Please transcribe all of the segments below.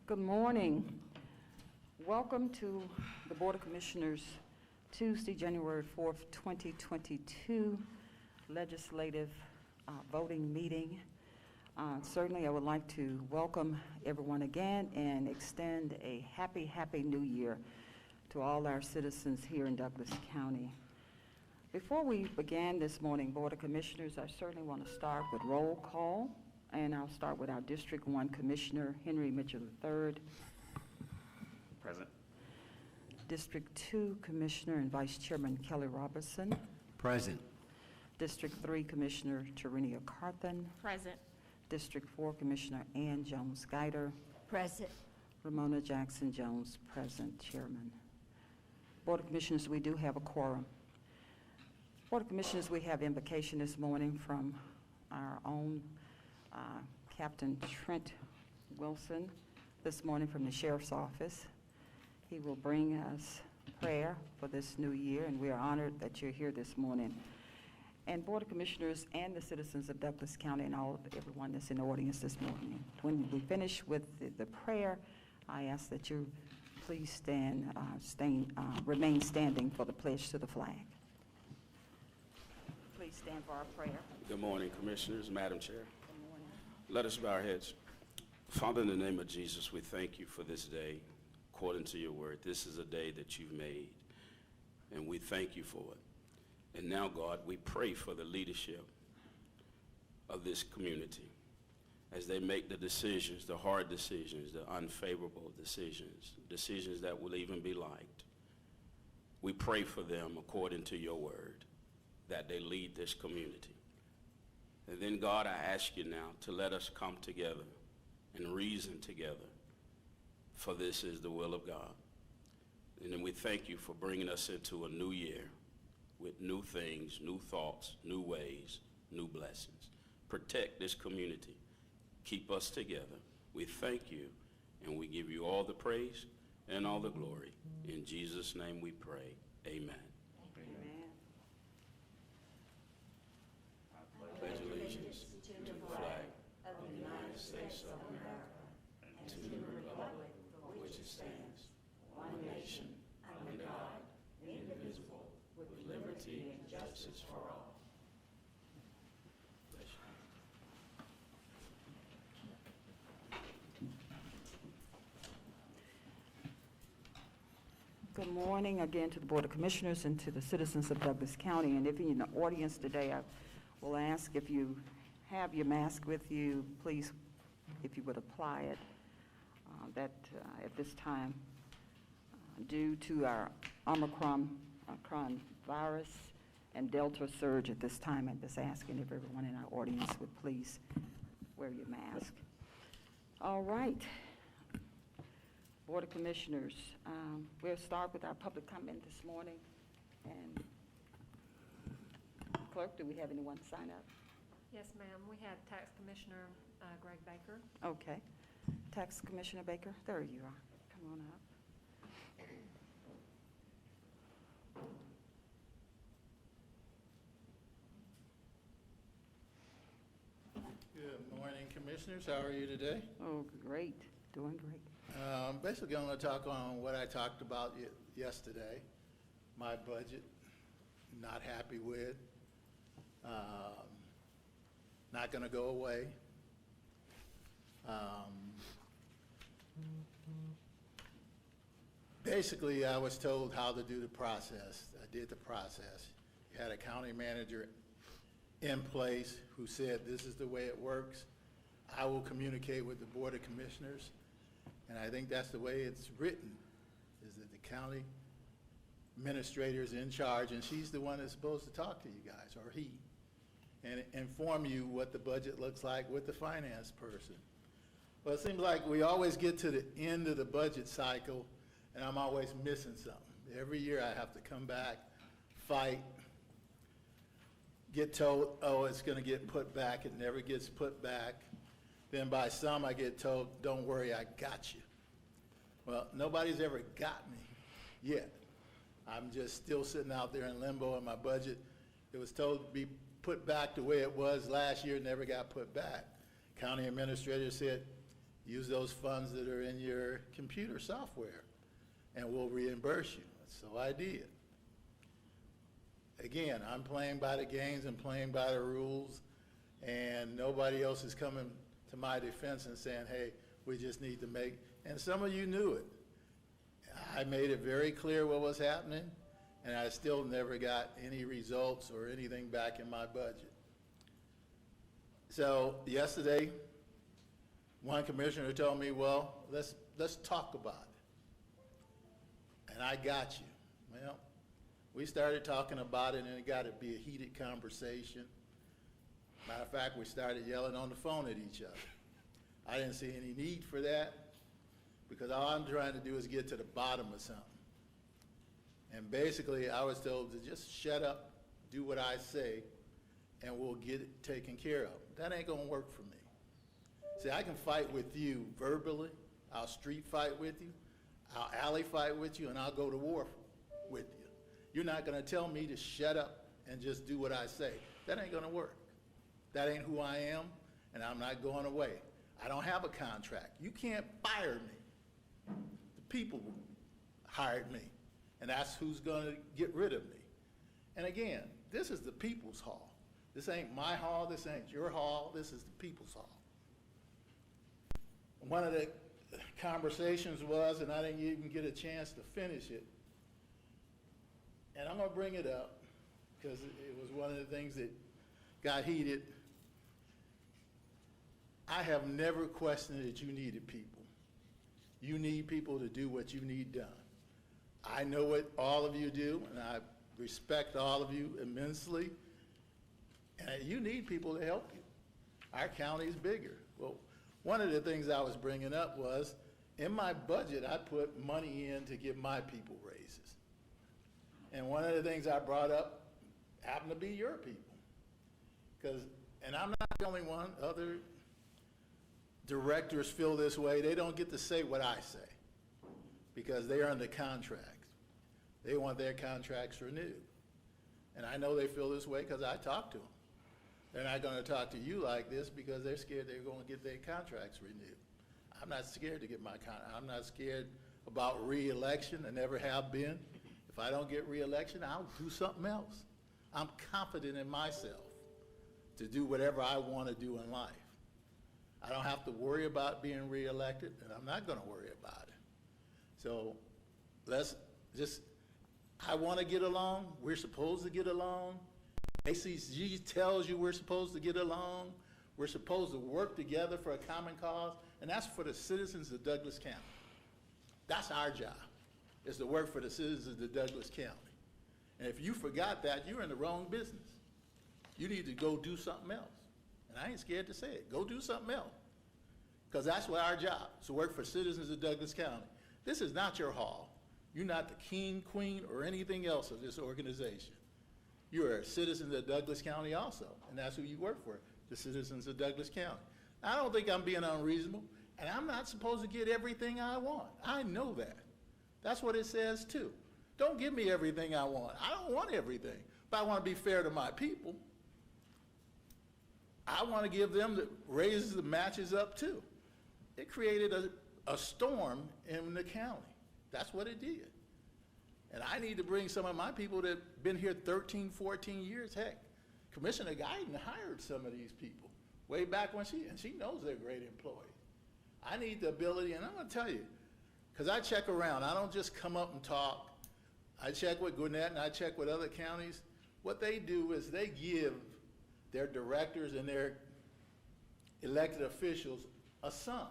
Good morning. Welcome to the Board of Commissioners Tuesday, January 4th, 2022 legislative voting meeting. Certainly, I would like to welcome everyone again and extend a happy New Year to all our citizens here in Douglas County. Before we begin this morning, Board of Commissioners, I certainly want to start with roll call, and I'll start with our District 1 Commissioner, Henry Mitchell III. Present. District 2 Commissioner and Vice Chairman Kelly Robertson. Present. District 3 Commissioner Terenia Carthen. Present. District 4 Commissioner Ann Jones-Guider. Present. Ramona Jackson Jones, present, Chairman. Board of Commissioners, we do have a quorum. Board of Commissioners, we have invocation this morning from our own Captain Trent Wilson this morning from the Sheriff's Office. He will bring us prayer for this new year, and we are honored that you're here this morning. And Board of Commissioners and the citizens of Douglas County and everyone that's in the audience this morning, when we finish with the prayer, I ask that you please remain standing for the pledge to the flag. Please stand for our prayer. Good morning, Commissioners, Madam Chair. Good morning. Let us bow our heads. Father, in the name of Jesus, we thank you for this day. According to your word, this is a day that you've made, and we thank you for it. And now, God, we pray for the leadership of this community as they make the decisions, the hard decisions, the unfavorable decisions, decisions that will even be liked. We pray for them according to your word, that they lead this community. And then, God, I ask you now to let us come together and reason together, for this is the will of God. And then we thank you for bringing us into a new year with new things, new thoughts, new ways, new blessings. Protect this community. Keep us together. We thank you, and we give you all the praise and all the glory. In Jesus' name we pray. Amen. Amen. I pledge allegiance to the flag of the United States of America and to the republic for which it stands, one nation, under God, indivisible, with liberty and justice for all. Bless you. Good morning again to the Board of Commissioners and to the citizens of Douglas County. And if you're in the audience today, I will ask if you have your mask with you, please, if you would apply it. At this time, due to our Omicron virus and Delta surge at this time, I'm just asking if everyone in our audience would please wear your mask. All right. Board of Commissioners, we'll start with our public comment this morning. And Clerk, do we have anyone sign up? Yes, ma'am. We have Tax Commissioner Greg Baker. Okay. Tax Commissioner Baker, there you are. Come on up. Good morning, Commissioners. How are you today? Oh, great. Doing great. Basically, I'm going to talk on what I talked about yesterday. My budget, not happy with. Not going to go away. Basically, I was told how to do the process. I did the process. You had a county manager in place who said, this is the way it works. I will communicate with the Board of Commissioners. And I think that's the way it's written, is that the county administrator is in charge, and she's the one that's supposed to talk to you guys, or he, and inform you what the budget looks like with the finance person. Well, it seems like we always get to the end of the budget cycle, and I'm always missing something. Every year I have to come back, fight, get told, oh, it's going to get put back. It never gets put back. Then by some I get told, don't worry, I got you. Well, nobody's ever got me yet. I'm just still sitting out there in limbo in my budget. It was told to be put back the way it was last year, never got put back. County administrator said, use those funds that are in your computer software, and we'll reimburse you. So I did. Again, I'm playing by the games and playing by the rules, and nobody else is coming to my defense and saying, hey, we just need to make, and some of you knew it. I made it very clear what was happening, and I still never got any results or anything back in my budget. So yesterday, one commissioner told me, well, let's talk about it. And I got you. Well, we started talking about it, and it got to be a heated conversation. Matter of fact, we started yelling on the phone at each other. I didn't see any need for that, because all I'm trying to do is get to the bottom of something. And basically, I was told to just shut up, do what I say, and we'll get it taken care of. That ain't gonna work for me. See, I can fight with you verbally, I'll street fight with you, I'll alley fight with you, and I'll go to war with you. You're not gonna tell me to shut up and just do what I say. That ain't gonna work. That ain't who I am, and I'm not going away. I don't have a contract. You can't fire me. The people hired me, and that's who's gonna get rid of me. And again, this is the people's hall. This ain't my hall, this ain't your hall, this is the people's hall. One of the conversations was, and I didn't even get a chance to finish it, and I'm gonna bring it up because it was one of the things that got heated. I have never questioned that you needed people. You need people to do what you need done. I know what all of you do, and I respect all of you immensely. And you need people to help you. Our county's bigger. Well, one of the things I was bringing up was, in my budget, I put money in to give my people raises. And one of the things I brought up happened to be your people. And I'm not the only one, other directors feel this way. They don't get to say what I say because they're under contract. They want their contracts renewed. And I know they feel this way because I talk to them. They're not going to talk to you like this because they're scared they're going to get their contracts renewed. I'm not scared to get my contract. I'm not scared about re-election. I never have been. If I don't get re-election, I'll do something else. I'm confident in myself to do whatever I want to do in life. I don't have to worry about being re-elected, and I'm not going to worry about it. So let's just, I want to get along. We're supposed to get along. ACG tells you we're supposed to get along. We're supposed to work together for a common cause, and that's for the citizens of Douglas County. That's our job, is to work for the citizens of Douglas County. And if you forgot that, you're in the wrong business. You need to go do something else. And I ain't scared to say it. Go do something else. Because that's what our job is, to work for citizens of Douglas County. This is not your hall. You're not the king, queen, or anything else of this organization. You're a citizen of Douglas County also, and that's who you work for, the citizens of Douglas County. I don't think I'm being unreasonable, and I'm not supposed to get everything I want. I know that. That's what it says too. Don't give me everything I want. I don't want everything, but I want to be fair to my people. I want to give them the raises the matches up too. It created a storm in the county. That's what it did. And I need to bring some of my people that have been here 13, 14 years. Heck, Commissioner Guyton hired some of these people way back when she knows they're great employees. I need the ability, and I'm going to tell you, because I check around. I don't just come up and talk. I check with Gwinnett and I check with other counties. What they do is they give their directors and their elected officials a sum.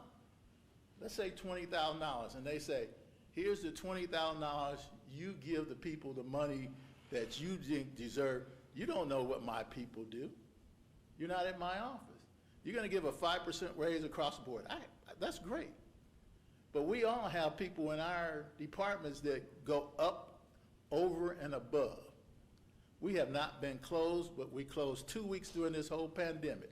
Let's say $20,000, and they say, here's the $20,000, you give the people the money that you deserve. You don't know what my people do. You're not in my office. You're going to give a 5% raise across the board. That's great. But we all have people in our departments that go up, over, and above. We have not been closed, but we closed 2 weeks during this whole pandemic.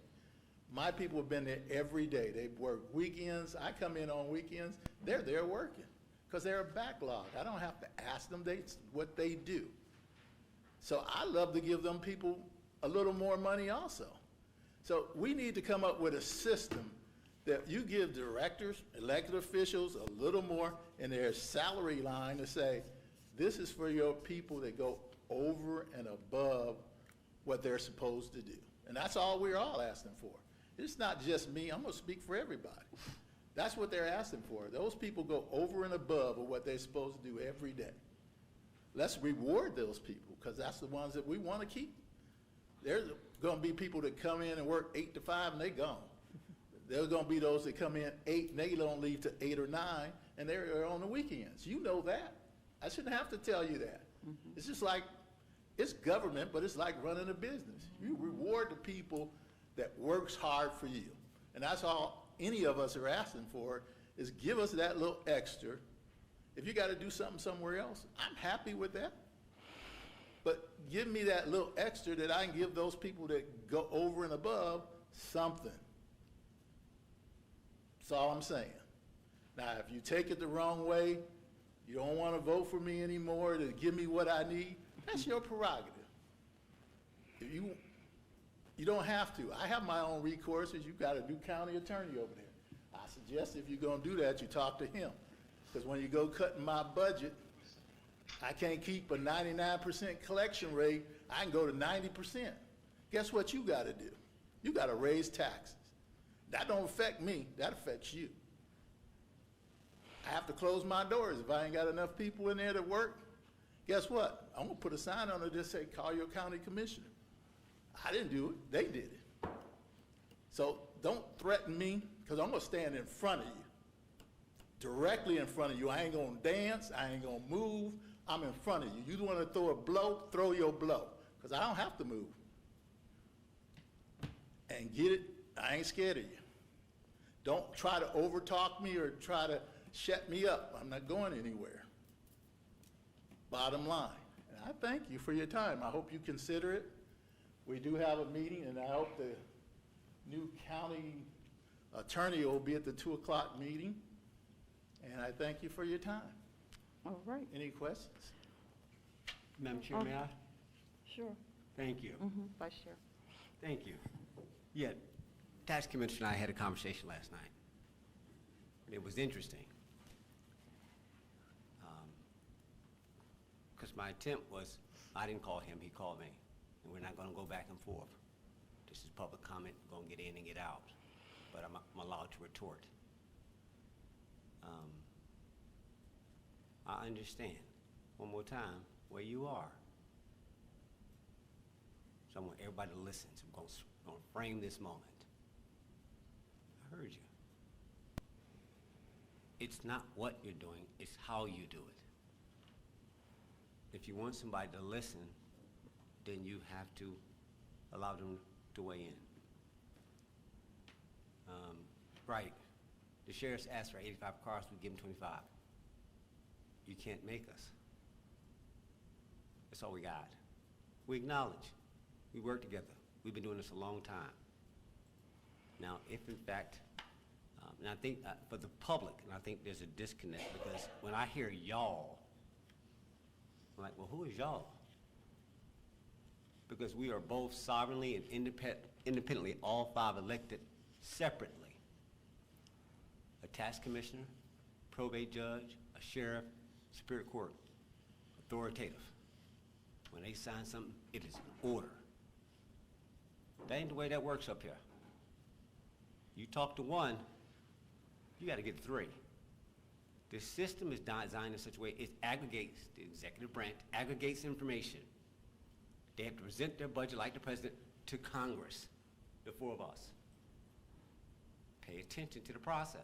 My people have been there every day. They work weekends. I come in on weekends. They're there working because they're a backlog. I don't have to ask them what they do. So I love to give them people a little more money also. So we need to come up with a system that you give directors, elected officials a little more in their salary line to say, this is for your people that go over and above what they're supposed to do. And that's all we're all asking for. It's not just me, I'm gonna speak for everybody. That's what they're asking for. Those people go over and above of what they're supposed to do every day. Let's reward those people, because that's the ones that we want to keep. There's gonna be people that come in and work 8 to 5 and they gone. There's gonna be those that come in 8 and they don't leave till 8 or 9 and they're on the weekends. You know that. I shouldn't have to tell you that. It's just like, it's government, but it's like running a business. You reward the people that works hard for you. And that's all any of us are asking for, is give us that little extra. If you gotta do something somewhere else, I'm happy with that. But give me that little extra that I can give those people that go over and above something. That's all I'm saying. Now, if you take it the wrong way, you don't want to vote for me anymore to give me what I need, that's your prerogative. If you don't have to. I have my own recourses. You've got a new county attorney over there. I suggest if you're going to do that, you talk to him. Because when you go cutting my budget, I can't keep a 99% collection rate. I can go to 90%. Guess what you got to do? You got to raise taxes. That don't affect me. That affects you. I have to close my doors if I ain't got enough people in there to work. Guess what? I'm going to put a sign on it that say, call your county commissioner. I didn't do it. They did it. So don't threaten me, because I'm going to stand in front of you. Directly in front of you. I ain't going to dance. I ain't going to move. I'm in front of you. You want to throw a blow, throw your blow, because I don't have to move. And get it, I ain't scared of you. Don't try to overtalk me or try to shut me up. I'm not going anywhere. Bottom line. And I thank you for your time. I hope you consider it. We do have a meeting, and I hope the new county attorney will be at the 2 o'clock meeting. And I thank you for your time. All right. Any questions? Madam Chair, may I? Sure. Thank you. Vice Chair. Thank you. Yeah, Tax Commissioner and I had a conversation last night. It was interesting. Because my attempt was, I didn't call him, he called me. And we're not going to go back and forth. This is public comment, we're going to get in and get out. But I'm allowed to retort. I understand, one more time, where you are. So I want everybody to listen. So I'm going to frame this moment. I heard you. It's not what you're doing, it's how you do it. If you want somebody to listen, then you have to allow them to weigh in. Right. The sheriff's asked for 85 cars, we give him 25. You can't make us. That's all we got. We acknowledge. We work together. We've been doing this a long time. Now, if in fact, and I think for the public, and I think there's a disconnect, because when I hear y'all, I'm like, well, who is y'all? Because we are both sovereignly and independently, all 5 elected separately. A tax commissioner, probate judge, a sheriff, Superior Court, authoritative. When they sign something, it is an order. That ain't the way that works up here. You talk to one, you got to get 3. The system is designed in such a way it aggregates, the executive branch aggregates information. They have to present their budget like the president to Congress, the 4 of us. Pay attention to the process.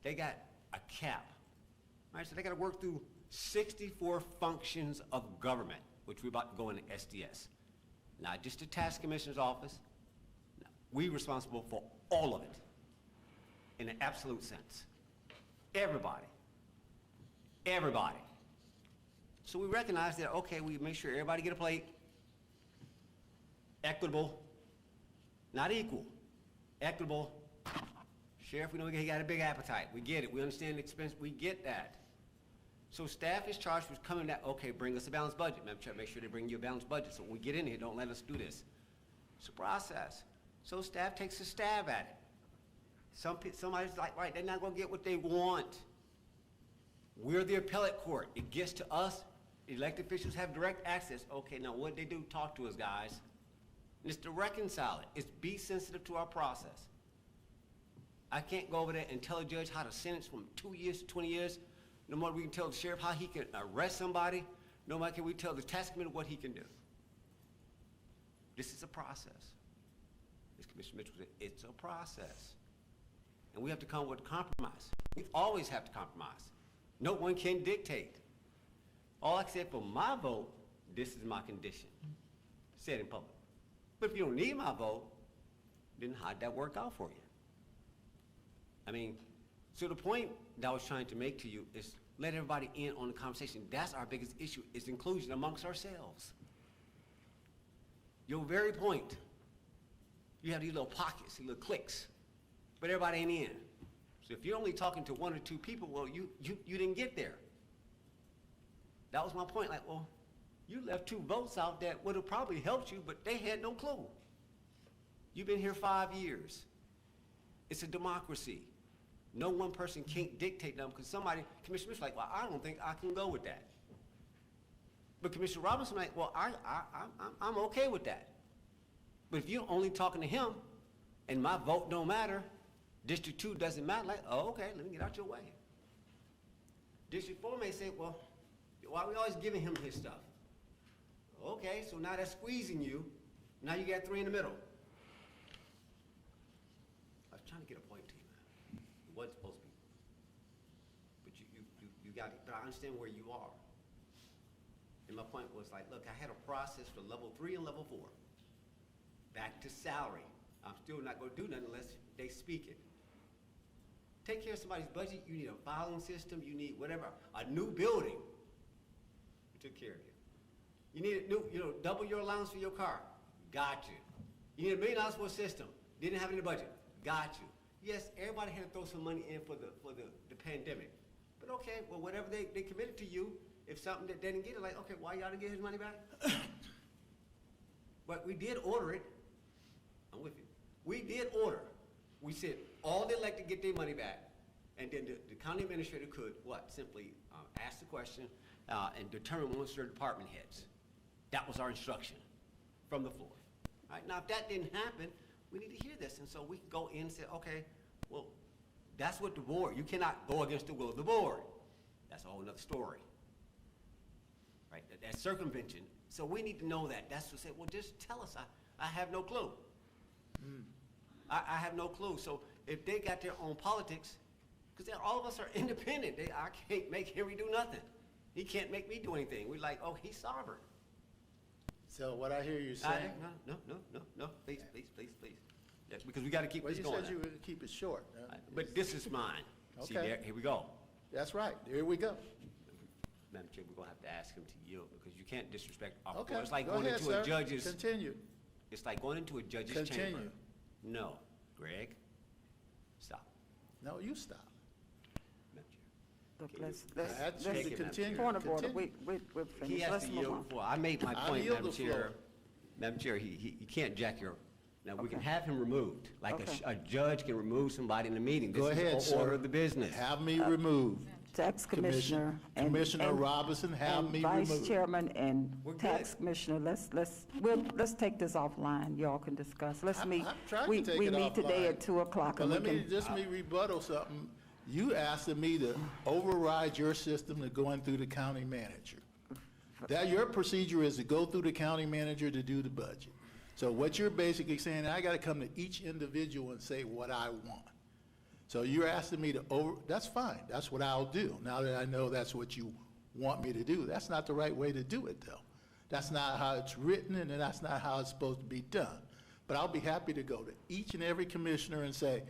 They got a cap. All right, so they got to work through 64 functions of government, which we're about to go into SDS. Not just the tax commissioner's office. No, we're responsible for all of it in an absolute sense. Everybody. Everybody. So we recognize that, okay, we make sure everybody get a plate. Equitable, not equal. Equitable. Sheriff, we know he got a big appetite. We get it. We understand the expense. We get that. So staff is charged with coming down, okay, bring us a balanced budget. Make sure they bring you a balanced budget. So when we get in here, don't let us do this. It's a process. So staff takes a stab at it. Somebody's like, right, they're not gonna get what they want. We're the appellate court. It gets to us. Elected officials have direct access. Okay, now what they do, talk to us, guys. And it's to reconcile it. It's be sensitive to our process. I can't go over there and tell a judge how to sentence from 2 years to 20 years. No more we can tell the sheriff how he can arrest somebody. No more can we tell the tax committee what he can do. This is a process. As Commissioner Mitchell said, it's a process. And we have to come with a compromise. We always have to compromise. No one can dictate. All I said for my vote, this is my condition. Said in public. But if you don't need my vote, then how'd that work out for you? I mean, so the point that I was trying to make to you is let everybody in on the conversation. That's our biggest issue, is inclusion amongst ourselves. Your very point. You have these little pockets, these little cliques, but everybody ain't in. So if you're only talking to 1 or 2 people, well, you didn't get there. That was my point, like, well, you left 2 votes out that would have probably helped you, but they had no clue. You've been here 5 years. It's a democracy. No one person can't dictate them, because somebody, Commissioner Mitchell, like, well, I don't think I can go with that. But Commissioner Robinson, like, well, I'm okay with that. But if you're only talking to him, and my vote don't matter, District 2 doesn't matter, like, oh, okay, let me get out your way. District 4 may say, well, why are we always giving him his stuff? Okay, so now that's squeezing you. Now you got 3 in the middle. I was trying to get a point to you, man. It wasn't supposed to be. But you got it. But I understand where you are. And my point was like, look, I had a process for level 3 and level 4. Back to salary. I'm still not gonna do nothing unless they speak it. Take care of somebody's budget. You need a filing system. You need whatever, a new building. We took care of you. You need a new, double your allowance for your car. Got you. You need $1 million for a system. Didn't have it in the budget. Got you. Yes, everybody had to throw some money in for the pandemic. But okay, well, whatever they committed to you, if something that they didn't get it, like, okay, why y'all didn't get his money back? But we did order it. I'm with you. We did order. We said all the elected get their money back. And then the county administrator could, simply ask the question and determine once their department heads. That was our instruction from the floor. All right, now if that didn't happen, we need to hear this. And so we can go in and say, okay, well, that's what the board, you cannot go against the will of the board. That's a whole nother story. Right, that's circumvention. So we need to know that. That's to say, well, just tell us, I have no clue. I have no clue. So if they got their own politics, because all of us are independent. I can't make Henry do nothing. He can't make me do anything. We're like, oh, he's sovereign. So what I hear you saying. No, please. Yeah, because we got to keep Well, this you going. said you would keep it short. But this is mine. See, Okay. there, here we go. That's right. Here we go. Madam Chair, we're going to have to ask him to yield because you can't disrespect our Okay. floor. It's like Go going ahead, into sir. a judge's, Continue. it's like going into a judge's chamber. Continue. No, Greg, stop. No, you stop. Madam Chair. Look, Okay, let's, I asked you Take to it, Madam continue. Chair. point of order, Continue. we're He finished. has Let's to move yield on. before. I made my I point, yield Madam the Chair. floor. Madam Chair, he can't jack your, now we can Okay. have him removed, like Okay. a judge can remove somebody in the meeting. Go This ahead, is the order sir. of the business. Have me removed. Tax Commissioner and. Commissioner and- Robinson, have and me Vice removed. Chairman and We're good. Tax Commissioner, let's take this offline. Y'all can discuss. Let's I'm meet. trying We to take we it meet today offline. at 2:00 But and we let me can. just rebuttal something. You asking me to override your system to going through the county manager. That your procedure is to go through the county manager to do the budget. So what you're basically saying, I gotta come to each individual and say what I want. So you're asking me to that's fine, that's what I'll do, now that I know that's what you want me to do. That's not the right way to do it, though. That's not how it's written, and that's not how it's supposed to be done. But I'll be happy to go to each and every commissioner and say,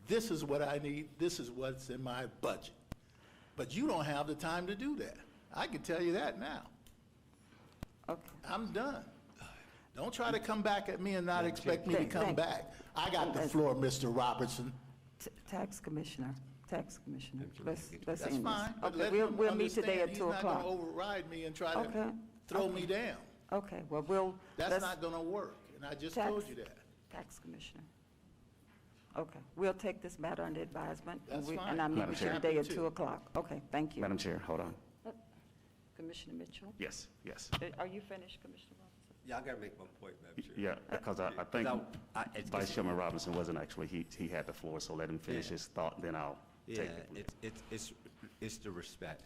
this is what I need, this is what's in my budget. But you don't have the time to do that. I can tell you that now. Okay. I'm done. Don't try to come back at me and not expect me to come Thank- back. I got the floor, Mr. Robertson. Tax Commissioner, let's That's end this. fine, but Okay, let we'll him meet today understand at he's 2:00. not gonna override me and try Okay, to throw okay. me down. Okay, well, That's let's. not gonna work, and I just Tax- told you that. Tax Commissioner. Okay, we'll take this matter under advisement. and That's we- fine. And I meet Madam with you Chair. today at Happy to. 2 o'clock. Okay, thank you. Madam Chair, hold on. Commissioner Mitchell? Yes, yes. Are you finished, Commissioner Robinson? Yeah, I gotta make one point, Madam Chair. Yeah, because I think 'Cause it's- Vice Chairman Robinson wasn't actually, he had the floor, so let him finish Yeah. his thought, then I'll Yeah, take it. it's the respect.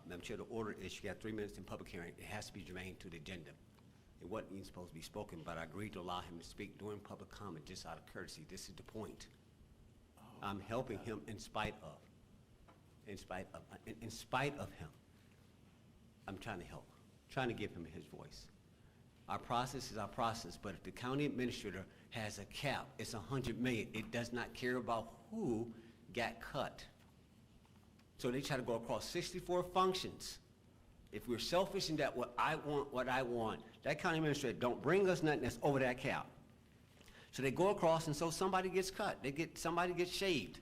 Madam Chair, the order is you got 3 minutes in public hearing. It has to be germane to the agenda. It wasn't even supposed to be spoken, but I agreed to allow him to speak during public comment just out of courtesy. This is the point. I'm helping him in spite of him. I'm trying to help, trying to give him his voice. Our process is our process, but if the county administrator has a cap, it's 100 million. It does not care about who got cut. So they try to go across 64 functions. If we're selfish in that what I want, that county administrator don't bring us nothing that's over that cap. So they go across, and so somebody gets cut. Somebody gets shaved.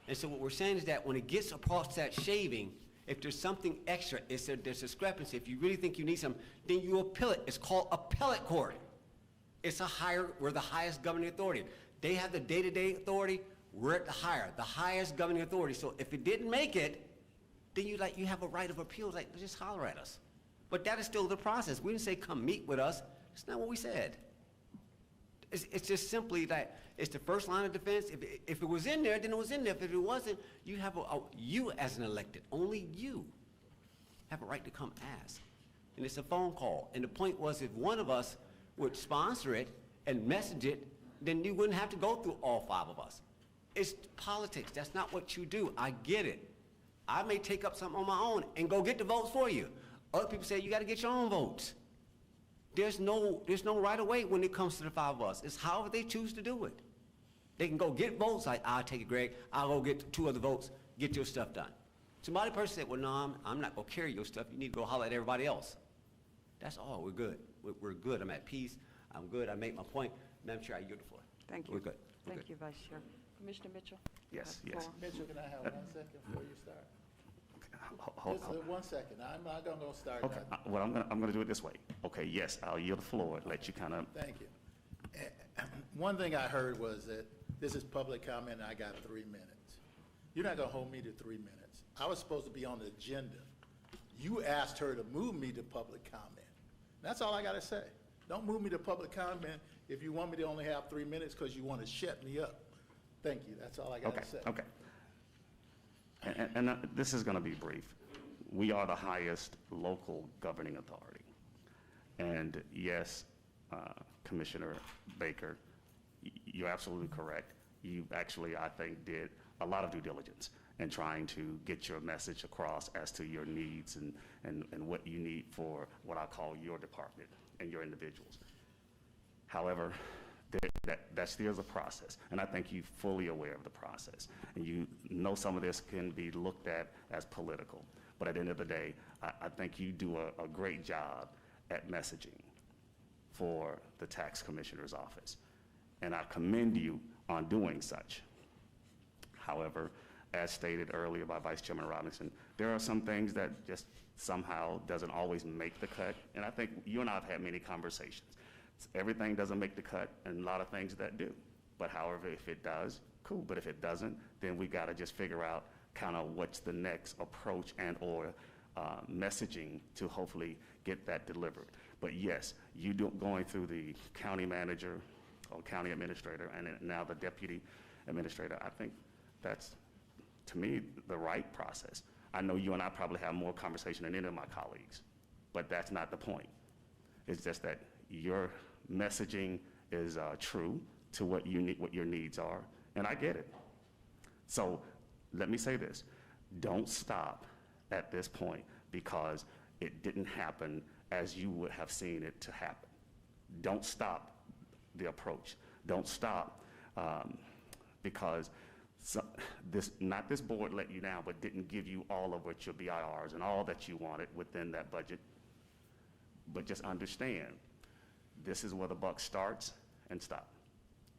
And so what we're saying is that when it gets across that shaving, if there's something extra, there's discrepancy, if you really think you need something, then you appeal it. It's called appellate court. We're the highest governing authority. They have the day-to-day authority, we're at the highest governing authority. So if it didn't make it, then you have a right of appeal, just holler at us. But that is still the process. We didn't say come meet with us. That's not what we said. It's just simply that it's the first line of defense. If it was in there, then it was in there. If it wasn't, you have you as an elected, only you have a right to come ask. And it's a phone call. And the point was, if one of us would sponsor it and message it, then you wouldn't have to go through all 5 of us. It's politics. That's not what you do. I get it. I may take up something on my own and go get the votes for you. Other people say you got to get your own votes. There's no right of way when it comes to the 5 of us. It's however they choose to do it. They can go get votes. I'll take it, Greg. I'll go get 2 other votes. Get your stuff done. Somebody person said, well, no, I'm not going to carry your stuff. You need to go holler at everybody else. That's all. We're good. We're good. I'm at peace. I'm good. I make my point. Madam Chair, I yield the floor. Thank you. We're good. We're Thank good. you, Vice Chair. Commissioner Mitchell? you Yes, have the yes. floor. Mitchell, can I have 1 second before you start? Hold- Just 1 second. I'm not gonna start Okay, nothing. well, I'm gonna do it this way. Okay, yes, I'll yield the floor, let you kind of, Thank you. One thing I heard was that this is public comment and I got 3 minutes. You're not gonna hold me to 3 minutes. I was supposed to be on the agenda. You asked her to move me to public comment. That's all I gotta say. Don't move me to public comment if you want me to only have 3 minutes because you want to shut me up. Thank you. That's all I okay, gotta say. okay. And this is gonna be brief. We are the highest local governing authority. And yes, Commissioner Baker, you're absolutely correct. You actually, I think, did a lot of due diligence in trying to get your message across as to your needs and what you need for what I call your department and your individuals. However, that still is a process, and I think you're fully aware of the process. And you know some of this can be looked at as political, but at the end of the day, I think you do a great job at messaging for the tax commissioner's office, and I commend you on doing such. However, as stated earlier by Vice Chairman Robinson, there are some things that just somehow doesn't always make the cut, and I think you and I have had many conversations. Everything doesn't make the cut, and a lot of things that do. But however, if it does, cool. But if it doesn't, then we got to just figure out kind of what's the next approach and/or messaging to hopefully get that delivered. But yes, going through the county manager or county administrator and now the deputy administrator, I think that's, to me, the right process. I know you and I probably have more conversation than any of my colleagues, but that's not the point. It's just that your messaging is true to what your needs are, and I get it. So let me say this: don't stop at this point because it didn't happen as you would have seen it to happen. Don't stop the approach. Don't stop because not this board let you down, but didn't give you all of what your BIRs and all that you wanted within that budget. But just understand, this is where the buck starts and stops.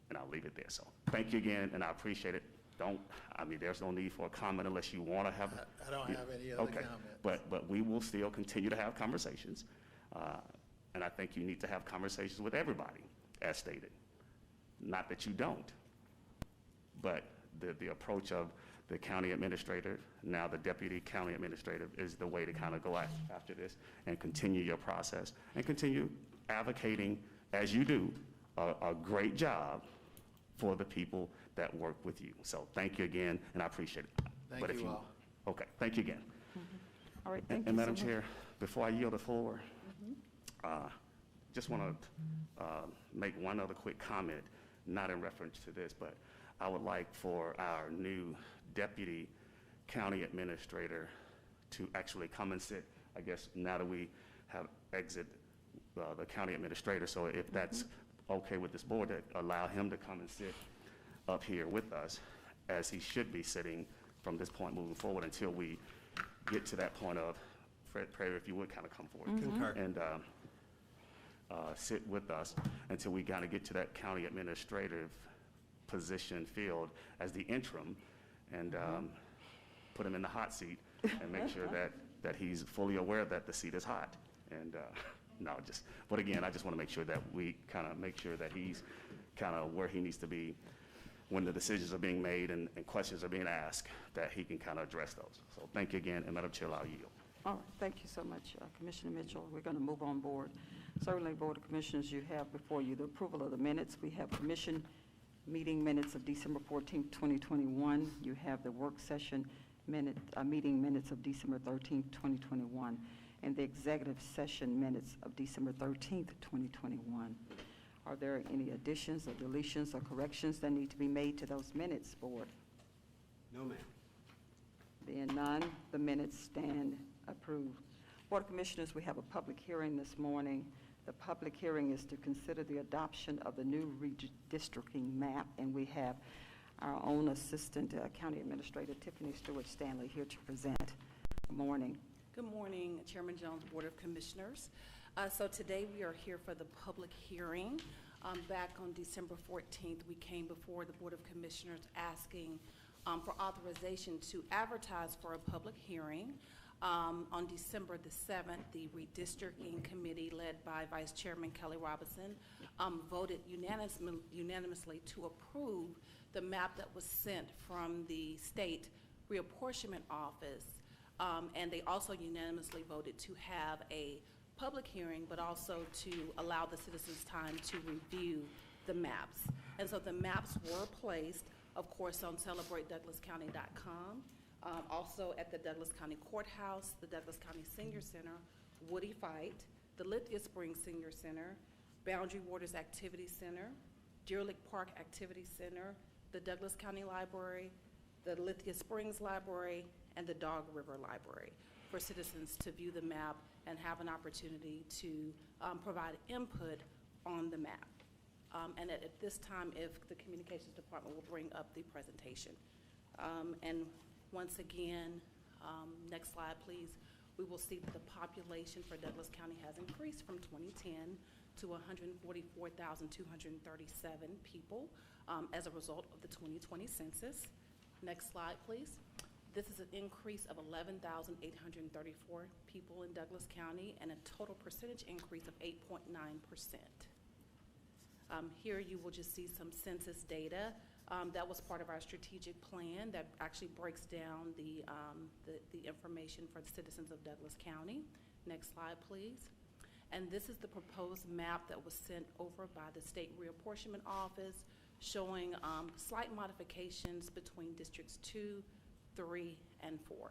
And I'll leave it there. So thank you again, and I appreciate it. There's no need for a comment unless you want to have. I don't have any other Okay, comments. but we will still continue to have conversations. And I think you need to have conversations with everybody, as stated. Not that you don't. but the approach of the county administrator, now the deputy county administrator, is the way to kind of go after this and continue your process and continue advocating, as you do, a great job for the people that work with you. So thank you again, and I appreciate it. Thank But if you all. Okay, thank you again. All right, thank you And so Madam much. Chair, before I yield the floor, just want to make one other quick comment, not in reference to this, but I would like for our new deputy county administrator to actually come and sit, I guess, now that we have exit the county administrator. So if that's okay with this board, to allow him to come and sit up here with us, as he should be sitting from this point moving forward until we get to that point of, Fred Prayer, if you would kind of come forward. Concur. And sit with us until we kind of get to that county administrative position filled as the interim, and put him in the hot seat and make sure that he's fully aware that the seat is hot. And but again, I just want to make sure that we kind of make sure that he's kind of where he needs to be when the decisions are being made and questions are being asked, that he can kind of address those. So thank you again, and Madam Chair, I'll yield. All right, thank you so much, Commissioner Mitchell. We're going to move on board. Certainly, Board of Commissioners, you have before you the approval of the minutes. We have commission meeting minutes of December 14th, 2021. You have the work session meeting minutes of December 13th, 2021, and the executive session minutes of December 13th, 2021. Are there any additions or deletions or corrections that need to be made to those minutes, Board? No, ma'am. Being none, the minutes stand approved. Board of Commissioners, we have a public hearing this morning. The public hearing is to consider the adoption of the new redistricting map, and we have our own Assistant County Administrator, Tiffany Stewart Stanley, here to present. Good morning. Good morning, Chairman Jones, Board of Commissioners. So today we are here for the public hearing. Back on December 14th, we came before the Board of Commissioners asking for authorization to advertise for a public hearing. On December the 7th, the redistricting committee led by Vice Chairman Kelly Robinson voted unanimously to approve the map that was sent from the state reapportionment office. And they also unanimously voted to have a public hearing, but also to allow the citizens time to review the maps. And so the maps were placed, of course, on CelebrateDouglasCounty.com, also at the Douglas County Courthouse, the Douglas County Senior Center, Woody Fight, the Lithia Springs Senior Center, Boundary Waters Activity Center, Deer Lick Park Activity Center, the Douglas County Library, the Lithia Springs Library, and the Dog River Library, for citizens to view the map and have an opportunity to provide input on the map. And at this time, if the Communications Department will bring up the presentation. And once again, next slide, please, we will see that the population for Douglas County has increased from 2010 to 144,237 people as a result of the 2020 census. Next slide, please. This is an increase of 11,834 people in Douglas County and a total percentage increase of 8.9%. Here you will just see some census data that was part of our strategic plan that actually breaks down the information for the citizens of Douglas County. Next slide, please. And this is the proposed map that was sent over by the State Reapportionment Office, showing slight modifications between Districts 2, 3, and 4.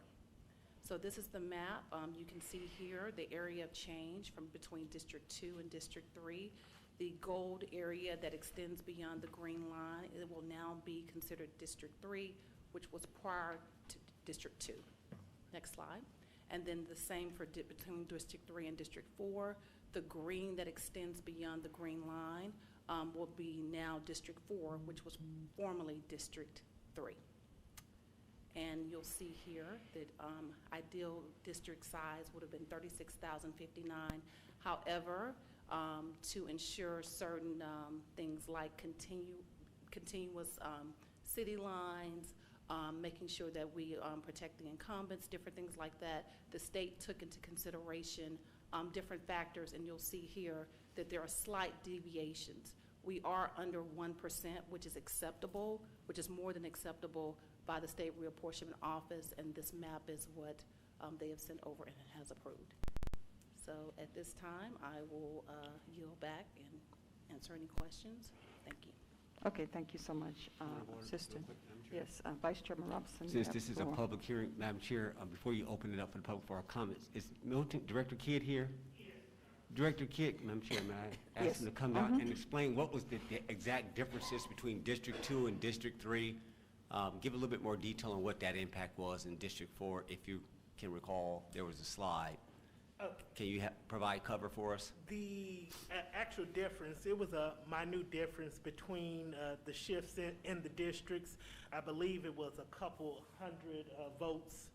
So this is the map. You can see here the area of change from between District 2 and District 3. The gold area that extends beyond the green line, it will now be considered District 3, which was prior to District 2. Next slide. And then the same for between District 3 and District 4. The green that extends beyond the green line will be now District 4, which was formerly District 3. And you'll see here that ideal district size would have been 36,059. However, to ensure certain things like continuous city lines, making sure that we protect the incumbents, different things like that, the state took into consideration different factors, and you'll see here that there are slight deviations We are under 1%, which is acceptable, which is more than acceptable by the State Reapportionment Office, and this map is what they have sent over and has approved. So at this time, I will yield back and answer any questions. Thank you. Okay, thank you so much, Point of order, Assistant. real quick, Madam Chair. Yes, Vice Chairman Robinson. you Since have this the is a floor. public hearing, Madam Chair, before you open it up for the public for our comments, is Director Kidd here? Director Kidd, Madam Chair, may I Yes. ask him to come out and explain what was the exact differences between District 2 and District 3? Give a little bit more detail on what that impact was in District 4. If you can recall, there was a slide. Can you provide cover for us? The actual difference, it was a minute difference between the shifts in the districts. I believe it was a couple hundred votes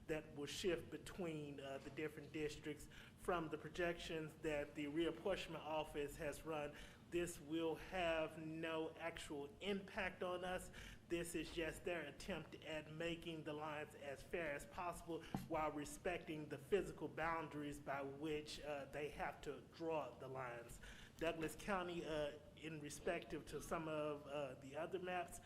that will shift between the different districts. From the projections that the reapportionment office has run, this will have no actual impact on us. This is just their attempt at making the lines as fair as possible while respecting the physical boundaries by which they have to draw the lines. Douglas County, in respective to some of the other maps,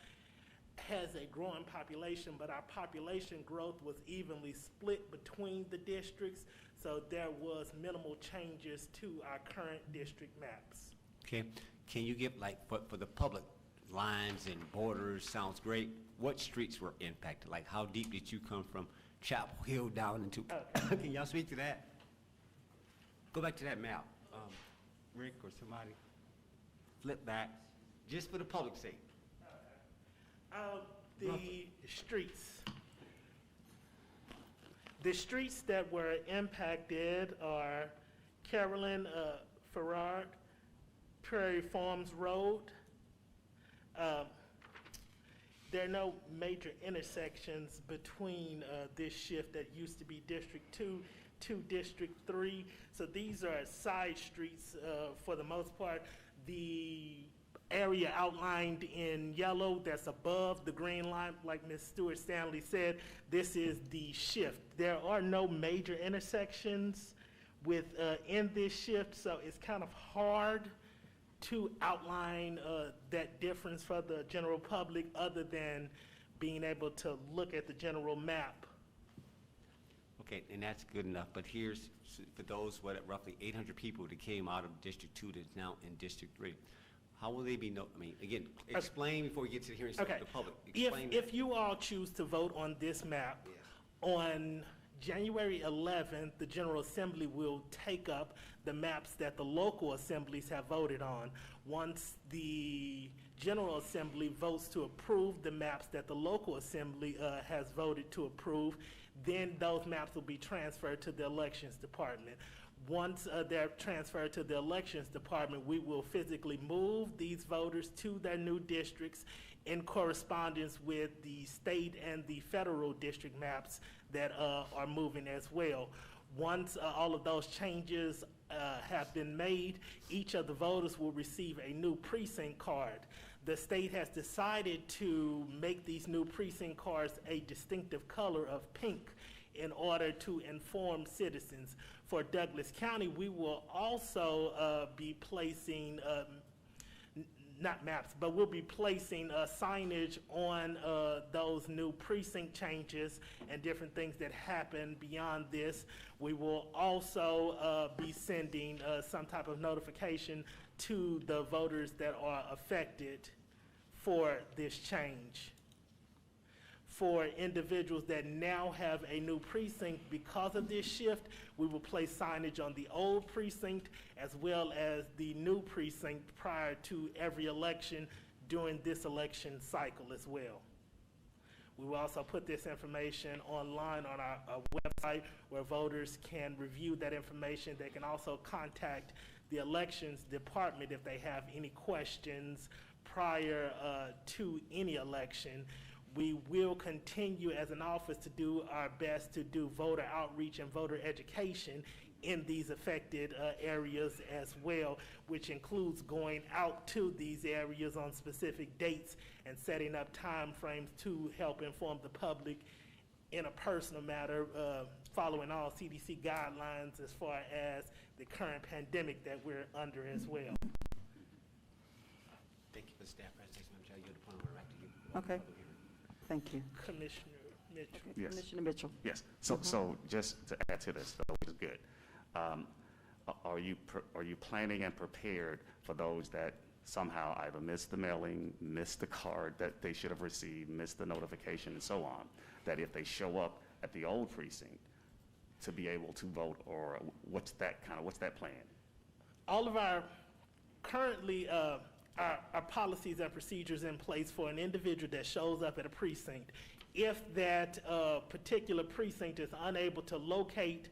has a growing population, but our population growth was evenly split between the districts, so there was minimal changes to our current district maps. Okay, can you give, like, for the public, lines and borders, sounds great. What streets were impacted? Like, how deep did you come from Chapel Hill down into, can y'all speak to that? Go back to that map, Rick or somebody. Flip back, just for the public's sake. The streets. The streets that were impacted are Carolyn Farrar, Prairie Farms Road. There are no major intersections between this shift that used to be District 2 to District 3. So these are side streets for the most part. The area outlined in yellow that's above the green line, like Ms. Stewart Stanley said, this is the shift. There are no major intersections in this shift, so it's kind of hard to outline that difference for the general public other than being able to look at the general map. Okay, and that's good enough, but here's, for those, roughly 800 people that came out of District 2 that's now in District 3, how will they be, again, explain before we get to the hearing, Okay. the public, explain that. If you all choose to vote on this map, on January 11th, the General Assembly will take up the maps that the local assemblies have voted on. Once the General Assembly votes to approve the maps that the local assembly has voted to approve, then those maps will be transferred to the Elections Department. Once they're transferred to the Elections Department, we will physically move these voters to their new districts in correspondence with the state and the federal district maps that are moving as well. Once all of those changes have been made, each of the voters will receive a new precinct card. The state has decided to make these new precinct cards a distinctive color of pink in order to inform citizens. For Douglas County, we will also be placing not maps, but we'll be placing signage on those new precinct changes and different things that happen beyond this. We will also be sending some type of notification to the voters that are affected for this change. For individuals that now have a new precinct because of this shift, we will place signage on the old precinct as well as the new precinct prior to every election during this election cycle as well. We will also put this information online on our website where voters can review that information. They can also contact the Elections Department if they have any questions prior to any election. We will continue as an office to do our best to do voter outreach and voter education in these affected areas as well, which includes going out to these areas on specific dates and setting up time frames to help inform the public in a personal matter, following all CDC guidelines as far as the current pandemic that we're under as well. Thank you for the staff presentation. Madam Chair, I yield the point over back to you. Okay. Thank you. Commissioner Mitchell. Okay, Yes. Commissioner Mitchell. Yes, so just to add to this, though, which is good, are you planning and prepared for those that somehow either missed the mailing, missed the card that they should have received, missed the notification, and so on, that if they show up at the old precinct, to be able to vote, or what's that plan? All of our, currently, our policies and procedures in place for an individual that shows up at a precinct. If that particular precinct is unable to locate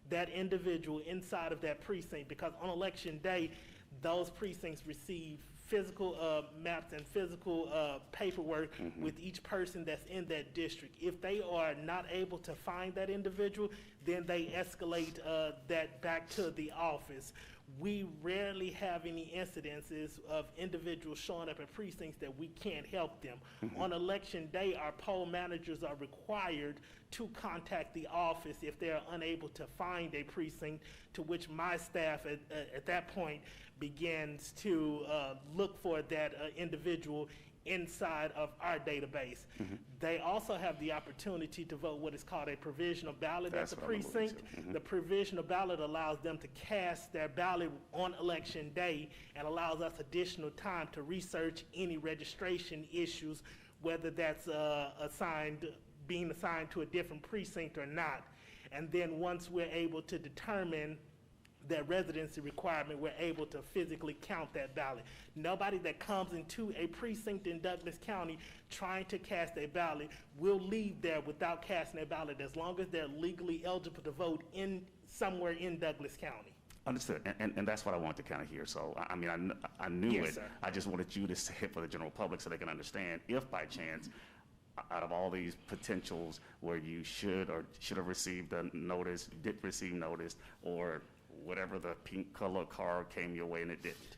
that individual inside of that precinct, because on election day, those precincts receive physical maps and physical paperwork with each person that's in that district. If they are not able to find that individual, then they escalate that back to the office. We rarely have any incidences of individuals showing up at precincts that we can't help them. On election day, our poll managers are required to contact the office if they're unable to find a precinct, to which my staff at that point begins to look for that individual inside of our database. They also have the opportunity to vote what is called a provisional ballot That's at the what I'm alluding precinct. to. The provisional ballot allows them to cast their ballot on election day and allows us additional time to research any registration issues, whether that's being assigned to a different precinct or not. And then once we're able to determine that residency requirement, we're able to physically count that ballot. Nobody that comes into a precinct in Douglas County trying to cast a ballot will leave there without casting a ballot, as long as they're legally eligible to vote somewhere in Douglas County. Understood, and that's what I want to kind of hear. So, I mean, I knew Yes, it. sir. I just wanted you to say it for the general public so they can understand if by chance, out of all these potentials where you should have received a notice, did receive notice, or whatever the pink color card came your way and it didn't.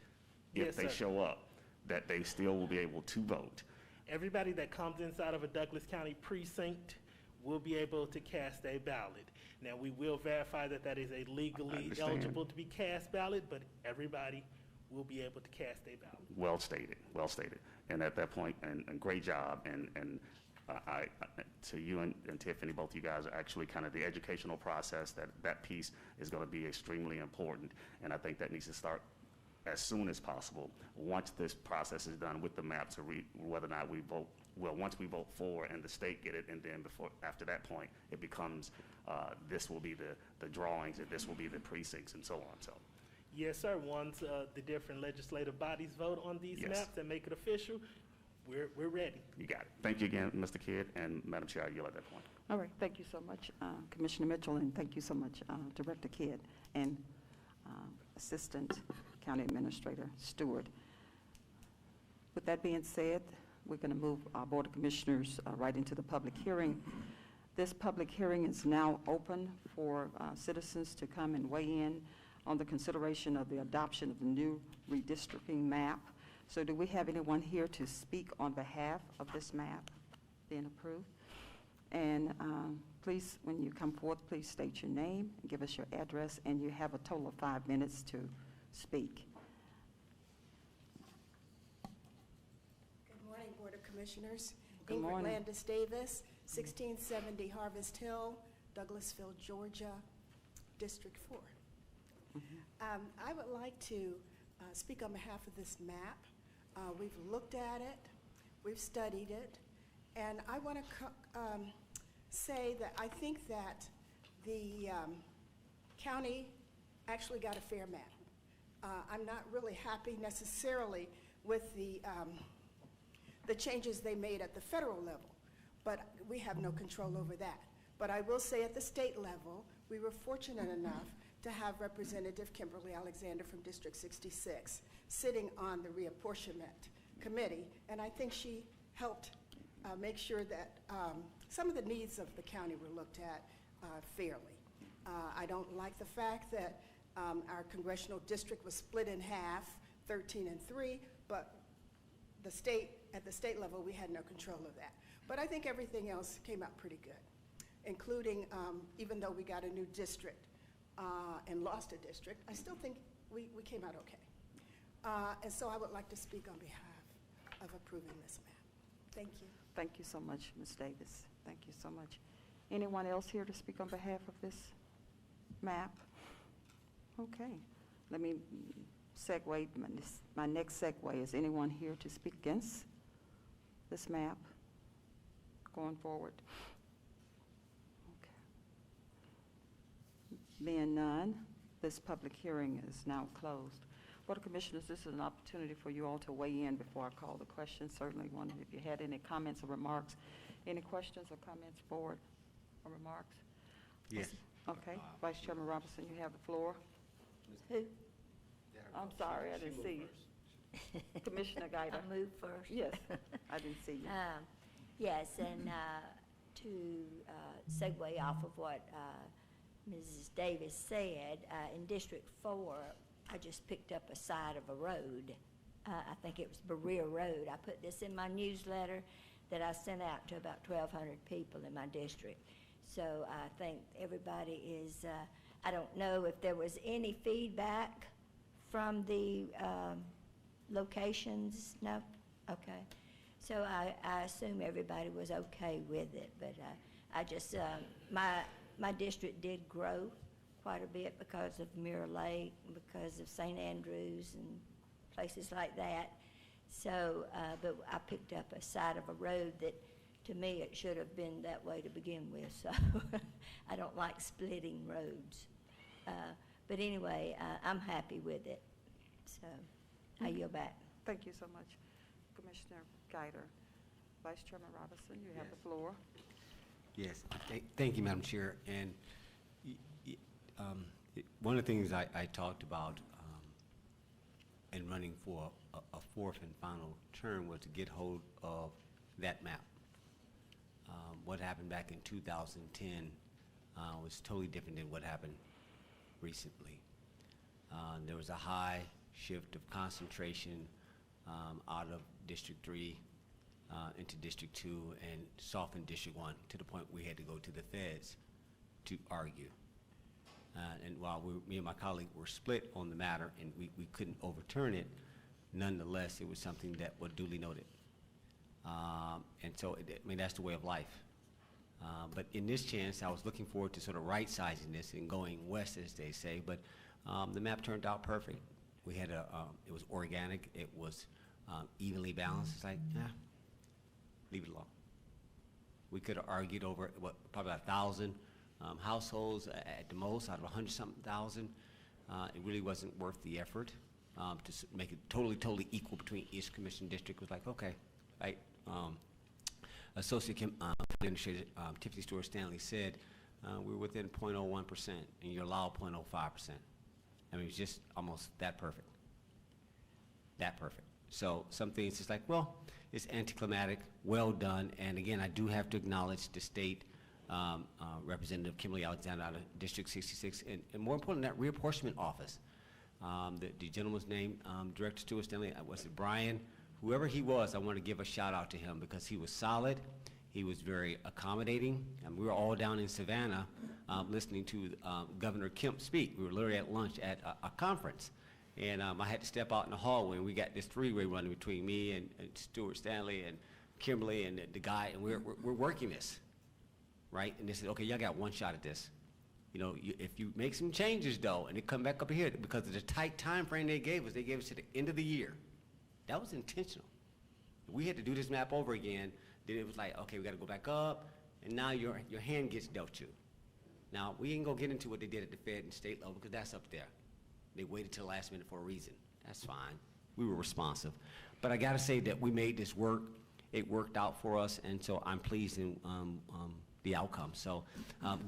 Yes, If they sir. show up, that they still will be able to vote. Everybody that comes inside of a Douglas County precinct will be able to cast a ballot. Now, we will verify that that is a I legally understand. eligible to be cast ballot, but everybody will be able to cast a ballot. Well stated, well stated. And at that point, and great job, and I, to you and Tiffany, both you guys are actually kind of the educational process, that piece is going to be extremely important. And I think that needs to start as soon as possible, once this process is done with the map, to whether or not we vote, well, once we vote for and the state get it, and then after that point, it becomes, this will be the drawings, and this will be the precincts, and so on, so. Yes, sir. Once the different legislative bodies vote on these Yes. maps and make it official, we're ready. You got it. Thank you again, Mr. Kidd, and Madam Chair, I yield at that point. All right, thank you so much, Commissioner Mitchell, and thank you so much, Director Kidd and Assistant County Administrator Stewart. With that being said, we're going to move our Board of Commissioners right into the public hearing. This public hearing is now open for citizens to come and weigh in on the consideration of the adoption of the new redistricting map. So do we have anyone here to speak on behalf of this map being approved? And please, when you come forth, please state your name, give us your address, and you have a total of 5 minutes to speak. Good morning, Board of Commissioners. Good morning. Ingrid Landis Davis, 1670 Harvest Hill, Douglasville, Georgia, District 4. I would like to speak on behalf of this map. We've looked at it, we've studied it, and I want to say that I think that the county actually got a fair map. I'm not really happy necessarily with the changes they made at the federal level, but we have no control over that. But I will say at the state level, we were fortunate enough to have Representative Kimberly Alexander from District 66 sitting on the reapportionment committee, and I think she helped make sure that some of the needs of the county were looked at fairly. I don't like the fact that our congressional district was split in half, 13 and 3, but at the state level, we had no control of that. But I think everything else came out pretty good, including, even though we got a new district and lost a district, I still think we came out okay. And so I would like to speak on behalf of approving this map. Thank you. Thank you so much, Ms. Davis. Thank you so much. Anyone else here to speak on behalf of this map? Okay, let me segue. My next segue, is anyone here to speak against this map going forward? Okay. Being none, this public hearing is now closed. Board of Commissioners, this is an opportunity for you all to weigh in before I call the question. Certainly wondered if you had any comments or remarks. Any questions or comments, board, or remarks? Yes. Okay, Vice Chairman Robinson, you have the floor. Who? I'm sorry, I didn't see you. Commissioner Guider. I moved first. Yes, I didn't see you. Yes, and to segue off of what Mrs. Davis said, in District 4, I just picked up a side of a road. I think it was Berea Road. I put this in my newsletter that I sent out to about 1,200 people in my district. So I think everybody is, I don't know if there was any feedback from the locations. No? Okay. So I assume everybody was okay with it, but I just, my district did grow quite a bit because of Mirror Lake, because of St. Andrews and places like that. So, but I picked up a side of a road that, to me, it should have been that way to begin with, so I don't like splitting roads. But anyway, I'm happy with it, so I yield back. Thank you so much, Commissioner Guider. Vice Chairman Robinson, you have the floor. Yes, thank you, Madam Chair. And one of the things I talked about in running for a fourth and final term was to get hold of that map. What happened back in 2010 was totally different than what happened recently. There was a high shift of concentration out of District 3 into District 2 and softened District 1 to the point we had to go to the feds to argue. And while me and my colleague were split on the matter and we couldn't overturn it, nonetheless, it was something that was duly noted. And so, I mean, that's the way of life. But in this chance, I was looking forward to sort of right-sizing this and going west, as they say, but the map turned out perfect. We had it was organic, it was evenly balanced. It's like, leave it alone. We could have argued over, probably 1,000 households at the most, out of 100-something thousand. It really wasn't worth the effort to make it totally equal between each commission district. It was like, okay, right? Associate Administrator Tiffany Stewart Stanley said we were within 0.01%, and you allow 0.05%. I mean, it's just almost that perfect. That perfect. So some things it's like, well, it's anticlimactic, well done, and again, I do have to acknowledge the state Representative Kimberly Alexander out of District 66, and more important, that reapportionment office. The gentleman's name, Director Stewart Stanley, was it Brian? Whoever he was, I want to give a shout out to him because he was solid. He was very accommodating. And we were all down in Savannah listening to Governor Kemp speak. We were literally at lunch at a conference. And I had to step out in the hallway, and we got this three-way running between me and Stewart Stanley and Kimberly and the guy, and we're working this, right? And they said, okay, y'all got one shot at this. You know, if you make some changes, though, and it come back up here, because of the tight time frame they gave us to the end of the year. That was intentional. We had to do this map over again. Then it was like, okay, we got to go back up, and now your hand gets dealt to. Now, we ain't gonna get into what they did at the Fed and state level, because that's up there. They waited till the last minute for a reason. That's fine. We were responsive. But I gotta say that we made this work. It worked out for us, and so I'm pleased in the outcome. So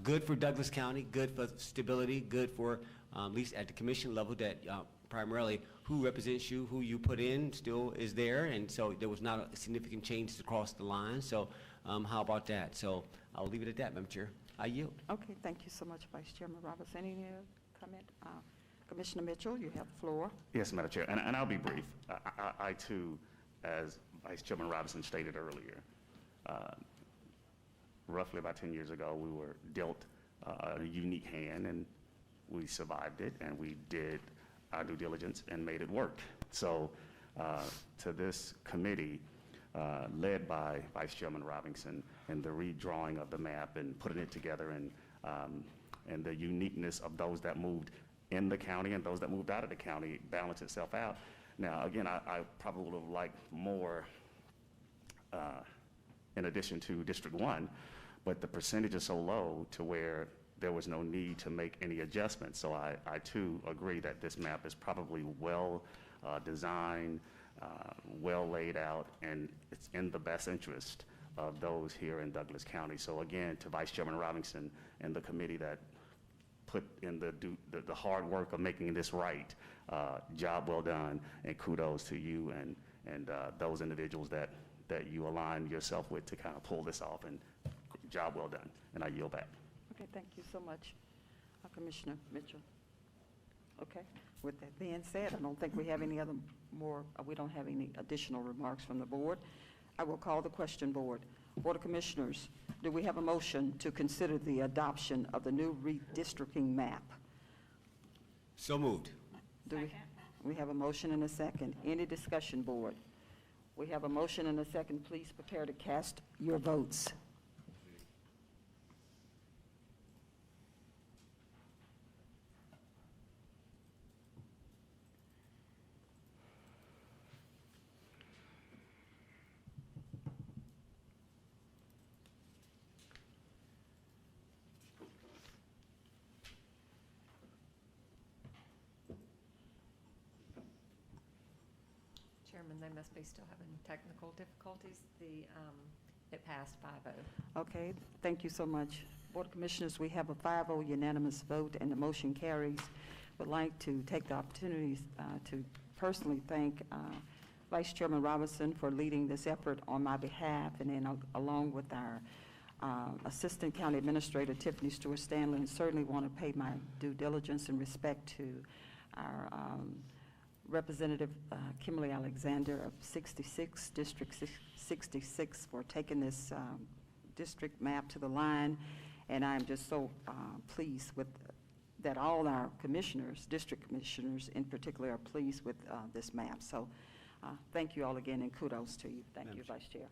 good for Douglas County, good for stability, good for, at least at the commission level, that primarily who represents you, who you put in still is there, and so there was not a significant changes across the line. So how about that? So I'll leave it at that, Madam Chair. I yield. Okay, thank you so much, Vice Chairman Roberts. Any other comment? Commissioner Mitchell, you have the floor. Yes, Madam Chair, and I'll be brief. I too, as Vice Chairman Robinson stated earlier, roughly about 10 years ago, we were dealt a unique hand, and we survived it, and we did our due diligence and made it work. So to this committee, led by Vice Chairman Robinson, and the redrawing of the map and putting it together, and the uniqueness of those that moved in the county and those that moved out of the county balance itself out. Now, again, I probably would have liked more in addition to District 1, but the percentage is so low to where there was no need to make any adjustments. So I too agree that this map is probably well designed, well laid out, and it's in the best interest of those here in Douglas County. So again, to Vice Chairman Robinson and the committee that put in the hard work of making this right, job well done, and kudos to you and those individuals that you align yourself with to kind of pull this off, and job well done. And I yield back. Okay, thank you so much, Commissioner Mitchell. Okay, with that being said, I don't think we have any other we don't have any additional remarks from the board. I will call the question board. Board of Commissioners, do we have a motion to consider the adoption of the new redistricting map? So moved. We have a motion and a second. Any discussion, board? We have a motion and a second. Please prepare to cast your votes. Chairman, they must be still having technical difficulties. It passed 5-0. Okay, thank you so much. Board of Commissioners, we have a 5-0 unanimous vote, and the motion carries. Would like to take the opportunity to personally thank Vice Chairman Robinson for leading this effort on my behalf, and then along with our Assistant County Administrator Tiffany Stewart Stanley, and certainly want to pay my due diligence and respect to our Representative Kimberly Alexander of 66, District 66, for taking this district map to the line. And I'm just so pleased with that all our commissioners, district commissioners in particular, are pleased with this map. So thank you all again, and kudos to you. Thank you, Vice Chair.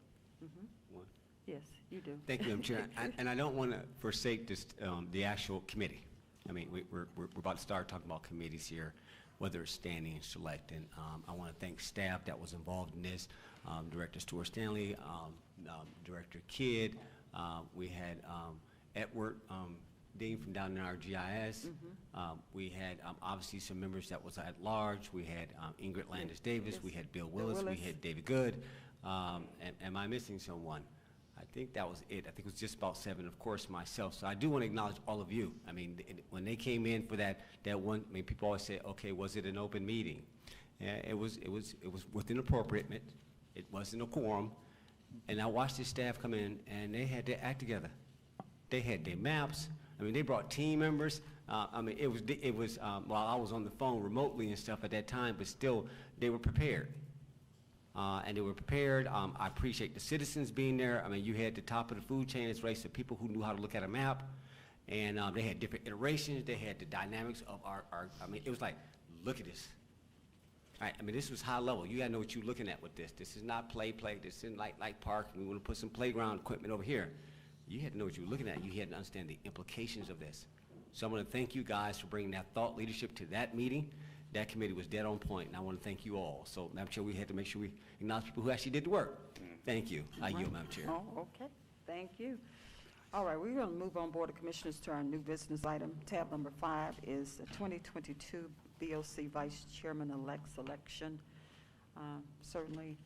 One. Yes, you do. Thank you, Madam Chair. And I don't want to forsake this, the actual committee. I mean, we're about to start talking about committees here, whether it's standing and select. And I want to thank staff that was involved in this, Director Stewart Stanley, Director Kidd. We had Edward Dean from down in our GIS. We had obviously some members that was at large. We had Ingrid Landis Davis. We had Bill Willis. We had David Good. Am I missing someone? I think that was it. I think it was just about 7, of course, myself. So I do want to acknowledge all of you. I mean, when they came in for that one, I mean, people always say, okay, was it an open meeting? Yeah, it was within appropriate. It wasn't a quorum. And I watched the staff come in, and they had their act together. They had their maps. I mean, they brought team members. I mean, it was while I was on the phone remotely and stuff at that time, but still, they were prepared. And they were prepared. I appreciate the citizens being there. I mean, you had the top of the food chain as race of people who knew how to look at a map. And they had different iterations. They had the dynamics of our I mean, it was like, look at this. All right, I mean, this was high level. You gotta know what you're looking at with this. This is not play. This isn't like park. We want to put some playground equipment over here. You had to know what you were looking at. You had to understand the implications of this. So I want to thank you guys for bringing that thought leadership to that meeting. That committee was dead on point, and I want to thank you all. So, Madam Chair, we had to make sure we acknowledge people who actually did the work. Thank you. I yield, Madam Chair. Oh, okay. Thank you. All right, we're going to move on, Board of Commissioners, to our new business item. Tab number 5 is the 2022 BOC Vice Chairman-elect selection. Certainly,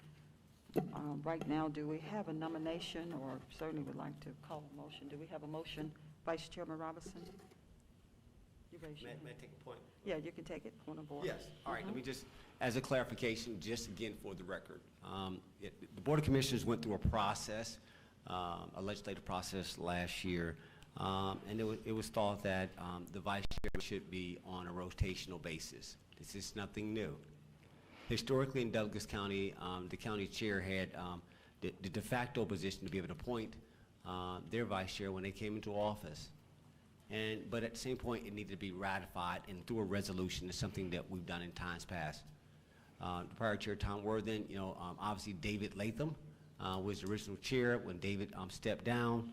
right now, do we have a nomination, or certainly would like to call a motion? Do we have a motion, Vice Chairman Robinson? You raise your hand. May I take a point? Yeah, you can take it on the board. Yes. All right, let me just, as a clarification, just again for the record, the Board of Commissioners went through a process, a legislative process last year, and it was thought that the vice chair should be on a rotational basis. This is nothing new. Historically in Douglas County, the county chair had the de facto position to be able to appoint their vice chair when they came into office. But at the same point, it needed to be ratified and through a resolution. It's something that we've done in times past. the prior chair, Tom Worthen, obviously David Latham was the original chair. When David stepped down,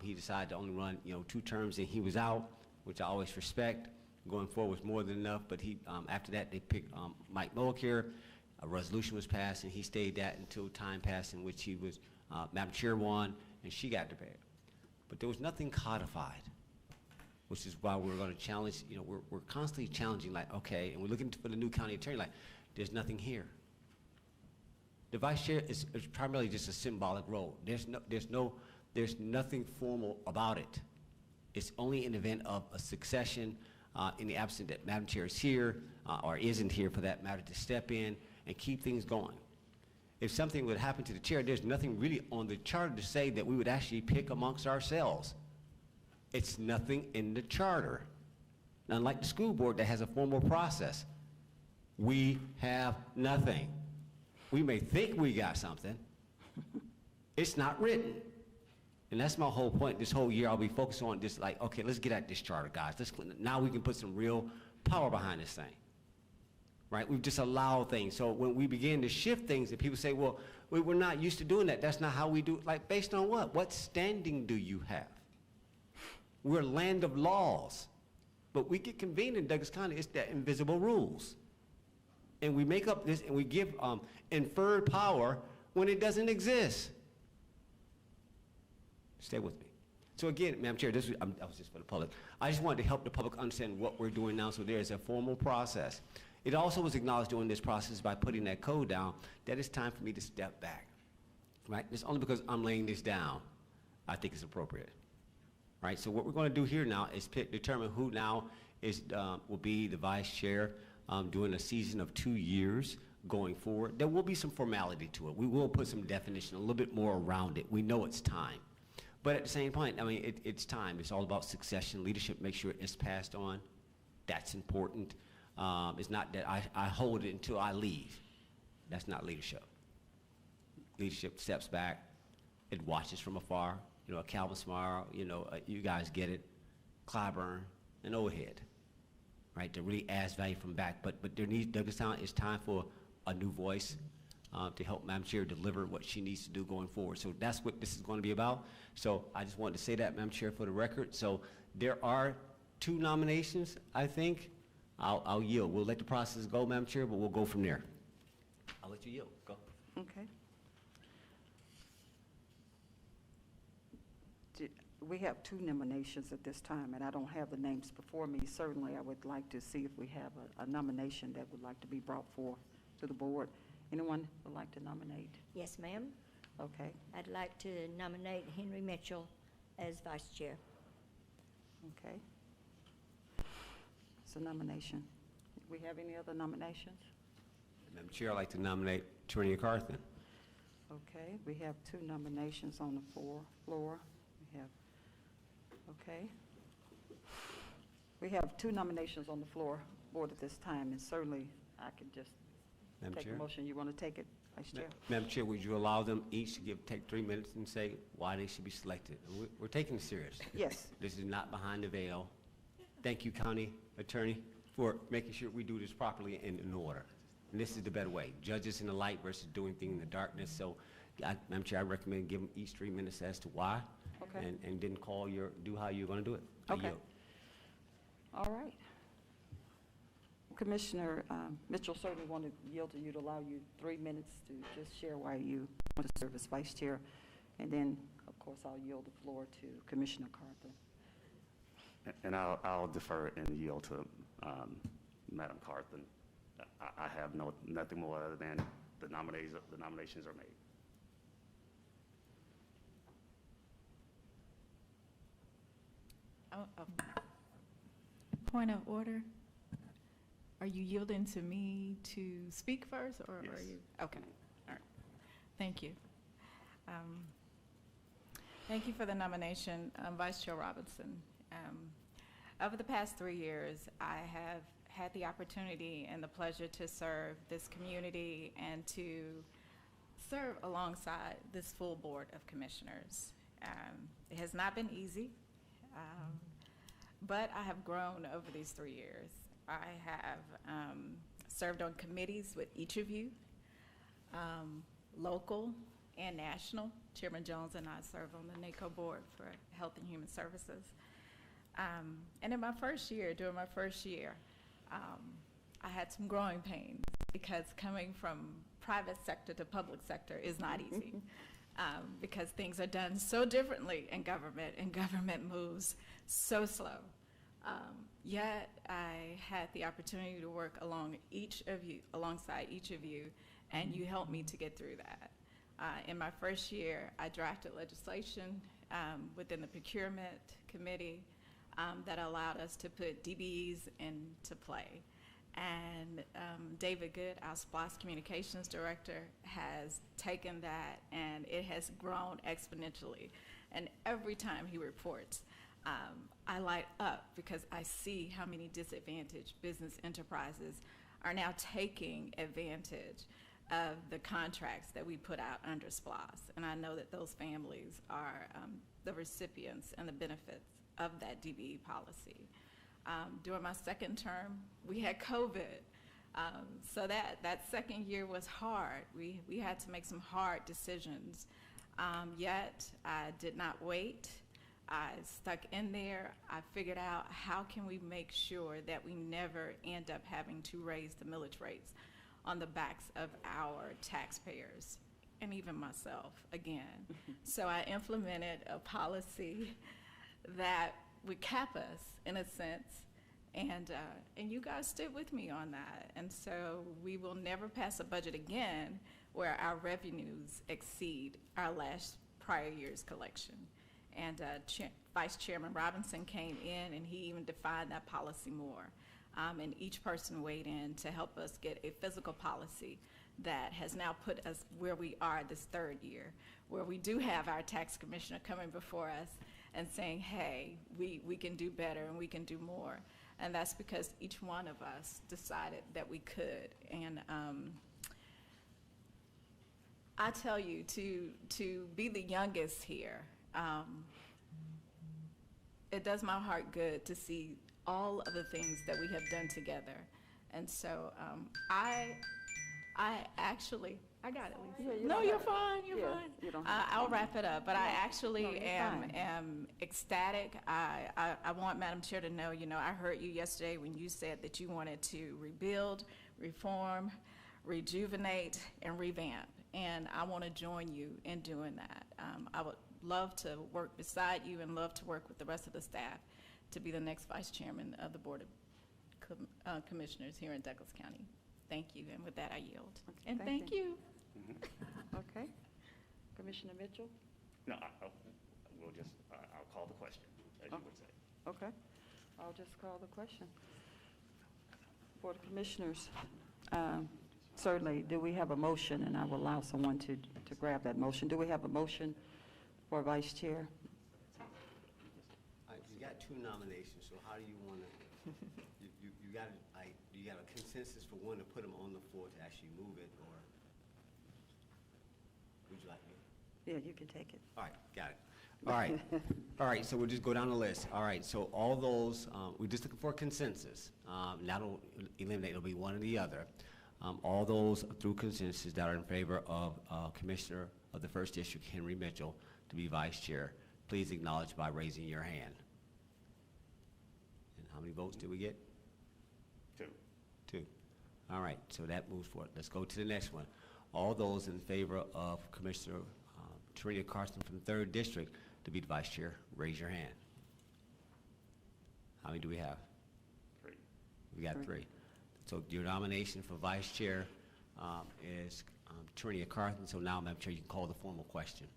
he decided to only run, 2 terms, and he was out, which I always respect. Going forward was more than enough, but he, after that, they picked Mike Mulcair. A resolution was passed, and he stayed that until time passed in which he was, Madam Chair won, and she got the bed. But there was nothing codified, which is why we're going to challenge, we're constantly challenging, like, okay, and we're looking for the new county attorney, like, there's nothing here. The vice chair is primarily just a symbolic role. There's nothing formal about it. It's only an event of a succession in the absence that Madam Chair is here, or isn't here for that matter, to step in and keep things going. If something would happen to the chair, there's nothing really on the charter to say that we would actually pick amongst ourselves. It's nothing in the charter. Unlike the school board that has a formal process, we have nothing. We may think we got something. It's not written. And that's my whole point. This whole year I'll be focused on this, like, okay, let's get at this charter, guys. Now we can put some real power behind this thing. Right? We've just allowed things. So when we begin to shift things, and people say, well, we're not used to doing that. That's not how we do it. Like, based on what? What standing do you have? We're a land of laws. But we get convened in Douglas County. It's the invisible rules. And we make up this, and we give inferred power when it doesn't exist. Stay with me. So again, Madam Chair, I was just for the public. I just wanted to help the public understand what we're doing now, so there is a formal process. It also was acknowledged during this process by putting that code down that it's time for me to step back, right? It's only because I'm laying this down I think it's appropriate, right? So what we're going to do here now is determine who now will be the vice chair during a season of 2 years going forward. There will be some formality to it. We will put some definition, a little bit more around it. We know it's time. But at the same point, I mean, it's time. It's all about succession, leadership, make sure it's passed on. That's important. It's not that I hold it until I leave. That's not leadership. Leadership steps back. It watches from afar. A Calvin Smart, you guys get it. Clyburn and overhead, right? To really add value from back. But Douglastown, it's time for a new voice to help Madam Chair deliver what she needs to do going forward. So that's what this is going to be about. So I just wanted to say that, Madam Chair, for the record. So there are 2 nominations, I think. I'll yield. We'll let the process go, Madam Chair, but we'll go from there. I'll let you yield. Go. Okay. We have 2 nominations at this time, and I don't have the names before me. Certainly, I would like to see if we have a nomination that would like to be brought forth to the board. Anyone would like to nominate? Yes, ma'am. Okay. I'd like to nominate Henry Mitchell as vice chair. Okay. It's a nomination. Do we have any other nominations? Madam Chair, I'd like to nominate Attorney Carthen. Okay, we have 2 nominations on the floor. We have, okay. We have 2 nominations on the floor, board, at this time, and certainly I can just Madam take Chair? a motion. You want to take it, Vice Chair? Madam Chair, would you allow them each to take 3 minutes and say why they should be selected? We're taking it serious. Yes. This is not behind the veil. Thank you, County Attorney, for making sure we do this properly and in order. And this is the better way. Judges in the light versus doing things in the darkness. So, Madam Chair, I recommend give them each 3 minutes as to why. Okay. And then do how you're going to do it. I Okay. yield. All right. Commissioner Mitchell certainly wanted to yield to you to allow you 3 minutes to just share why you want to serve as vice chair. And then, of course, I'll yield the floor to Commissioner Carthen. And I'll defer and yield to Madam Carthen. I have nothing more other than the nominations are made. Point of order. Are you yielding to me to speak first, or Yes. are you? Okay, all right. Thank you. Thank you for the nomination, Vice Chair Robinson. Over the past 3 years, I have had the opportunity and the pleasure to serve this community and to serve alongside this full Board of Commissioners. It has not been easy, but I have grown over these 3 years. I have served on committees with each of you, local and national. Chairman Jones and I serve on the NACO Board for Health and Human Services. And in my first year, during my first year, I had some growing pains because coming from private sector to public sector is not easy. Because things are done so differently in government, and government moves so slow. Yet I had the opportunity to work alongside each of you, and you helped me to get through that. In my first year, I drafted legislation within the procurement committee that allowed us to put DBEs into play. And David Good, our SPLOST Communications Director, has taken that and it has grown exponentially. And every time he reports, I light up because I see how many disadvantaged business enterprises are now taking advantage of the contracts that we put out under SPLOST. And I know that those families are the recipients and the benefits of that DBE policy. During my second term, we had COVID. So that second year was hard. We had to make some hard decisions. Yet I did not wait. I stuck in there. I figured out how can we make sure that we never end up having to raise the millage rates on the backs of our taxpayers, and even myself again. So I implemented a policy that would cap us in a sense, and you guys stood with me on that. And so we will never pass a budget again where our revenues exceed our prior year's collection. And Vice Chairman Robinson came in and he even defined that policy more. And each person weighed in to help us get a physical policy that has now put us where we are this third year, where we do have our tax commissioner coming before us and saying, hey, we can do better and we can do more. And that's because each one of us decided that we could. And I tell you, to be the youngest here, it does my heart good to see all of the things that we have done together. And so I actually, I got it, Lisa. Yeah, you No, don't you're have- fine, you're yeah, fine. you don't have to. I'll wrap it up, but I No, actually you're fine. am ecstatic. I want Madam Chair to know, I heard you yesterday when you said that you wanted to rebuild, reform, rejuvenate, and revamp. And I want to join you in doing that. I would love to work beside you and love to work with the rest of the staff to be the next vice chairman of the Board of Commissioners here in Douglas County. Thank you, and with that, I yield. Okay, And thank thank you. Okay. Commissioner Mitchell? No, I'll call the question, as you would say. Okay. I'll just call the question. Board of Commissioners, certainly, do we have a motion? And I will allow someone to grab that motion. Do we have a motion for vice chair? You got two nominations, so how do you want to, you got a consensus for one to put them on the floor to actually move it, or would you like me? Yeah, you can take it. All right, got it. All right, all right, so we'll just go down the list. All right, so all those, we're just looking for a consensus. That'll eliminate, it'll be one or the other. All those through consensus that are in favor of Commissioner of the First District, Henry Mitchell, to be vice chair, please acknowledge by raising your hand. And how many votes did we get? Two. All right, so that moves forward. Let's go to the next one. All those in favor of Commissioner Trina Carson from 3rd District to be the vice chair, raise your hand. How many do we have? 3. We got 3. So your nomination for vice chair is Trina Carson. So now, Madam Chair, you can call the formal question.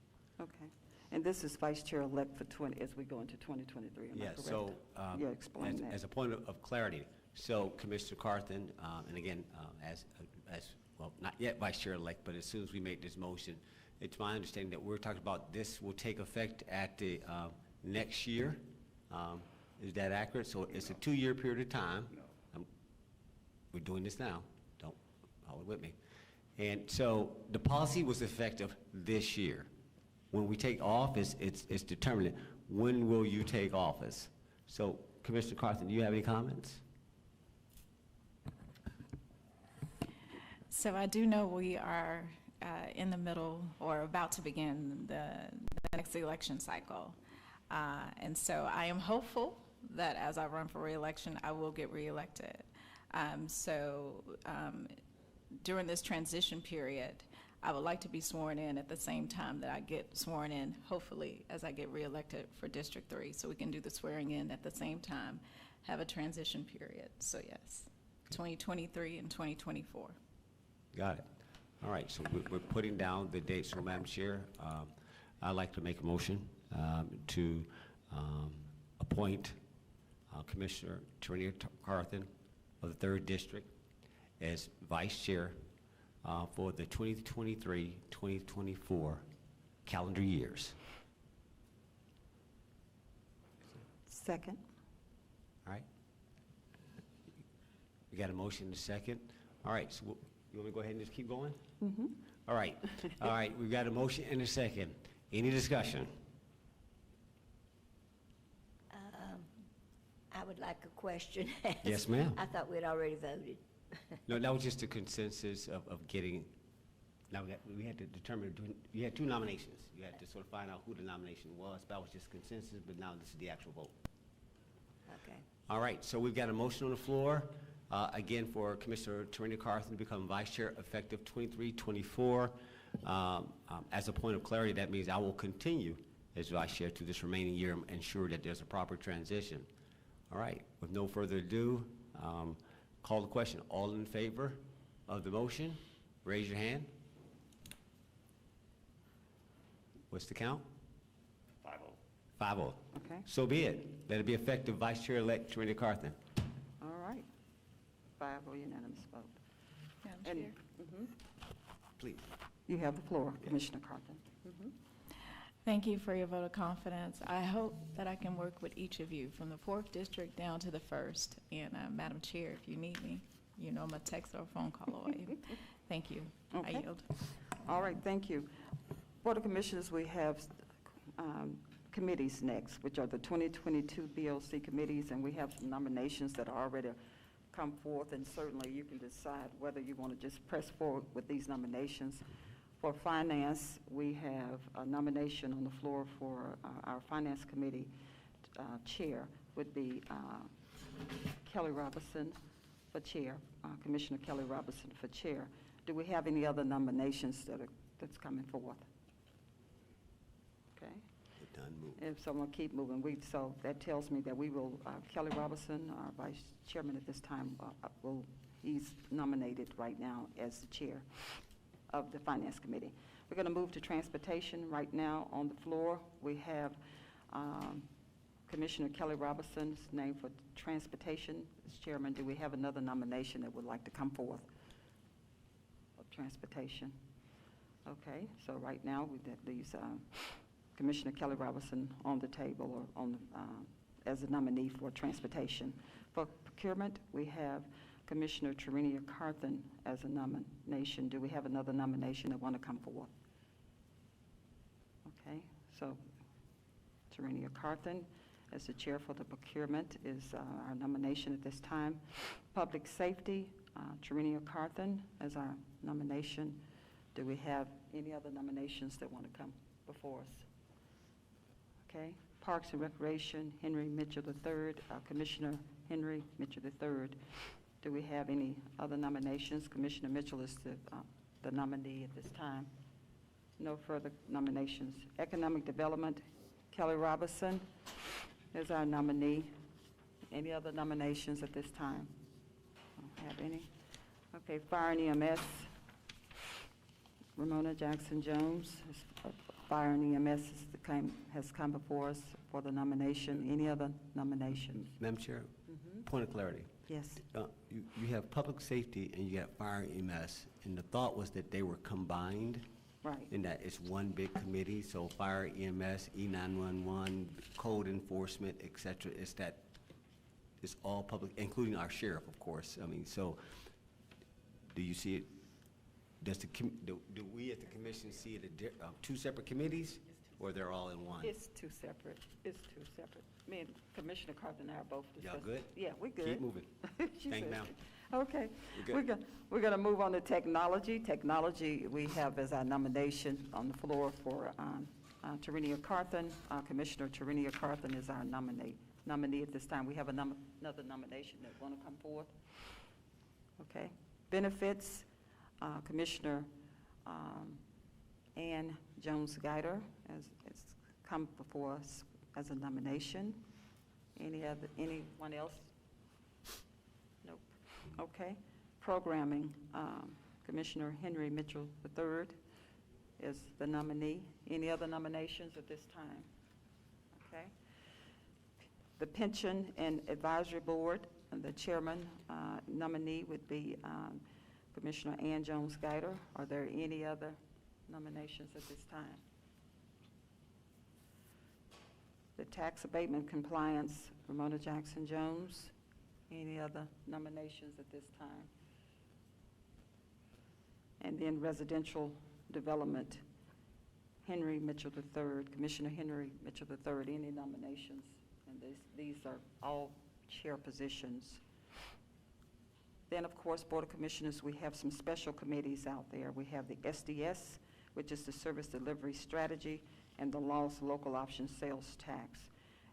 Okay. And this is vice chair-elect for as we go into 2023, am I correct? Yes, so Yeah, explain that. as a point of clarity, so Commissioner Carthen, and again, as well, not yet vice chair-elect, but as soon as we make this motion, it's my understanding that we're talking about this will take effect at the next year. Is that accurate? So it's a 2-year period of time. No. We're doing this now. Don't follow with me. And so the policy was effective this year. When we take office, it's determined. When will you take office? So, Commissioner Carthen, do you have any comments? So I do know we are in the middle or about to begin the next election cycle. And so I am hopeful that as I run for reelection, I will get reelected. During this transition period, I would like to be sworn in at the same time that I get sworn in, hopefully, as I get reelected for District 3. So we can do the swearing in at the same time, have a transition period. So yes, 2023 and 2024. Got it. All right, so we're putting down the dates. So, Madam Chair, I'd like to make a motion to appoint Commissioner Tarina Carthen of the 3rd District as Vice Chair for the 2023-2024 calendar years. Second. All right? We got a motion and a second. All right, so you want me to go ahead and just keep going? Mm-hmm. All right. All right, we've got a motion and a second. Any discussion? I would like a question. Yes, ma'am. I thought we'd already voted. No, that was just a consensus of getting, now we had to determine, you had 2 nominations. You had to sort of find out who the nomination was. That was just consensus, but now this is the actual vote. Okay. All right, so we've got a motion on the floor, again, for Commissioner Tarina Carthen to become Vice Chair effective 23-24. As a point of clarity, that means I will continue as Vice Chair to this remaining year and ensure that there's a proper transition. All right, with no further ado, call the question. All in favor of the motion, raise your hand. What's the count? 5-0. 5-0. Okay. So be it. Let it be effective Vice Chair-elect Tarina Carthen. All right. 5-0 unanimous vote. Madam And- Chair. Mhm. Please. You have the floor, Commissioner Carthen. Mhm. Thank you for your vote of confidence. I hope that I can work with each of you from the 4th District down to the 1st. And Madam Chair, if you need me, you know I'm a text or a phone call away. Thank you. Okay. I yield. All right, thank you. Board of Commissioners, we have committees next, which are the 2022 BOC committees, and we have some nominations that are already come forth, and certainly you can decide whether you want to just press forward with these nominations. For Finance, we have a nomination on the floor for our Finance Committee Chair would be Kelly Robinson for Chair, Commissioner Kelly Robinson for Chair. Do we have any other nominations that's coming forth? Okay. We're done moving. If someone keep moving, so that tells me that we will, Kelly Robinson, our Vice Chairman at this time, he's nominated right now as the Chair of the Finance Committee. We're going to move to Transportation. Right now on the floor, we have Commissioner Kelly Robinson's name for Transportation as Chairman. Do we have another nomination that would like to come forth of Transportation? Okay, so right now, that leaves Commissioner Kelly Robinson on the table or on as a nominee for Transportation. For Procurement, we have Commissioner Tarina Carthen as a nomination. Do we have another nomination that want to come forth? Okay, so Tarina Carthen as the chair for the Procurement is our nomination at this time. Public Safety, Tarina Carthen as our nomination. Do we have any other nominations that want to come before us? Okay, Parks and Recreation, Henry Mitchell III, Commissioner Henry Mitchell III. Do we have any other nominations? Commissioner Mitchell is the nominee at this time. No further nominations. Economic Development, Kelly Robinson is our nominee. Any other nominations at this time? Don't have any. Okay, Fire and EMS, Ramona Jackson Jones. Fire and EMS has come before us for the nomination. Any other nominations? Madam Chair, point of clarity. Yes. You have public safety and you have fire and EMS, and the thought was that they were combined. Right. In that it's one big committee, so fire, EMS, E911, code enforcement, et cetera, it's all public, including our sheriff, of course. I mean, so do you see it, do we at the commission see it as 2 separate committees, or they're all in one? It's 2 separate. It's 2 separate. Me and Commissioner Carter and I are both discussing. Y'all good? Yeah, we're good. Keep moving. She Thank said- you, ma'am. Okay. We're good. We're going to move on to technology. Technology, we have as our nomination on the floor for Tarenia Carthen. Commissioner Tarenia Carthen is our nominee at this time. We have another nomination that want to come forward. Okay. Benefits, Commissioner Ann Jones-Guyder has come before us as a nomination. Anyone else? Nope. Okay. Programming, Commissioner Henry Mitchell III is the nominee. Any other nominations at this time? Okay. The Pension and Advisory Board, the chairman nominee would be Commissioner Ann Jones-Guyder. Are there any other nominations at this time? The Tax Abatement Compliance, Ramona Jackson Jones. Any other nominations at this time? And then Residential Development, Henry Mitchell III, Commissioner Henry Mitchell III. Any nominations? And these are all chair positions. Then, of course, Board of Commissioners, we have some special committees out there. We have the SDS, which is the Service Delivery Strategy, and the Lost Local Option Sales Tax.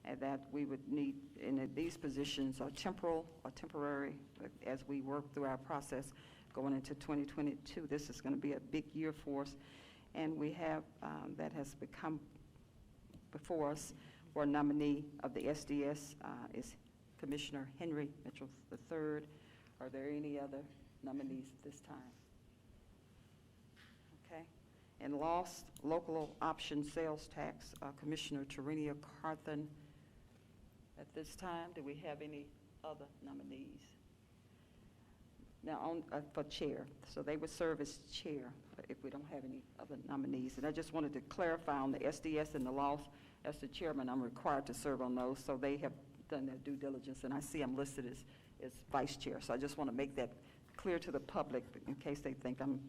And that we would need, and these positions are temporal or temporary as we work through our process going into 2022. This is going to be a big year for us. And we have, that has become before us, for a nominee of the SDS is Commissioner Henry Mitchell III. Are there any other nominees at this time? Okay. And Lost Local Option Sales Tax, Commissioner Tarenia Carthen. At this time, do we have any other nominees? Now, for chair, so they would serve as chair if we don't have any other nominees. And I just wanted to clarify on the SDS and the Lost, as the chairman, I'm required to serve on those, so they have done their due diligence, and I see I'm listed as vice chair. So I just want to make that clear to the public in case they think I'm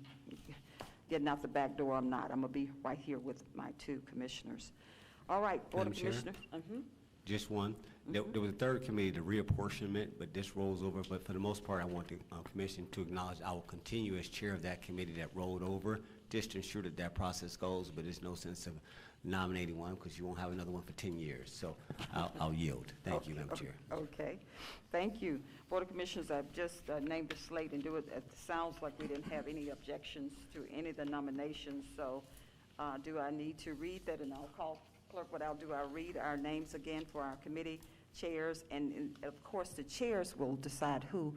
getting out the back door. I'm not. I'm going to be right here with my two commissioners. All right, Board of Madam Chair? Commissioners. Just one. There was a third committee, the reapportionment, but this rolls over. But for the most part, I want the commission to acknowledge I will continue as chair of that committee that rolled over, just to ensure that that process goes. But there's no sense of nominating one because you won't have another one for 10 years. So I'll yield. Thank you, Madam Chair. Okay, thank you. Board of Commissioners, I've just named the slate and do it. It sounds like we didn't have any objections to any of the nominations. So do I need to read that? And I'll call clerk what I'll do. I'll read our names again for our committee chairs. And of course, the chairs will decide who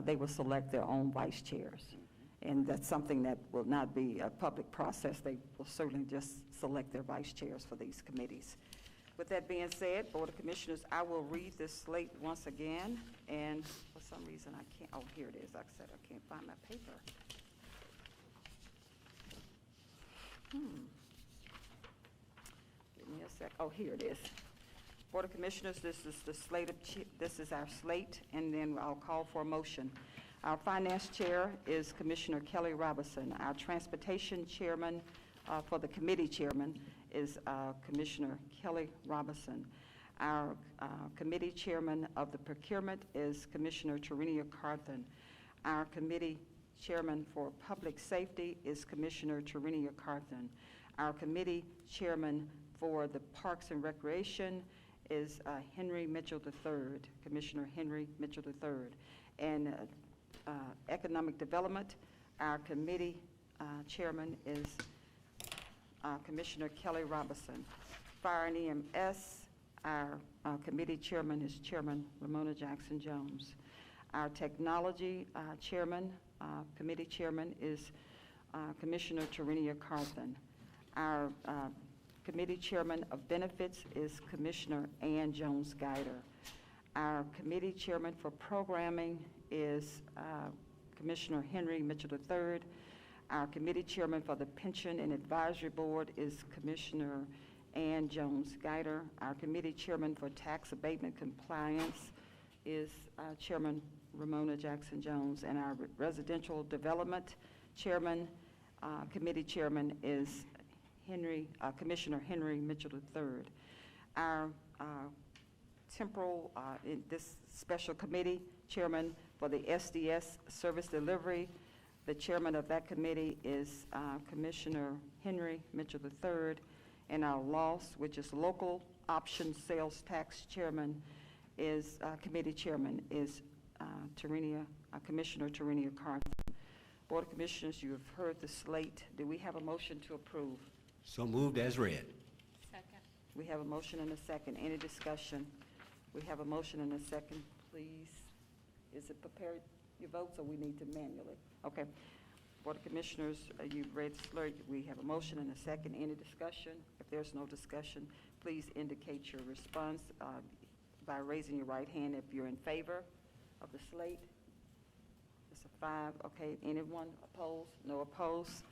they will select their own vice chairs. And that's something that will not be a public process. They will certainly just select their vice chairs for these committees. With that being said, Board of Commissioners, I will read this slate once again. And for some reason, I can't, oh, here it is. Like I said, I can't find my paper. Give me a sec. Oh, here it is. Board of Commissioners, this is the slate of, this is our slate, and then I'll call for a motion. Our Finance Chair is Commissioner Kelly Robinson. Our Transportation Chairman for the Committee Chairman is Commissioner Kelly Robinson. Our Committee Chairman of the Procurement is Commissioner Tarenia Carthen. Our Committee Chairman for Public Safety is Commissioner Tarenia Carthen. Our Committee Chairman for the Parks and Recreation is Henry Mitchell III, Commissioner Henry Mitchell III. And Economic Development, our Committee Chairman is Commissioner Kelly Robinson. Fire and EMS, our Committee Chairman is Chairman Ramona Jackson Jones. Our Technology Chairman, Committee Chairman is Commissioner Tarenia Carthen. Our Committee Chairman of Benefits is Commissioner Ann Jones-Guyder. Our Committee Chairman for Programming is Commissioner Henry Mitchell III. Our Committee Chairman for the Pension and Advisory Board is Commissioner Ann Jones-Guyder. Our Committee Chairman for Tax Abatement Compliance is Chairman Ramona Jackson Jones. And our Residential Development Chairman, Committee Chairman is Commissioner Henry Mitchell III. Our temporal, in this special committee, Chairman for the SDS service delivery. The chairman of that committee is Commissioner Henry Mitchell III, and our LOS, which is Local Option Sales Tax Chairman, is, committee chairman is Commissioner Terenia Carthen. Board of Commissioners, you have heard the slate. Do we have a motion to approve? So moved as read. Second. We have a motion and a second. Any discussion? We have a motion and a second, please. Is it prepared, your votes, or we need to manually? Okay. Board of Commissioners, you've read the slate. We have a motion and a second. Any discussion? If there's no discussion, please indicate your response by raising your right hand if you're in favor of the slate. It's a 5. Okay. Anyone opposed? No opposed.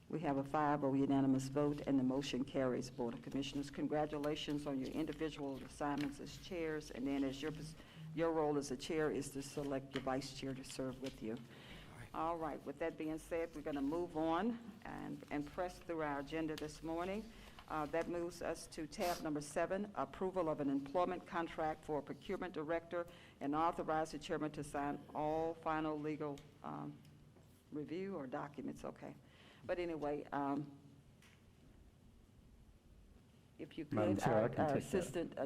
We have a 5 or unanimous vote, and the motion carries. Board of Commissioners, congratulations on your individual assignments as chairs, and then as your role as a chair is to select your vice chair to serve with you. All right, with that being said, we're going to move on and press through our agenda this morning. That moves us to tab number 7, approval of an employment contract for a procurement director, and authorize the chairman to sign all final legal review or documents. Okay. But anyway, if you Madam could, Chair, I can our take that. assistant,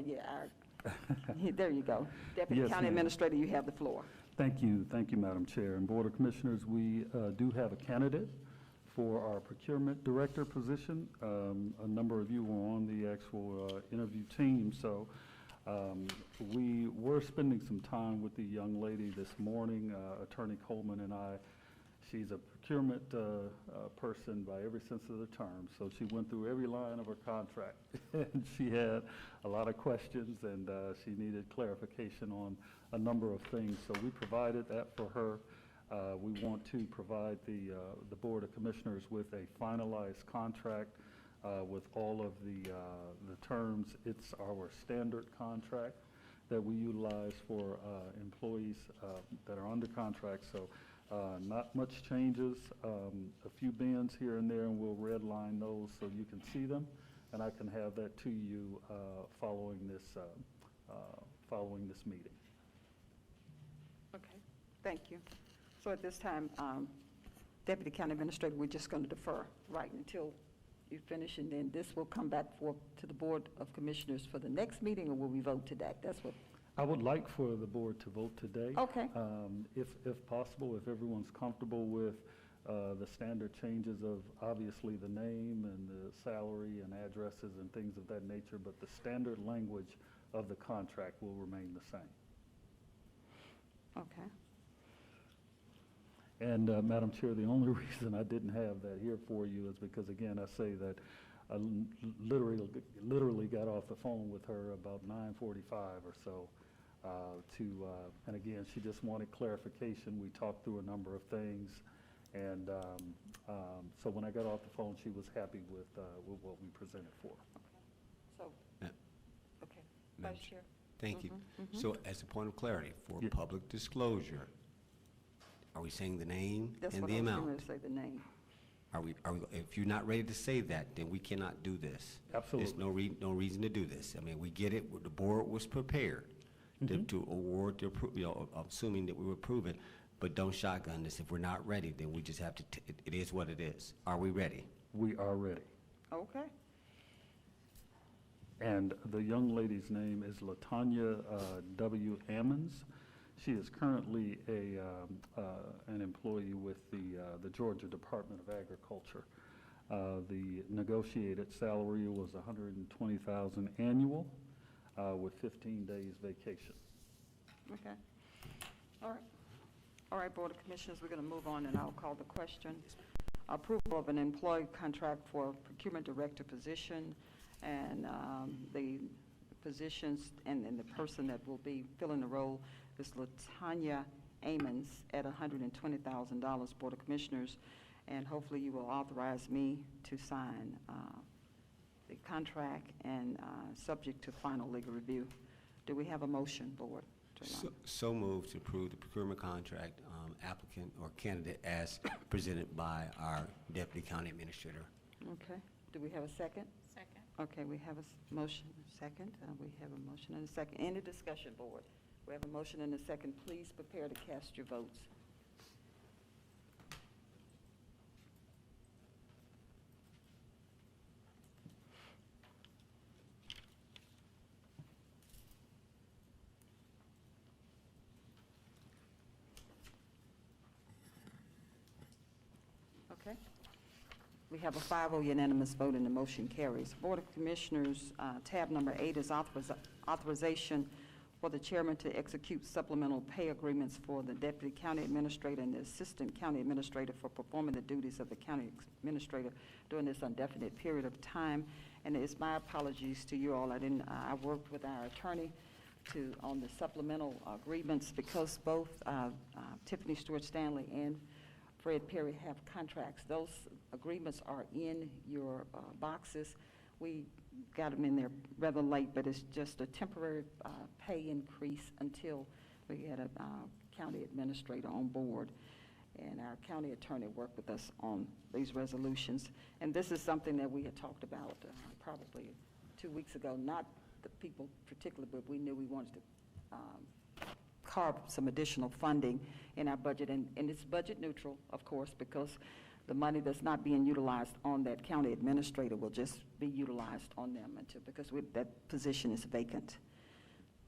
there you go. Deputy Yes, County ma'am. Administrator, you have the floor. Thank you, Madam Chair. And Board of Commissioners, we do have a candidate for our procurement director position. A number of you were on the actual interview team, so we were spending some time with the young lady this morning, Attorney Coleman and I. She's a procurement person by every sense of the term, so she went through every line of her contract. And she had a lot of questions, and she needed clarification on a number of things. So we provided that for her. We want to provide the Board of Commissioners with a finalized contract with all of the terms. It's our standard contract that we utilize for employees that are under contract. So not much changes, a few bins here and there, and we'll redline those so you can see them, and I can have that to you following this meeting. Okay, thank you. So at this time, Deputy County Administrator, we're just going to defer, right, until you finish, and then this will come back to the Board of Commissioners for the next meeting, or will we vote today? That's what. I would like for the board to vote today. Okay. If possible, if everyone's comfortable with the standard changes of obviously the name and the salary and addresses and things of that nature, but the standard language of the contract will remain the same. Okay. And Madam Chair, the only reason I didn't have that here for you is because, again, I say that I literally got off the phone with her about 9:45 or so and again, she just wanted clarification. We talked through a number of things, and so when I got off the phone, she was happy with what we presented for. So, Yeah. okay, Madam Vice Chair. Thank you. Mhm. So as a point of clarity, for Yeah. public disclosure, are we saying the name That's and what the I was amount? going to say, the name. Are we, if you're not ready to say that, then we cannot do this. Absolutely. There's no reason to do this. I mean, we get it, the board was prepared to award, assuming that we would approve it, but don't shotgun this. If we're not ready, then we just have to, it is what it is. Are we ready? We are ready. Okay. And the young lady's name is LaTanya W. Ammons. She is currently an employee with the Georgia Department of Agriculture. The negotiated salary was $120,000 annual with 15 days vacation. Okay. All right. All right, Board of Commissioners, we're going to move on, and I'll call the question. Approval of an employee contract for procurement director position, and the positions and the person that will be filling the role is LaTanya Ammons at $120,000, Board of Commissioners, and hopefully you will authorize me to sign the contract and subject to final legal review. Do we have a motion, Board? So moved to approve the procurement contract applicant or candidate as presented by our Deputy County Administrator. Okay. Do we have a second? Second. Okay, we have a motion, second. We have a motion and a second. Any discussion, Board? We have a motion and a second. Please prepare to cast your votes. Okay. We have a 5-0 unanimous vote and the motion carries. Board of Commissioners, tab number 8 is authorization for the chairman to execute supplemental pay agreements for the deputy county administrator and the assistant county administrator for performing the duties of the county administrator during this indefinite period of time. And it's my apologies to you all. I worked with our attorney on the supplemental agreements because both Tiffany Stewart Stanley and Fred Perry have contracts. Those agreements are in your boxes. We got them in there rather late, but it's just a temporary pay increase until we get a county administrator on board. And our county attorney worked with us on these resolutions. And this is something that we had talked about probably 2 weeks ago, not the people particularly, but we knew we wanted to carve some additional funding in our budget. And it's budget neutral, of course, because the money that's not being utilized on that county administrator will just be utilized on them because that position is vacant.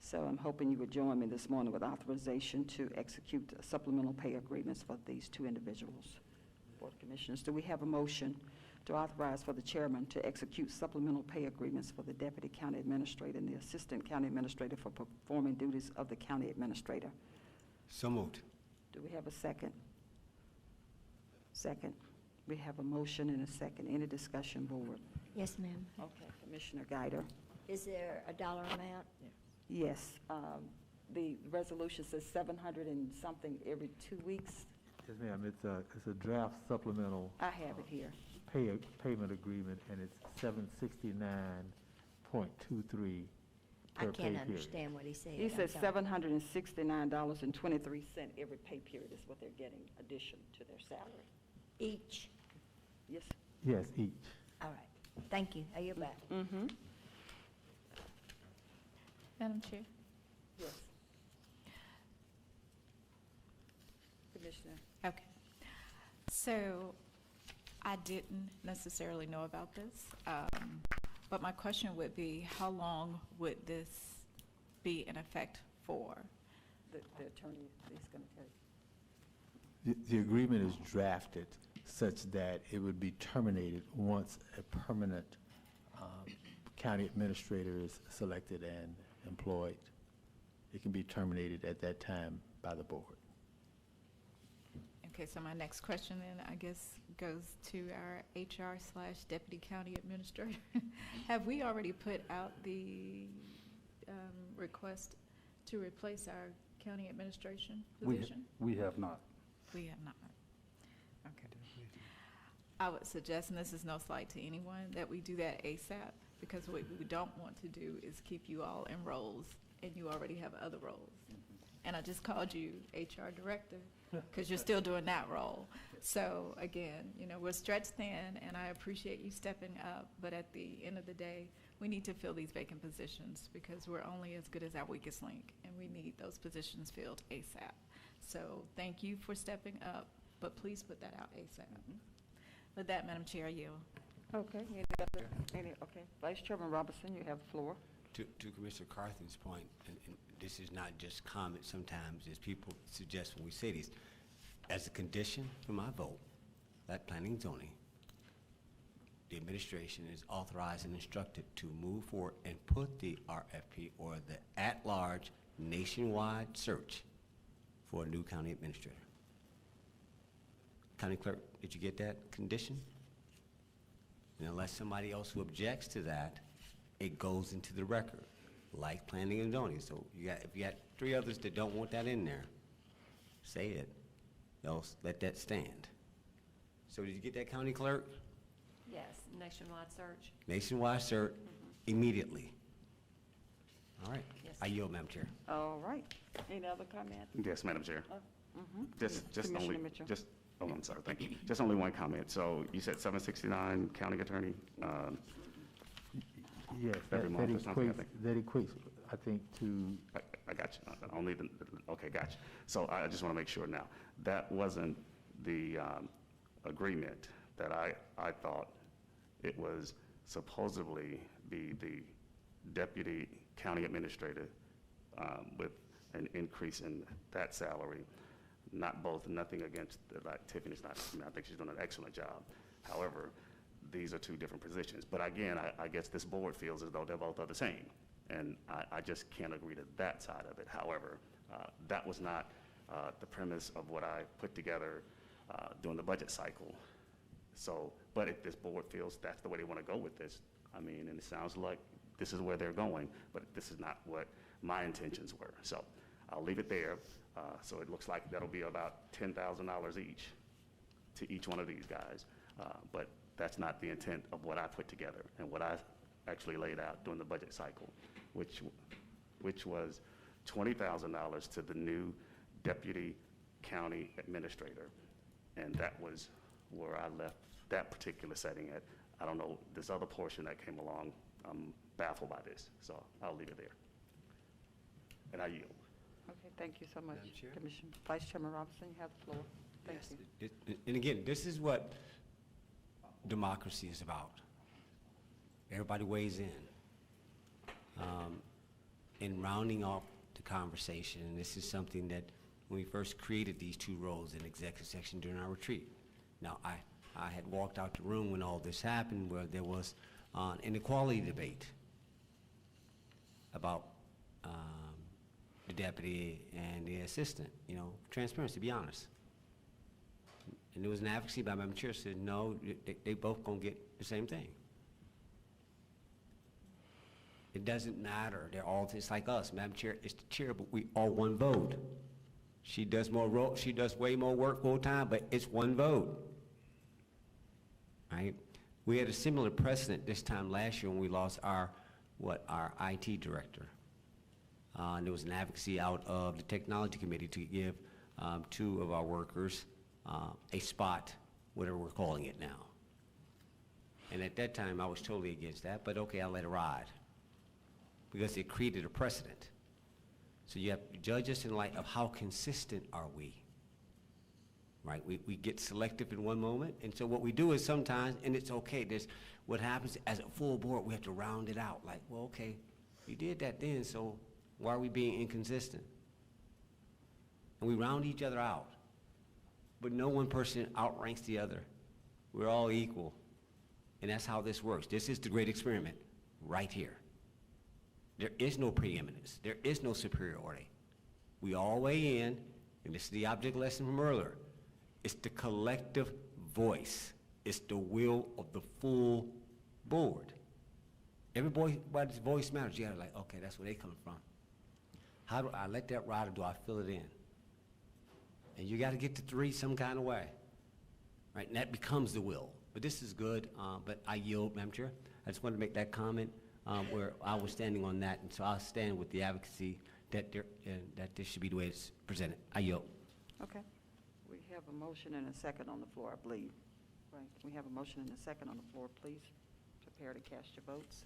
So I'm hoping you would join me this morning with authorization to execute supplemental pay agreements for these two individuals. Board of Commissioners, do we have a motion to authorize for the chairman to execute supplemental pay agreements for the deputy county administrator and the assistant county administrator for performing duties of the county administrator? So moved. Do we have a second? Second. We have a motion and a second. Any discussion, board? Yes, ma'am. Okay, Commissioner Guider. Is there a dollar amount? Yes, the resolution says 700 and something every 2 weeks. Yes, ma'am, it's a draft supplemental I have it here. payment agreement, and it's $769.23 I per pay can't period. understand what he said. He I'm says sorry. $769.23 every pay period is what they're getting addition to their salary. Each? Yes? Yes, each. All right. Thank you. Are you back? Mm-hmm. Madam Chair? Yes. Commissioner. Okay. So I didn't necessarily know about this, but my question would be, how long would this be in effect for? The attorney is going to tell you. The agreement is drafted such that it would be terminated once a permanent county administrator is selected and employed. It can be terminated at that time by the board. Okay, so my next question then, I guess, goes to our HR/deputy county administrator. Have we already put out the request to replace our county administration position? We have not. We have not. Okay. I would suggest, and this is no slight to anyone, that we do that ASAP, because what we don't want to do is keep you all in roles, and you already have other roles. And I just called you HR director, because you're still doing that role. So again, you know, we're stretched thin, and I appreciate you stepping up, but at the end of the day, we need to fill these vacant positions, because we're only as good as our weakest link, and we need those positions filled ASAP. So thank you for stepping up, but please put that out ASAP. With that, Madam Chair, I yield. Okay. Okay. Vice Chairman Robinson, you have the floor. To Commissioner Carthen's point, and this is not just comment sometimes, as people suggest when we say these, as a condition for my vote, that planning and zoning, the administration is authorized and instructed to move forward and put the RFP or the at-large nationwide search for a new county administrator. County Clerk, did you get that condition? And unless somebody else who objects to that, it goes into the record, like planning and zoning. So if you got 3 others that don't want that in there, say it, else let that stand. So did you get that, County Clerk? Yes, nationwide search. Nationwide search immediately. All right, Yes. I yield, Madam Chair. All right. Any other comment? Yes, Madam Chair. Just Commissioner only, Mitchell. I'm sorry, thank you. Just only one comment. So you said 769 county attorney, Yes, every month or something, I think. that equates, I think, to I got you. Only the, okay, got you. So I just want to make sure now. That wasn't the agreement that I thought. It was supposedly the deputy county administrator with an increase in that salary. Not both, nothing against, like Tiffany's not, I mean, I think she's done an excellent job. However, these are two different positions. But again, I guess this board feels as though they're both are the same. And I just can't agree to that side of it. However, that was not the premise of what I put together during the budget cycle. So, but if this board feels that's the way they want to go with this, I mean, and it sounds like this is where they're going, but this is not what my intentions were. So I'll leave it there. So it looks like that'll be about $10,000 each to each one of these guys. But that's not the intent of what I put together and what I actually laid out during the budget cycle, which was $20,000 to the new deputy county administrator. And that was where I left that particular setting at. I don't know, this other portion that came along, I'm baffled by this. So I'll leave it there. And I yield. Okay, thank you so much. Madam Chair? Commissioner, Vice Chairman Robinson, you have the floor. Thank Yes. you. And again, this is what democracy is about. Everybody weighs in. In rounding off the conversation, and this is something that when we first created these two roles in executive section during our retreat. Now, I had walked out the room when all this happened, where there was an inequality debate about the deputy and the assistant, you know, transparency, to be honest. And there was an advocacy by Madam Chair said, no, they both gonna get the same thing. It doesn't matter, they're all just like us. Madam Chair is the chair, but we all one vote. She does way more work full time, but it's one vote, right? We had a similar precedent this time last year when we lost our IT director. And there was an advocacy out of the technology committee to give two of our workers a spot, whatever we're calling it now. And at that time, I was totally against that, but okay, I'll let it ride, because it created a precedent. So you have to judge us in light of how consistent are we, right? We get selective in one moment, and so what we do is sometimes, and it's okay, what happens as a full board, we have to round it out, like, well, okay, you did that then, so why are we being inconsistent? And we round each other out. But no one person outranks the other. We're all equal. And that's how this works. This is the great experiment right here. There is no preeminence. There is no superiority. We all weigh in, and this is the object lesson from earlier. It's the collective voice. It's the will of the full board. Everybody's voice matters. You gotta like, okay, that's where they coming from. How do I let that ride, or do I fill it in? And you gotta get to 3 some kind of way, right? And that becomes the will. But this is good, but I yield, Madam Chair. I just wanted to make that comment where I was standing on that, and so I'll stand with the advocacy that this should be the way it's presented. I yield. Okay. We have a motion and a second on the floor, I believe. Right. We have a motion and a second on the floor. Please prepare to cast your votes.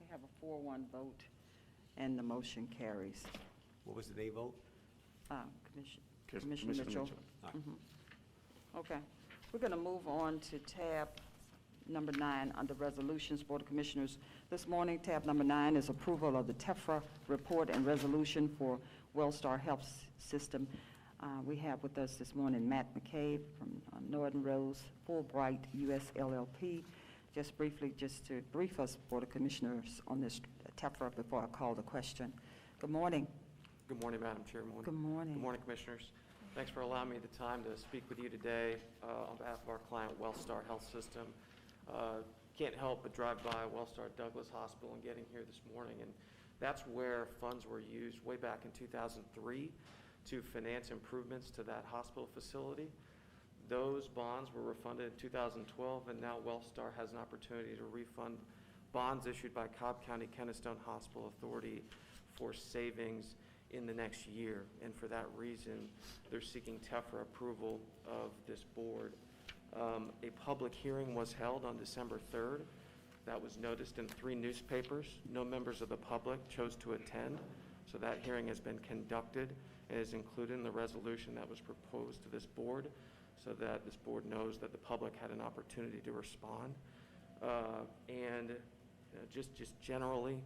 We have a 4-1 vote, and the motion carries. What was the nay vote? Commissioner Mitchell. Okay. We're going to move on to tab number 9 under Resolutions, Board of Commissioners. This morning, tab number 9 is approval of the TEFRA report and resolution for Wellstar Health System. We have with us this morning Matt McCabe from Norton Rose, Fulbright US LLP. Just briefly, just to brief us, Board of Commissioners, on this TEFRA before I call the question. Good morning. Good morning, Madam Chairman. Good morning. Good morning, Commissioners. Thanks for allowing me the time to speak with you today on behalf of our client, Wellstar Health System. Can't help but drive by Wellstar Douglas Hospital and getting here this morning, and that's where funds were used way back in 2003 to finance improvements to that hospital facility. Those bonds were refunded in 2012, and now Wellstar has an opportunity to refund bonds issued by Cobb County Kennestone Hospital Authority for savings in the next year. And for that reason, they're seeking TEFRA approval of this board. A public hearing was held on December 3rd. That was noticed in 3 newspapers. No members of the public chose to attend, so that hearing has been conducted and is included in the resolution that was proposed to this board, so that this board knows that the public had an opportunity to respond. And just generally,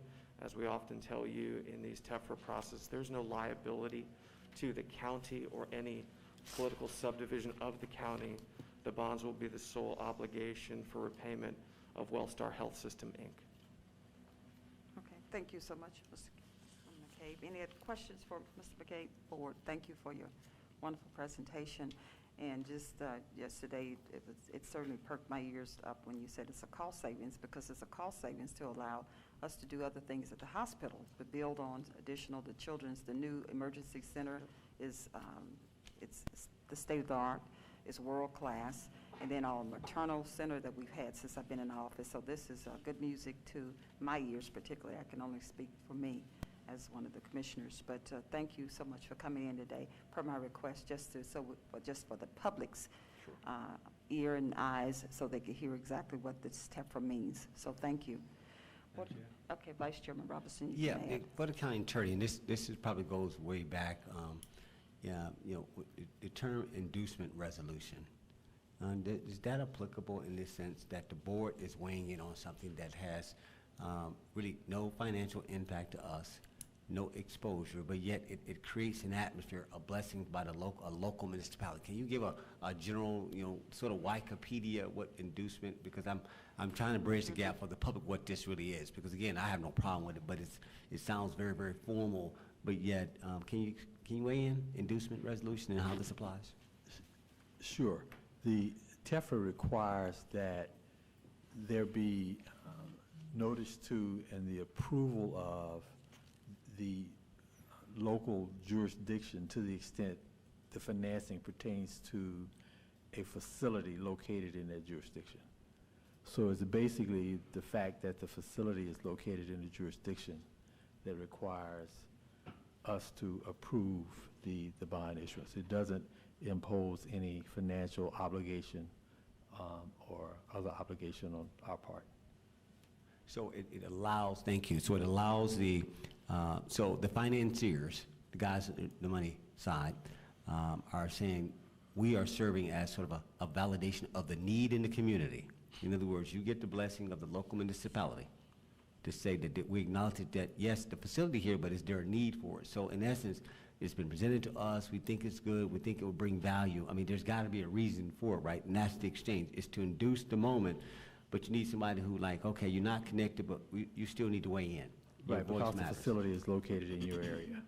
as we often tell you in these TEFRA processes, there's no liability to the county or any political subdivision of the county. The bonds will be the sole obligation for repayment of Wellstar Health System, Inc. Okay, thank you so much, Mr. McCabe. Any other questions for Mr. McCabe? Board, thank you for your wonderful presentation. And just yesterday, it certainly perked my ears up when you said it's a cost savings, because it's a cost savings to allow us to do other things at the hospital, but build on additional, the new emergency center is, it's the state of the art, it's world class, and then our maternal center that we've had since I've been in office. So this is good music to my ears particularly. I can only speak for me as one of the commissioners, but thank you so much for coming in today. Per my request, just for the public's ear and eyes, so they can hear exactly what this TEFRA means. So thank you. Okay, Vice Chairman Robinson, you Yeah, can add. for the county attorney, and this is probably goes way back, the term inducement resolution. Is that applicable in this sense that the board is weighing in on something that has really no financial impact to us, no exposure, but yet it creates an atmosphere of blessings by a local municipality? Can you give a general, sort of Wikipedia what inducement, because I'm trying to bridge the gap for the public what this really is, because again, I have no problem with it, but it sounds very, very formal, but yet, can you weigh in inducement resolution and how this applies? Sure. The TEFRA requires that there be notice to and the approval of the local jurisdiction to the extent the financing pertains to a facility located in that jurisdiction. So it's basically the fact that the facility is located in the jurisdiction that requires us to approve the bond issuance. It doesn't impose any financial obligation or other obligation on our part. So it allows, thank you, so it allows so the financiers, the guys at the money side, are saying we are serving as sort of a validation of the need in the community. In other words, you get the blessing of the local municipality to say that we acknowledge that, yes, the facility here, but is there a need for it? So in essence, it's been presented to us, we think it's good, we think it will bring value. I mean, there's gotta be a reason for it, right? And that's the exchange. It's to induce the moment, but you need somebody who okay, you're not connected, but you still need to weigh in. Your Right, voice because the matters. facility is located in your area.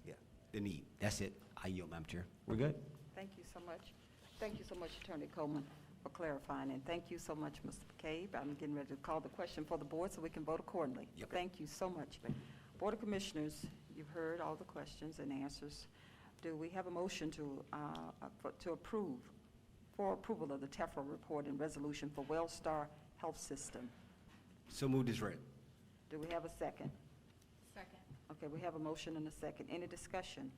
Yeah, the need. That's it. I yield, Madam Chair. We're good? Thank you so much. Thank you so much, Attorney Coleman, for clarifying, and thank you so much, Mr. McCabe. I'm getting ready to call the question for the board so we can vote accordingly. Yep. Thank you so much. Board of Commissioners, you've heard all the questions and answers. Do we have a motion to approve, for approval of the TEFRA report and resolution for Wellstar Health System? So moved as read. Do we have a second? Second. Okay, we have a motion and a second. Any discussion,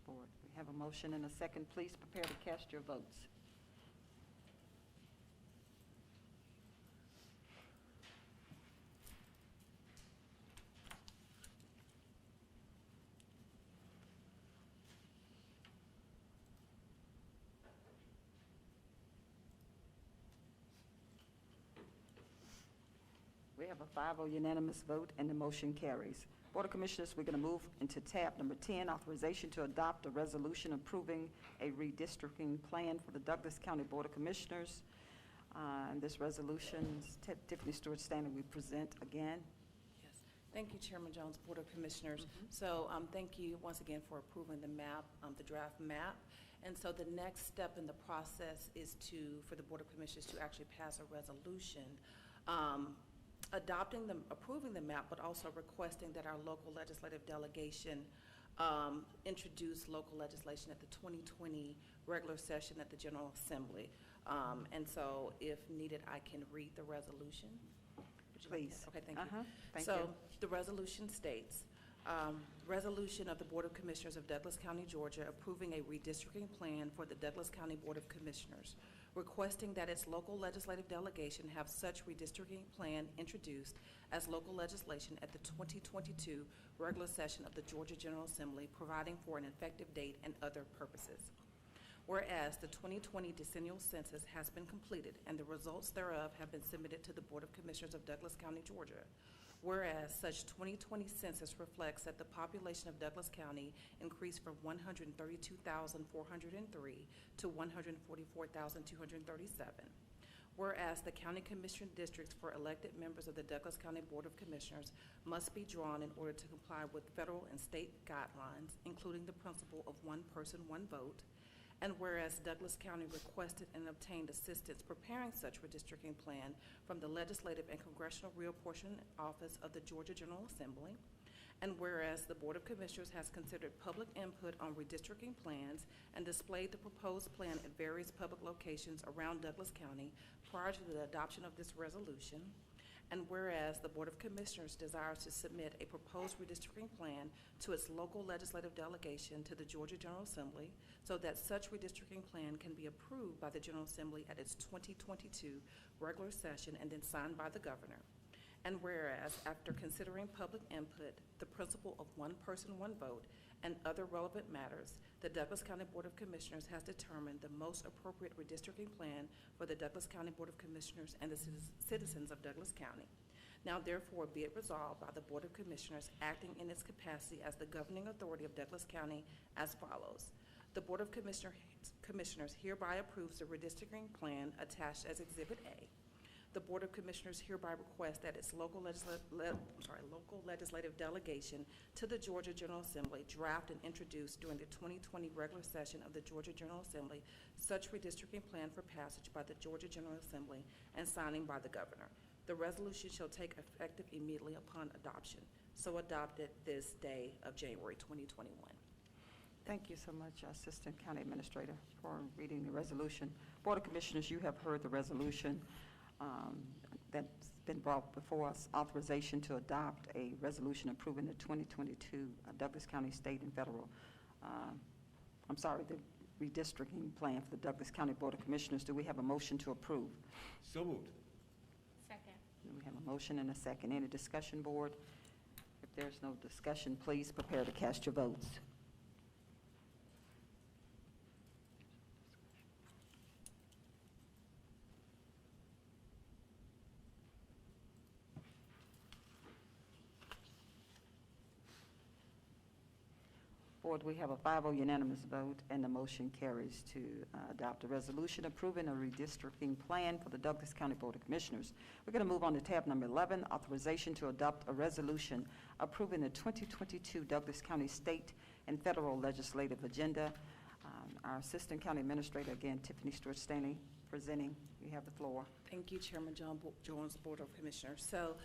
board? We have a motion and a second. Please prepare to cast your votes. We have a 5-0 unanimous vote, and the motion carries. Board of Commissioners, we're going to move into tab number 10, authorization to adopt a resolution approving a redistricting plan for the Douglas County Board of Commissioners. And this resolution, Tiffany Stewart Standing, we present again. Yes. Thank you, Chairman Jones, Board of Commissioners. So thank you once again for approving the map, the draft map. And so the next step in the process is for the Board of Commissioners to actually pass a resolution approving the map, but also requesting that our local legislative delegation introduce local legislation at the 2020 regular session at the General Assembly. And so if needed, I can read the resolution. Would you like Please. that? Okay, thank you. Thank So you. the resolution states, resolution of the Board of Commissioners of Douglas County, Georgia, approving a redistricting plan for the Douglas County Board of Commissioners, requesting that its local legislative delegation have such redistricting plan introduced as local legislation at the 2022 regular session of the Georgia General Assembly, providing for an effective date and other purposes. Whereas the 2020 decennial census has been completed and the results thereof have been submitted to the Board of Commissioners of Douglas County, Georgia. Whereas such 2020 census reflects that the population of Douglas County increased from 132,403 to 144,237. Whereas the county commission districts for elected members of the Douglas County Board of Commissioners must be drawn in order to comply with federal and state guidelines, including the principle of one person, one vote. And whereas Douglas County requested and obtained assistance preparing such redistricting plan from the Legislative and Congressional Reapportionment Office of the Georgia General Assembly. And whereas the Board of Commissioners has considered public input on redistricting plans and displayed the proposed plan at various public locations around Douglas County prior to the adoption of this resolution. And whereas the Board of Commissioners desires to submit a proposed redistricting plan to its local legislative delegation to the Georgia General Assembly so that such redistricting plan can be approved by the General Assembly at its 2022 regular session and then signed by the governor. And whereas after considering public input, the principle of one person, one vote, and other relevant matters, the Douglas County Board of Commissioners has determined the most appropriate redistricting plan for the Douglas County Board of Commissioners and the citizens of Douglas County. Now therefore be it resolved by the Board of Commissioners acting in its capacity as the governing authority of Douglas County as follows. The Board of Commissioners hereby approves the redistricting plan attached as Exhibit A. The Board of Commissioners hereby requests that its local legislative delegation to the Georgia General Assembly draft and introduce during the 2020 regular session of the Georgia General Assembly such redistricting plan for passage by the Georgia General Assembly and signing by the governor. The resolution shall take effect immediately upon adoption. So adopted this day of January 2021. Thank you so much, Assistant County Administrator, for reading the resolution. Board of Commissioners, you have heard the resolution that's been brought before us, authorization to adopt a resolution approving the 2022 Douglas County State and Federal, the redistricting plan for the Douglas County Board of Commissioners. Do we have a motion to approve? So moved. Second. We have a motion and a second. Any discussion, Board? If there's no discussion, please prepare to cast your votes. Board, we have a 5-0 unanimous vote, and the motion carries to adopt a resolution approving a redistricting plan for the Douglas County Board of Commissioners. We're going to move on to tab number 11, authorization to adopt a resolution approving the 2022 Douglas County State and Federal Legislative Agenda. Our Assistant County Administrator, again, Tiffany Stewart-Stanley, presenting. You have the floor. Thank you, Chairman Jones, Board of Commissioners. So,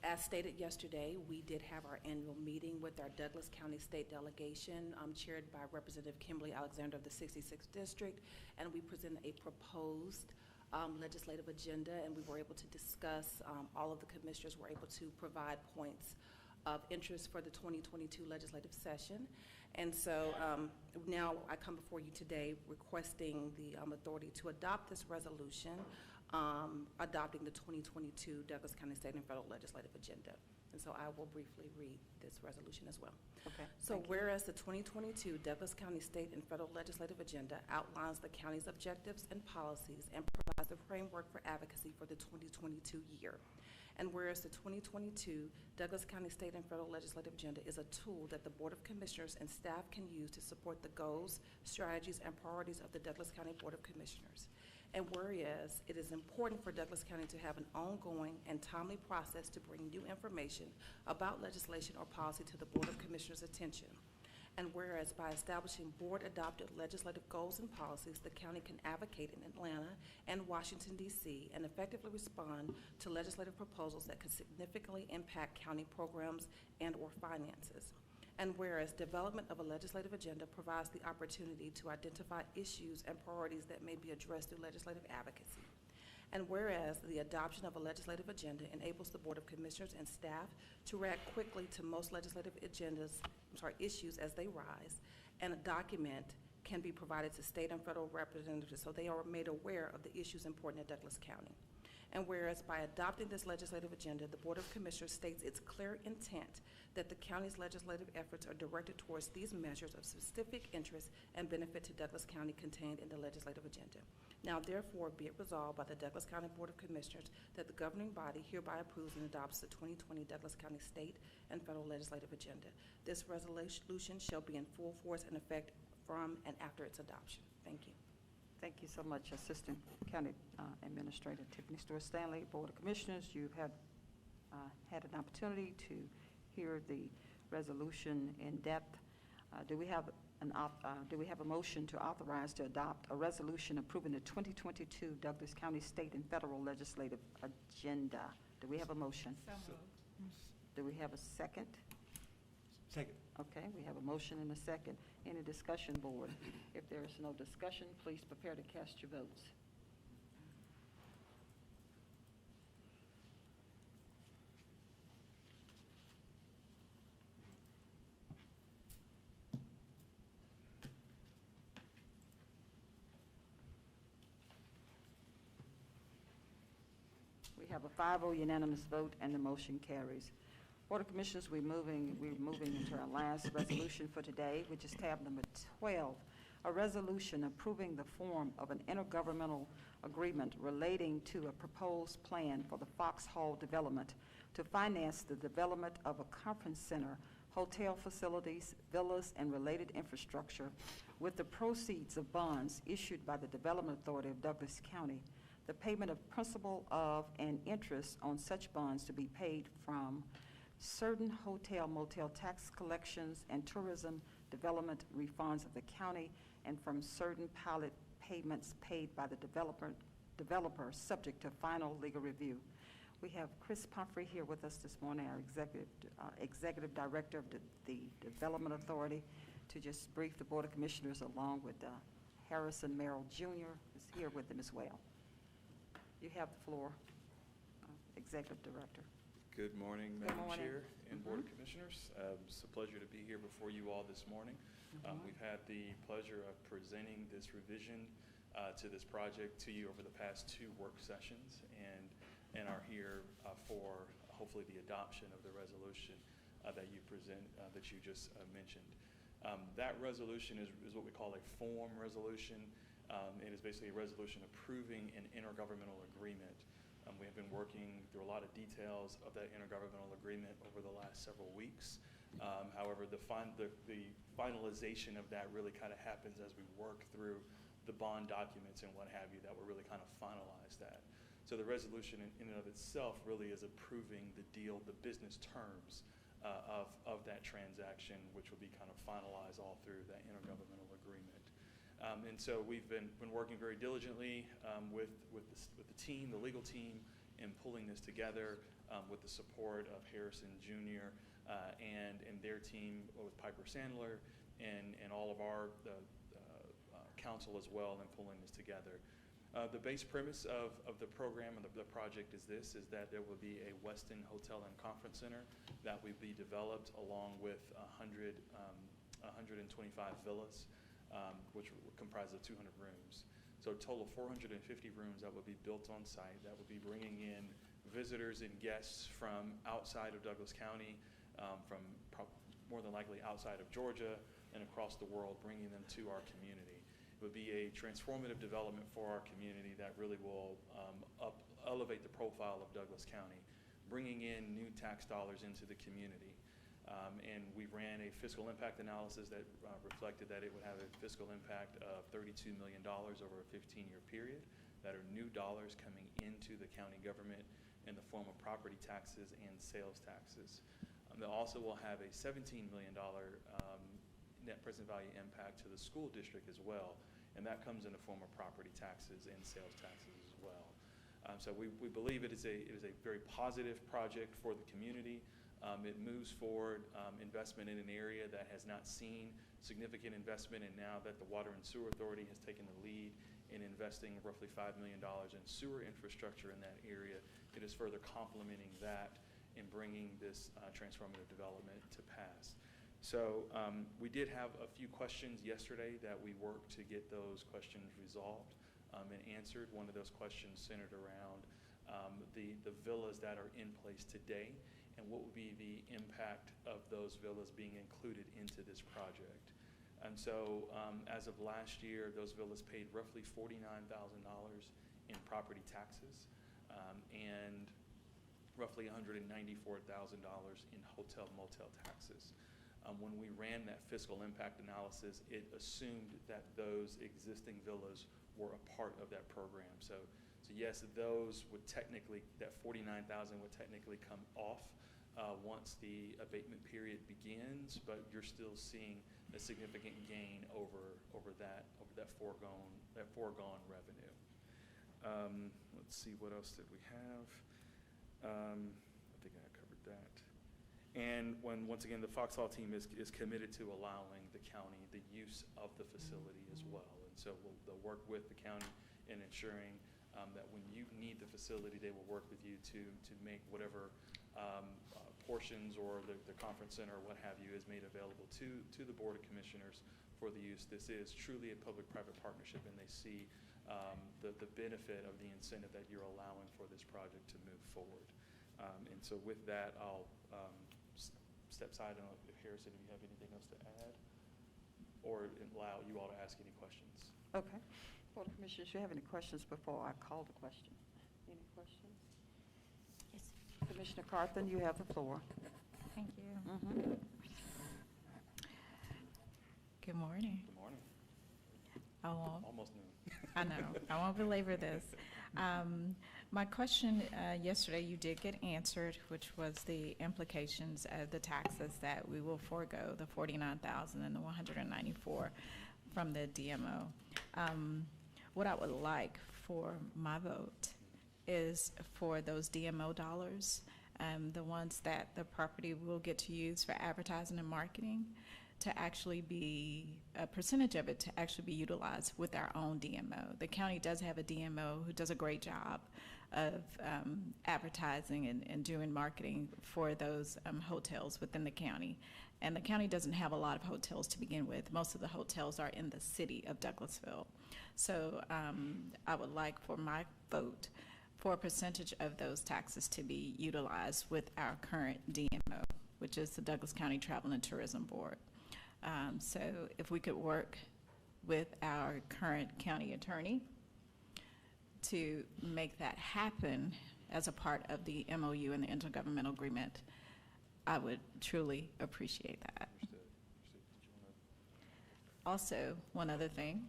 as stated yesterday, we did have our annual meeting with our Douglas County State Delegation, chaired by Representative Kimberly Alexander of the 66th District, and we presented a proposed legislative agenda, and we were able to discuss, all of the commissioners were able to provide points of interest for the 2022 legislative session. And so now I come before you today requesting the authority to adopt this resolution, adopting the 2022 Douglas County State and Federal Legislative Agenda. And so I will briefly read this resolution as well. Okay. So whereas the 2022 Douglas County State and Federal Legislative Agenda outlines the county's objectives and policies and provides the framework for advocacy for the 2022 year. And whereas the 2022 Douglas County State and Federal Legislative Agenda is a tool that the Board of Commissioners and staff can use to support the goals, strategies, and priorities of the Douglas County Board of Commissioners. And whereas it is important for Douglas County to have an ongoing and timely process to bring new information about legislation or policy to the Board of Commissioners' attention. And whereas by establishing board-adopted legislative goals and policies, the county can advocate in Atlanta and Washington, D.C., and effectively respond to legislative proposals that could significantly impact county programs and/or finances. And whereas development of a legislative agenda provides the opportunity to identify issues and priorities that may be addressed through legislative advocacy. And whereas the adoption of a legislative agenda enables the Board of Commissioners and staff to react quickly to most legislative issues as they rise, and a document can be provided to state and federal representatives so they are made aware of the issues important at Douglas County. And whereas by adopting this legislative agenda, the Board of Commissioners states its clear intent that the county's legislative efforts are directed towards these measures of specific interest and benefit to Douglas County contained in the legislative agenda. Now therefore be it resolved by the Douglas County Board of Commissioners that the governing body hereby approves and adopts the 2020 Douglas County State and Federal Legislative Agenda. This resolution shall be in full force and effect from and after its adoption. Thank you. Thank you so much, Assistant County Administrator Tiffany Stewart Stanley. Board of Commissioners, you've had an opportunity to hear the resolution in depth. Do we have a motion to authorize to adopt a resolution approving the 2022 Douglas County State and Federal Legislative Agenda? Do we have a motion? So moved. Do we have a second? Second. Okay, we have a motion and a second. Any discussion, board? If there is no discussion, please prepare to cast your votes. We have a 5-0 unanimous vote, and the motion carries. Board of Commissioners, we're moving into our last resolution for today, which is tab number 12, a resolution approving the form of an intergovernmental agreement relating to a proposed plan for the Fox Hall development to finance the development of a conference center, hotel facilities, villas, and related infrastructure with the proceeds of bonds issued by the Development Authority of Douglas County. The payment of principal of and interest on such bonds to be paid from certain hotel motel tax collections and tourism development refunds of the county, and from certain pilot payments paid by the developer subject to final legal review. We have Chris Pumphrey here with us this morning, our executive director of the Development Authority, to just brief the Board of Commissioners, along with Harrison Merrill Jr. is here with them as well. You have the floor, Executive Director. Good morning, Good Madam morning. Chair and Board of Commissioners. It's a pleasure to be here before you all this morning. We've had the pleasure of presenting this revision to this project to you over the past 2 work sessions, and are here for hopefully the adoption of the resolution that you just mentioned. That resolution is what we call a form resolution. It is basically a resolution approving an intergovernmental agreement. We have been working through a lot of details of that intergovernmental agreement over the last several weeks. However, the finalization of that really kind of happens as we work through the bond documents and what have you that will really kind of finalize that. So the resolution in and of itself really is approving the deal, the business terms of that transaction, which will be kind of finalized all through that intergovernmental agreement. And so we've been working very diligently with the team, the legal team, in pulling this together with the support of Harrison Jr. And their team with Piper Sandler and all of our council as well in pulling this together. The base premise of the program and the project is that there will be a Westin Hotel and Conference Center that will be developed along with 125 villas. Which comprise of 200 rooms. So a total of 450 rooms that will be built on site, that will be bringing in visitors and guests from outside of Douglas County, from more than likely outside of Georgia and across the world, bringing them to our community. It would be a transformative development for our community that really will elevate the profile of Douglas County, bringing in new tax dollars into the community. And we ran a fiscal impact analysis that reflected that it would have a fiscal impact of $32 million over a 15-year period, that are new dollars coming into the county government in the form of property taxes and sales taxes. They also will have a $17 million net present value impact to the school district as well, and that comes in the form of property taxes and sales taxes as well. So we believe it is a very positive project for the community. It moves forward investment in an area that has not seen significant investment, and now that the Water and Sewer Authority has taken the lead in investing roughly $5 million in sewer infrastructure in that area, it is further complementing that in bringing this transformative development to pass. So we did have a few questions yesterday that we worked to get those questions resolved and answered. One of those questions centered around the villas that are in place today and what would be the impact of those villas being included into this project. And so as of last year, those villas paid roughly $49,000 in property taxes and roughly $194,000 in hotel motel taxes. When we ran that fiscal impact analysis, it assumed that those existing villas were a part of that program. So yes, those would technically, that $49,000 would technically come off once the abatement period begins, but you're still seeing a significant gain over that foregone revenue. Let's see, what else did we have? I think I covered that. And once again, the Foxhall team is committed to allowing the county the use of the facility as well. And so they'll work with the county in ensuring that when you need the facility, they will work with you to make whatever portions or the conference center or what have you is made available to the Board of Commissioners for the use. This is truly a public-private partnership, and they see the benefit of the incentive that you're allowing for this project to move forward. And so with that, I'll step aside. I don't know if Harrison, if you have anything else to add, or allow you all to ask any questions. Okay. Board of Commissioners, do you have any questions before I call the question? Any questions? Yes. Commissioner Carthen, you have the floor. Thank you. Mm-hmm. Good morning. Good morning. I won't, Almost noon. I know, I won't belabor this. My question yesterday you did get answered, which was the implications of the taxes that we will forego, the $49,000 and the $194 from the DMO. What I would like for my vote is for those DMO dollars, the ones that the property will get to use for advertising and marketing, to actually be, a percentage of it to actually be utilized with our own DMO. The county does have a DMO who does a great job of advertising and doing marketing for those hotels within the county. And the county doesn't have a lot of hotels to begin with. Most of the hotels are in the city of Douglasville. So I would like for my vote for a percentage of those taxes to be utilized with our current DMO, which is the Douglas County Travel and Tourism Board. So if we could work with our current county attorney to make that happen as a part of the MOU and the intergovernmental agreement, I would truly appreciate that. Also, one other thing,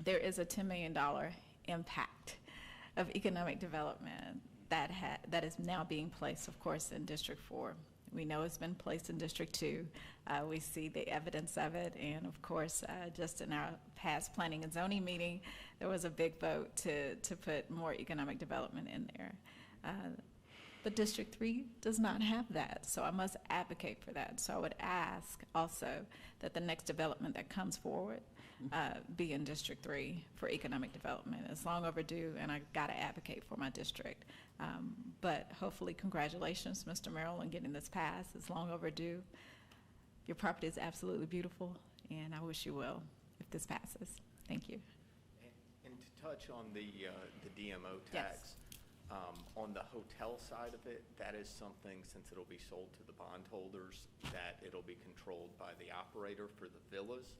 there is a $10 million impact of economic development that is now being placed, of course, in District 4. We know it's been placed in District 2. We see the evidence of it, and of course, just in our past planning and zoning meeting, there was a big vote to put more economic development in there. But District 3 does not have that, so I must advocate for that. So I would ask also that the next development that comes forward be in District 3 for economic development. It's long overdue, and I gotta advocate for my district. But hopefully, congratulations, Mr. Merrill, on getting this passed. It's long overdue. Your property is absolutely beautiful, and I wish you well if this passes. Thank you. And to touch on the DMO tax, on the hotel side of it, that is something, since it'll be sold to the bondholders, that it'll be controlled by the operator for the villas.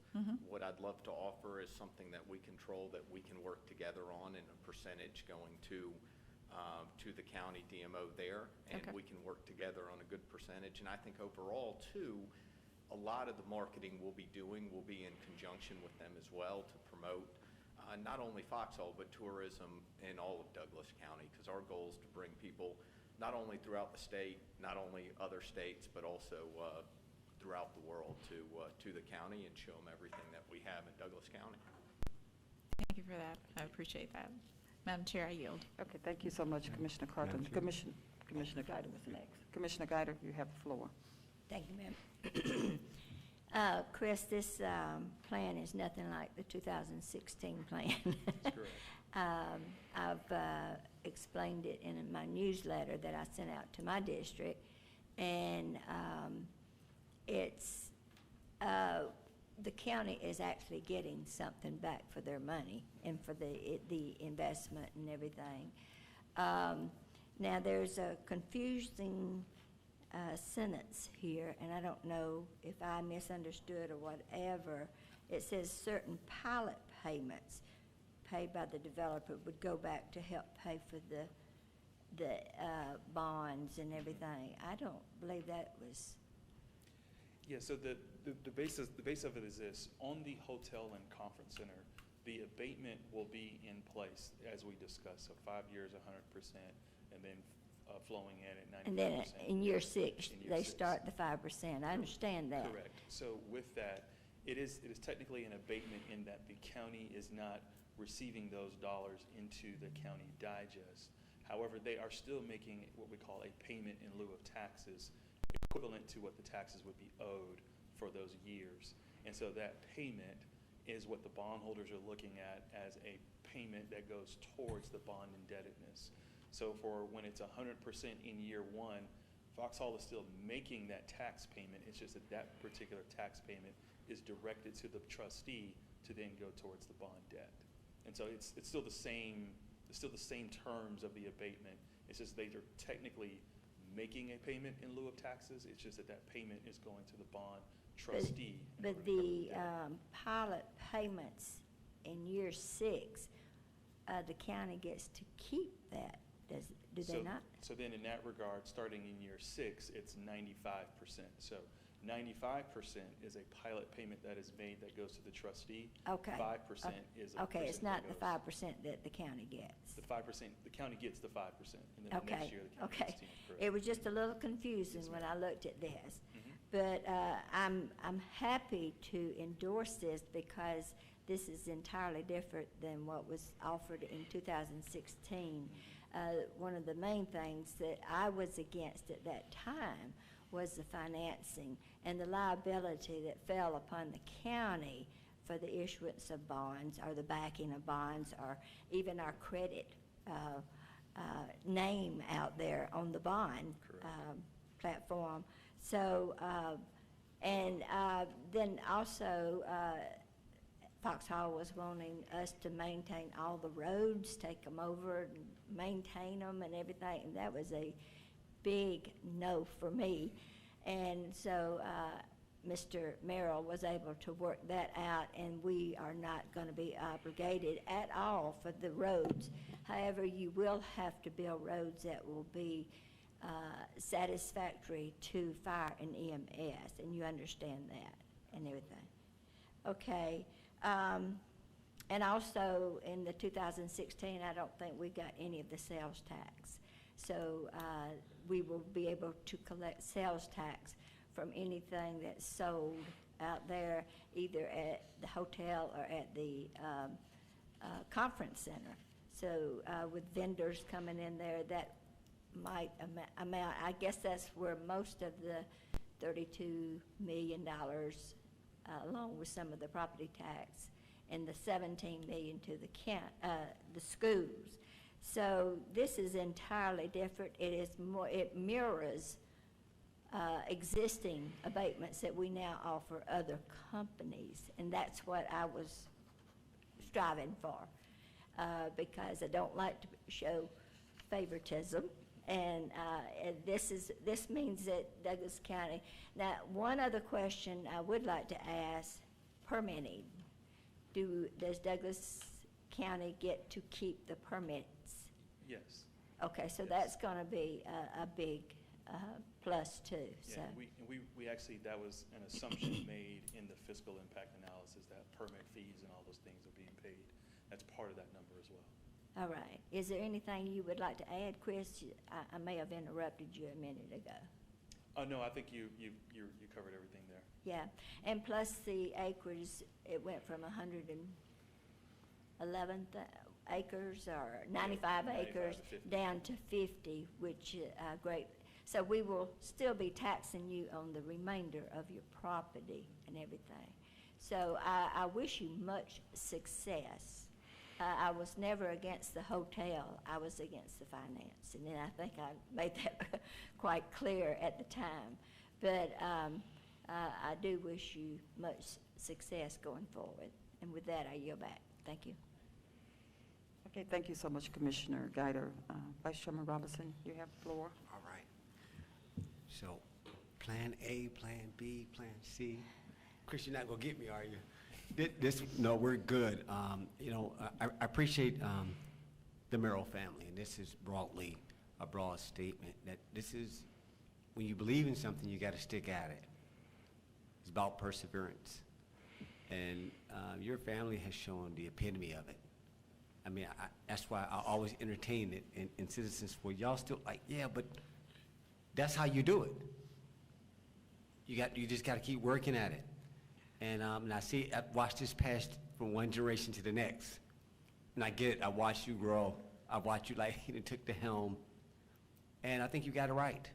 What I'd love to offer is something that we control, that we can work together on, in a percentage going to the county DMO there, and we can work together on a good percentage. And I think overall, too, a lot of the marketing we'll be doing will be in conjunction with them as well to promote not only Foxhall, but tourism in all of Douglas County, because our goal is to bring people not only throughout the state, not only other states, but also throughout the world to the county and show them everything that we have in Douglas County. Thank you for that. I appreciate that. Madam Chair, I yield. Okay, thank you so much, Commissioner Carthen. Commissioner Guider was next. Commissioner Guider, you have the floor. Thank you, ma'am. Chris, this plan is nothing like the 2016 plan. That's correct. I've explained it in my newsletter that I sent out to my district, and it's, the county is actually getting something back for their money and for the investment and everything. Now, there's a confusing sentence here, and I don't know if I misunderstood or whatever. It says certain pilot payments paid by the developer would go back to help pay for the bonds and everything. I don't believe that was. Yeah, so the base of it is this. On the hotel and conference center, the abatement will be in place as we discussed. So 5 years, 100%, and then flowing in at 95%. And then in year 6, In year they 6. start the 5%. I understand that. Correct. So with that, it is technically an abatement in that the county is not receiving those dollars into the county digest. However, they are still making what we call a payment in lieu of taxes, equivalent to what the taxes would be owed for those years. And so that payment is what the bondholders are looking at as a payment that goes towards the bond indebtedness. So for when it's 100% in year 1, Foxhall is still making that tax payment. It's just that that particular tax payment is directed to the trustee to then go towards the bond debt. And so it's still the same terms of the abatement. It's just they are technically making a payment in lieu of taxes. It's just that that payment is going to the bond trustee. But the pilot payments in year 6, the county gets to keep that. Do they not? So then in that regard, starting in year 6, it's 95%. So 95% is a pilot payment that is made that goes to the trustee. Okay. 5% is a Okay, it's percent not that the goes- 5% that the county gets. The 5%, the county gets the 5%, and then the next Okay, year the county okay. gets 10%. It was just a little confusing Yes, when I looked at this. Mhm. But I'm happy to endorse this because this is entirely different than what was offered in 2016. One of the main things that I was against at that time was the financing and the liability that fell upon the county for the issuance of bonds or the backing of bonds or even our credit name out there on the bond platform. So, and then also, Foxhall was wanting us to maintain all the roads, take them over and maintain them and everything, and that was a big no for me. And so Mr. Merrill was able to work that out, and we are not going to be obligated at all for the roads. However, you will have to build roads that will be satisfactory to fire and EMS, and you understand that and everything. Okay. And also in the 2016, I don't think we got any of the sales tax. So we will be able to collect sales tax from anything that's sold out there, either at the hotel or at the conference center. So with vendors coming in there, that might amount, I guess that's where most of the $32 million, along with some of the property tax, and the $17 million to the schools. So this is entirely different. It is more, it mirrors existing abatements that we now offer other companies, and that's what I was striving for, because I don't like to show favoritism. And this means that Douglas County. Now, one other question I would like to ask: permitting. Does Douglas County get to keep the permits? Yes. Okay, so Yes. that's going to be a big plus too. So. Yeah, we actually, that was an assumption made in the fiscal impact analysis, that permit fees and all those things are being paid. That's part of that number as well. All right. Is there anything you would like to add, Chris? I may have interrupted you a minute ago. No, I think you covered everything there. Yeah, and plus the acres, it went from 111, acres or 95 acres 50. down to 50, which, great. So we will still be taxing you on the remainder of your property and everything. So I wish you much success. I was never against the hotel, I was against the financing, and I think I made that quite clear at the time. But I do wish you much success going forward. And with that, I yield back. Thank you. Okay, thank you so much, Commissioner Guider. Vice Chairman Robinson, you have the floor. All right. So, Plan A, Plan B, Plan C. Chris, you're not gonna get me, are you? No, we're good. You know, I appreciate the Merrill family, and this is broadly a broad statement that this is, when you believe in something, you got to stick at it. It's about perseverance, and your family has shown the epitome of it. I mean, that's why I always entertain it in Citizens for y'all still like, yeah, but that's how you do it. You just got to keep working at it. And I watched this pass from one generation to the next. And I get it, I watched you grow. I watched you like, you took the helm. And I think you got it right.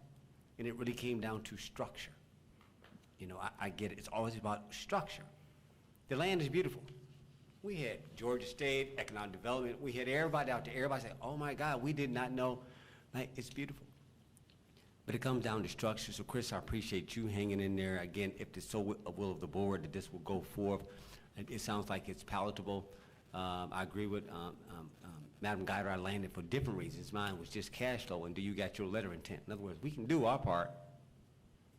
And it really came down to structure. You know, I get it, it's always about structure. The land is beautiful. We had Georgia State, economic development, we had everybody out there, everybody said, oh my God, we did not know. Like, it's beautiful. But it comes down to structure. So Chris, I appreciate you hanging in there. Again, if the will of the board that this will go forth, it sounds like it's palatable. I agree with Madam Guider. I landed for different reasons. Mine was just cash flow, and do you got your letter of intent? In other words, we can do our part.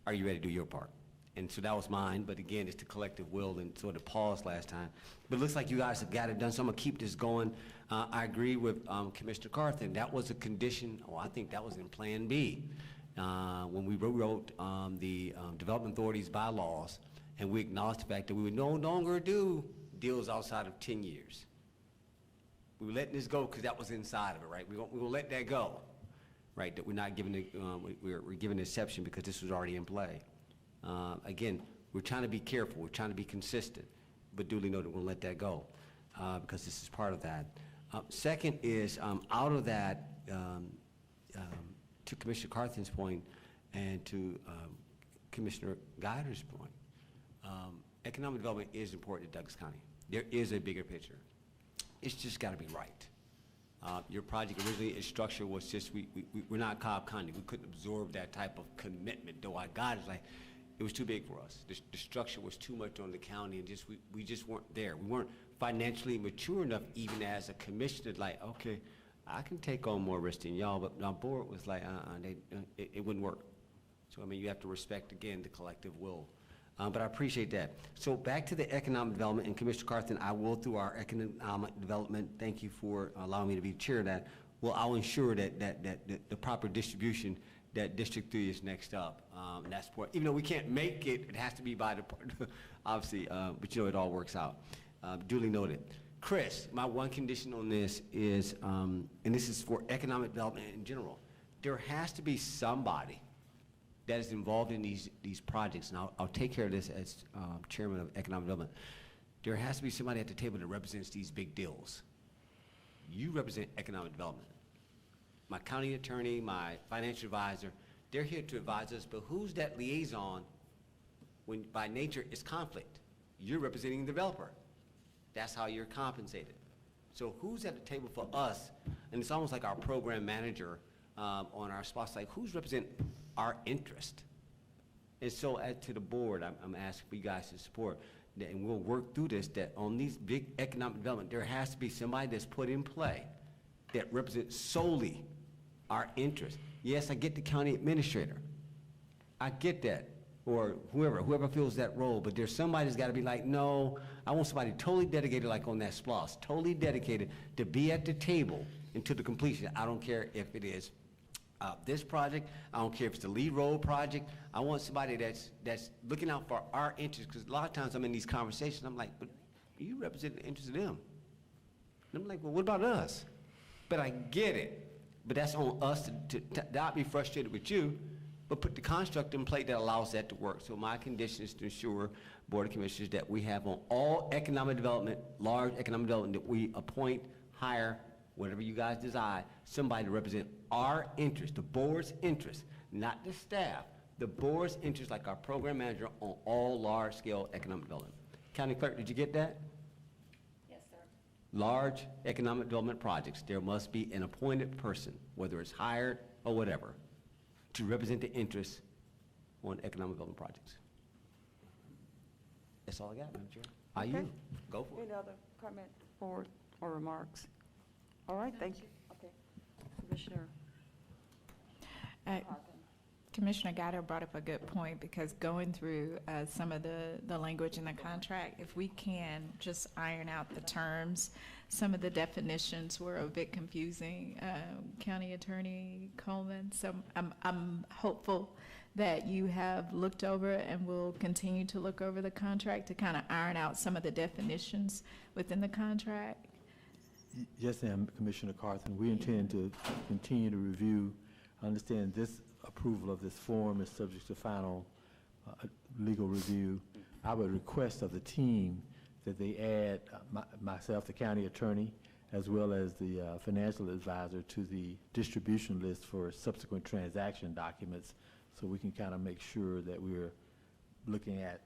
Are you ready to do your part? And so that was mine, but again, it's the collective will and sort of pause last time. But it looks like you guys have got it done, so I'm gonna keep this going. I agree with Commissioner Carthen. That was a condition, I think that was in Plan B. When we wrote the Development Authority's bylaws, and we acknowledged the fact that we would no longer do deals outside of 10 years. We were letting this go because that was inside of it, right? We're gonna let that go, right? That we're not giving it, we're giving an exception because this was already in play. Again, we're trying to be careful, we're trying to be consistent, but duly noted, we'll let that go because this is part of that. Second is, out of that, to Commissioner Carthen's point and to Commissioner Guider's point, economic development is important to Douglas County. There is a bigger picture. It's just got to be right. Your project originally, its structure was just, we're not Cobb County. We couldn't absorb that type of commitment, though I got it, like, it was too big for us. The structure was too much on the county, and just we just weren't there. We weren't financially mature enough, even as a commissioner, like, okay, I can take on more risk than y'all, but our board was like, it wouldn't work. So, I mean, you have to respect, again, the collective will. But I appreciate that. So back to the economic development, and Commissioner Carthen, I will, through our economic development, thank you for allowing me to be chair of that, well, I'll ensure that the proper distribution, that District 3 is next up. And that's important. Even though we can't make it, it has to be by the, obviously, but you know, it all works out. Duly noted. Chris, my one condition on this is, and this is for economic development in general, there has to be somebody that is involved in these projects, and I'll take care of this as chairman of economic development. There has to be somebody at the table that represents these big deals. You represent economic development. My county attorney, my financial advisor, they're here to advise us, but who's that liaison when by nature it's conflict? You're representing the developer. That's how you're compensated. So who's at the table for us? And it's almost like our program manager on our spots, like who's represent our interest? And so to the board, I'm asking for you guys to support, that, and we'll work through this, that on these big economic development, there has to be somebody that's put in play that represents solely our interest. Yes, I get the county administrator. I get that. Or whoever fills that role, but there's somebody that's got to be like, no, I want somebody totally dedicated, like on that SPLOS, totally dedicated to be at the table until the completion. I don't care if it is this project, I don't care if it's the Lee Road project. I want somebody that's looking out for our interests, because a lot of times I'm in these conversations, I'm like, but you represent the interests of them. And I'm like, well, what about us? But I get it, but that's on us to not be frustrated with you, but put the construct in place that allows that to work. So my condition is to ensure, Board of Commissioners, that we have on all economic development, large economic development, that we appoint, hire whatever you guys desire, somebody to represent our interest, the board's interest, not the staff, the board's interest, like our program manager on all large-scale economic development. County Clerk, did you get that? Yes, sir. Large economic development projects, there must be an appointed person, whether it's hired or whatever, to represent the interests on economic development projects. That's all I got, Madam Chair. Are you? Okay. Go for it. Any other comment or remarks? All right, thank you. Okay. Commissioner Carthen. Commissioner Guider brought up a good point, because going through some of the language in the contract, if we can just iron out the terms, some of the definitions were a bit confusing, County Attorney Coleman. So I'm hopeful that you have looked over and will continue to look over the contract to kind of iron out some of the definitions within the contract. Yes, ma'am, Commissioner Carthen. We intend to continue to review. I understand this approval of this form is subject to final legal review. I would request of the team that they add myself, the county attorney, as well as the financial advisor to the distribution list for subsequent transaction documents, so we can kind of make sure that we're looking at,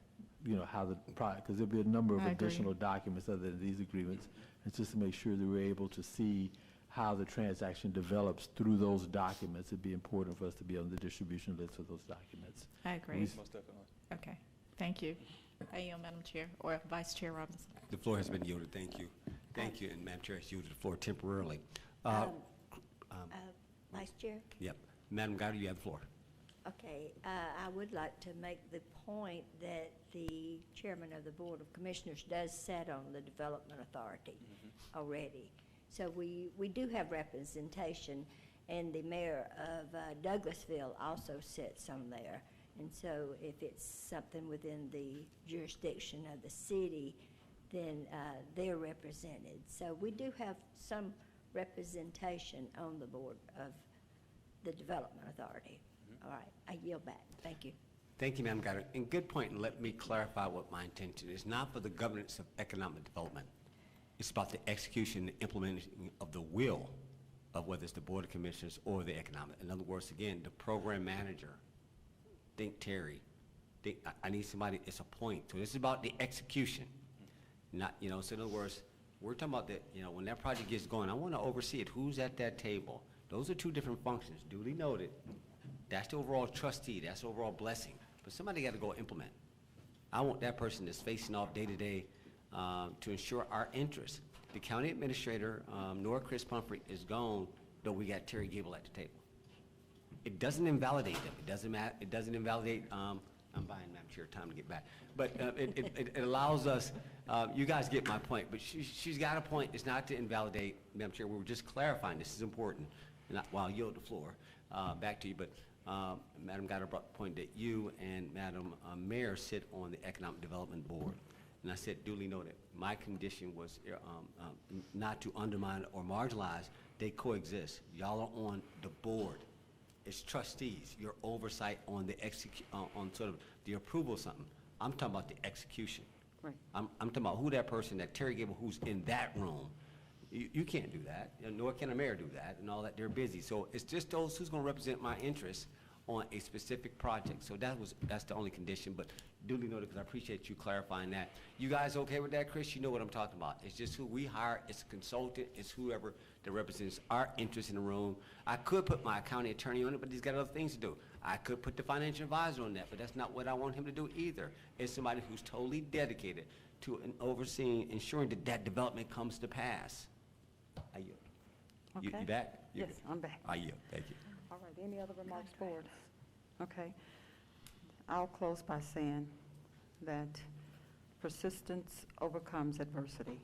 how the product, because there'll be a number of I agree. additional documents other than these agreements, and just to make sure that we're able to see how the transaction develops through those documents. It'd be important for us to be on the distribution list for those documents. I agree. Most definitely. Okay, thank you. I yield, Madam Chair, or Vice Chair Robinson. The floor has been yielded. Thank you. Thank you, and Madam Chair has yielded the floor temporarily. Vice Chair? Yep. Madam Guider, you have the floor. Okay, I would like to make the point that the chairman of the Board of Commissioners does sit on the Development Authority already. So we do have representation, and the mayor of Douglasville also sits on there. And so if it's something within the jurisdiction of the city, then they're represented. So we do have some representation on the board of the Development Authority. All right, I yield back. Thank you. Thank you, Madam Guider. And good point, and let me clarify what my intention is. Not for the governance of economic development. It's about the execution and implementation of the will of whether it's the Board of Commissioners or the economic. In other words, again, the program manager, think Terry, I need somebody, it's a point. So this is about the execution. Not, so in other words, we're talking about that, when that project gets going, I want to oversee it. Who's at that table? Those are two different functions, duly noted. That's the overall trustee, that's the overall blessing. But somebody got to go implement. I want that person that's facing off day to day to ensure our interests. The county administrator, nor Chris Pumphrey, is gone, though we got Terry Gable at the table. It doesn't invalidate them. It doesn't invalidate, I'm buying Madam Chair time to get back. But it allows us, you guys get my point, but she's got a point. It's not to invalidate, Madam Chair. We were just clarifying, this is important. And I'll yield the floor back to you, but Madam Guider brought the point that you and Madam Mayor sit on the Economic Development Board. And I said, duly noted, my condition was not to undermine or marginalize. They coexist. Y'all are on the board. It's trustees, your oversight on the on sort of the approval of something. I'm talking about the execution. Right. I'm talking about who that person, that Terry Gable, who's in that room. You can't do that, nor can a mayor do that, and all that. They're busy. So it's just those who's going to represent my interests on a specific project. So that's the only condition, but duly noted, because I appreciate you clarifying that. You guys okay with that, Chris? You know what I'm talking about. It's just who we hire. It's a consultant. It's whoever that represents our interests in the room. I could put my county attorney on it, but he's got other things to do. I could put the financial advisor on that, but that's not what I want him to do either. It's somebody who's totally dedicated to overseeing, ensuring that that development comes to pass. I yield. Okay. You back? Yes, I'm back. I yield. Thank you. All right, any other remarks, board? Okay. I'll close by saying that persistence overcomes adversity.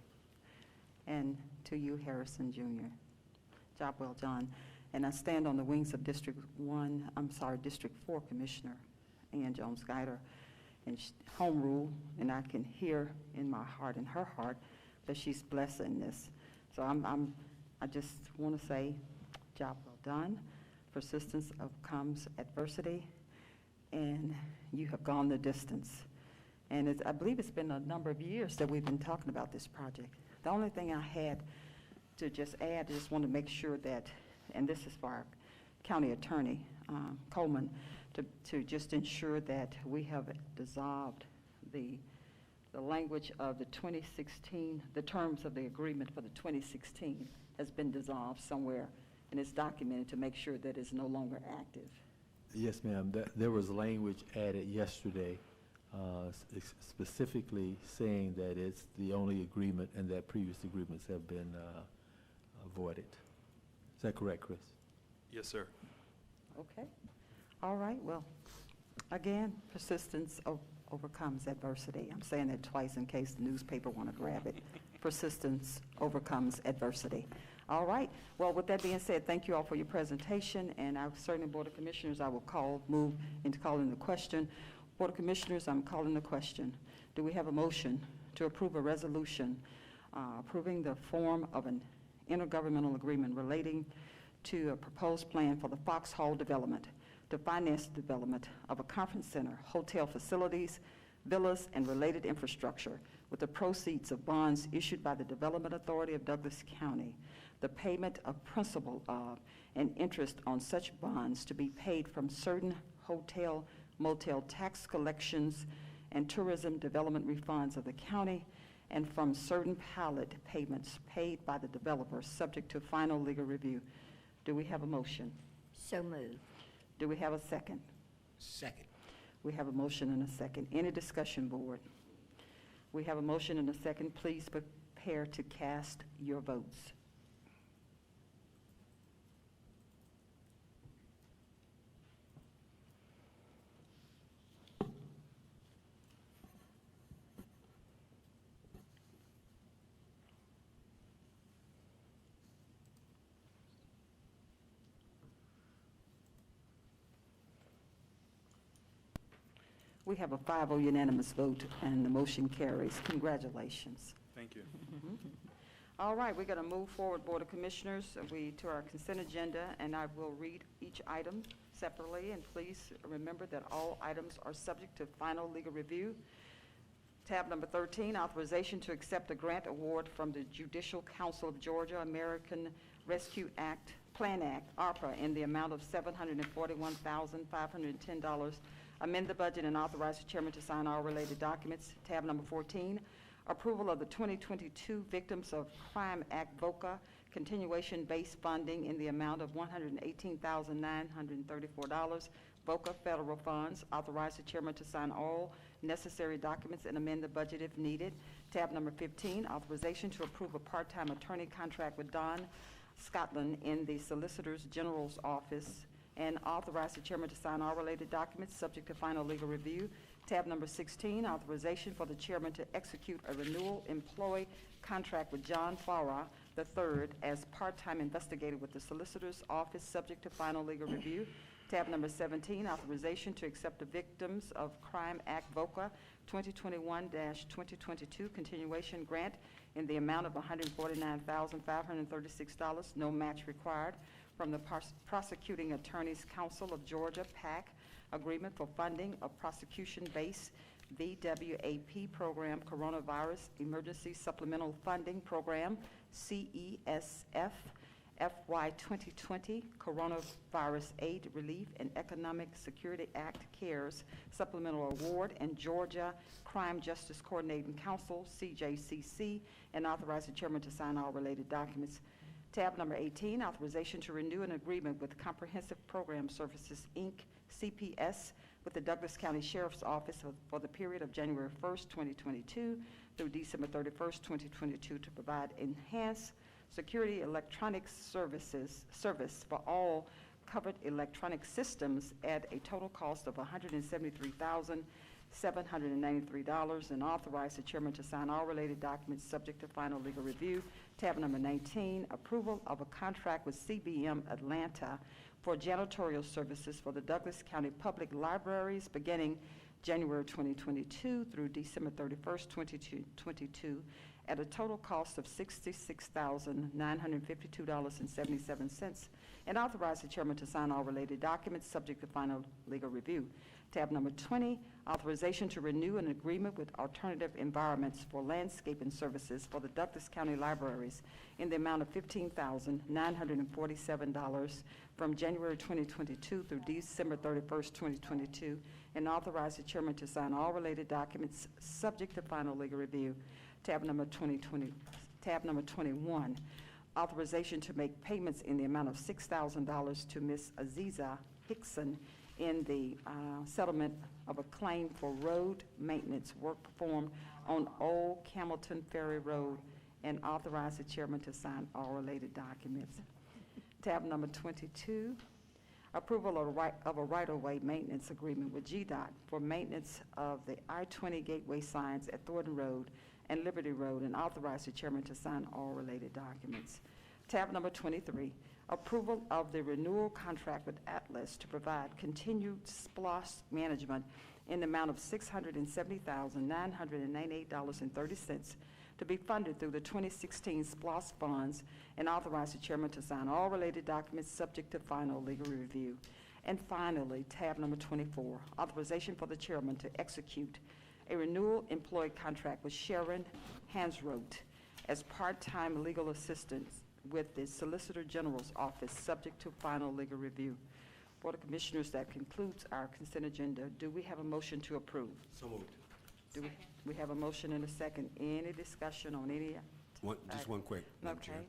And to you, Harrison Jr., job well done. And I stand on the wings of District 4 Commissioner Ann Jones-Guider, and home rule, and I can hear in my heart and her heart that she's blessed in this. So I just want to say, job well done. Persistence overcomes adversity, and you have gone the distance. And I believe it's been a number of years that we've been talking about this project. The only thing I had to just add, I just want to make sure that, and this is for our county attorney, Coleman, to just ensure that we have dissolved the language of the 2016, the terms of the agreement for the 2016 has been dissolved somewhere, and it's documented to make sure that it's no longer active. Yes, ma'am. There was language added yesterday specifically saying that it's the only agreement and that previous agreements have been voided. Is that correct, Chris? Yes, sir. Okay. All right. Well, again, persistence overcomes adversity. I'm saying that twice in case the newspaper want to grab it. Persistence overcomes adversity. All right. Well, with that being said, thank you all for your presentation, and I certainly, Board of Commissioners, I will move into calling the question. Board of Commissioners, I'm calling the question. Do we have a motion to approve a resolution approving the form of an intergovernmental agreement relating to a proposed plan for the Foxhall development to finance the development of a conference center, hotel facilities, villas, and related infrastructure with the proceeds of bonds issued by the Development Authority of Douglas County, the payment of principal of and interest on such bonds to be paid from certain hotel, motel tax collections and tourism development refunds of the county, and from certain pilot payments paid by the developer subject to final legal review. Do we have a motion? So moved. Do we have a second? Second. We have a motion and a second. Any discussion, Board? We have a motion and a second. Please prepare to cast your votes. We have a 5-0 unanimous vote, and the motion carries. Congratulations. Thank you. All right, we're going to move forward, Board of Commissioners, to our consent agenda, and I will read each item separately, and please remember that all items are subject to final legal review. Tab number 13, authorization to accept a grant award from the Judicial Council of Georgia, American Rescue Plan Act, ARPA, in the amount of $741,510. Amend the budget and authorize the chairman to sign all related documents. Tab number 14, approval of the 2022 Victims of Crime Act VOCA continuation base funding in the amount of $118,934. VOCA federal funds. Authorize the chairman to sign all necessary documents and amend the budget if needed. Tab number 15, authorization to approve a part-time attorney contract with Don Scotland in the Solicitor General's office, and authorize the chairman to sign all related documents subject to final legal review. Tab number 16, authorization for the chairman to execute a renewal employee contract with John Farah III as part-time investigator with the Solicitor's Office subject to final legal review. Tab number 17, authorization to accept the Victims of Crime Act VOCA 2021-2022 continuation grant in the amount of $149,536, no match required, from the Prosecuting Attorneys Council of Georgia, PAC, agreement for funding of prosecution-based VWAP program, Coronavirus Emergency Supplemental Funding Program, CESF, FY 2020, Coronavirus Aid Relief and Economic Security Act, CARES, Supplemental Award, and Georgia Crime Justice Coordinating Council, CJCC, and authorize the chairman to sign all related documents. Tab number 18, authorization to renew an agreement with Comprehensive Program Services, Inc., CPS, with the Douglas County Sheriff's Office for the period of January 1st, 2022 through December 31st, 2022 to provide enhanced security electronic service for all covered electronic systems at a total cost of $173,793, and authorize the chairman to sign all related documents subject to final legal review. Tab number 19, approval of a contract with CBM Atlanta for janitorial services for the Douglas County Public Libraries beginning January 2022 through December 31st, 2022 at a total cost of $66,952.77, and authorize the chairman to sign all related documents subject to final legal review. Tab number 20, authorization to renew an agreement with Alternative Environments for landscaping services for the Douglas County Libraries in the amount of $15,947 from January 2022 through December 31st, 2022, and authorize the chairman to sign all related documents subject to final legal review. Tab number 21, authorization to make payments in the amount of $6,000 to Ms. Aziza Hickson in the settlement of a claim for road maintenance work performed on Old Camelton Ferry Road, and authorize the chairman to sign all related documents. Tab number 22, approval of a right-of-way maintenance agreement with GDOT for maintenance of the I-20 gateway signs at Thornton Road and Liberty Road, and authorize the chairman to sign all related documents. Tab number 23, approval of the renewal contract with Atlas to provide continued SPLOST management in the amount of $670,998.30 to be funded through the 2016 SPLOST funds, and authorize the chairman to sign all related documents subject to final legal review. And finally, tab number 24, authorization for the chairman to execute a renewal employee contract with Sharon Hansroth as part-time legal assistant with the Solicitor General's office, subject to final legal review. Board of Commissioners, that concludes our consent agenda. Do we have a motion to approve? So moved. Do we have a motion and a second? Any discussion on any? Just one quick, Madam Chair. Okay.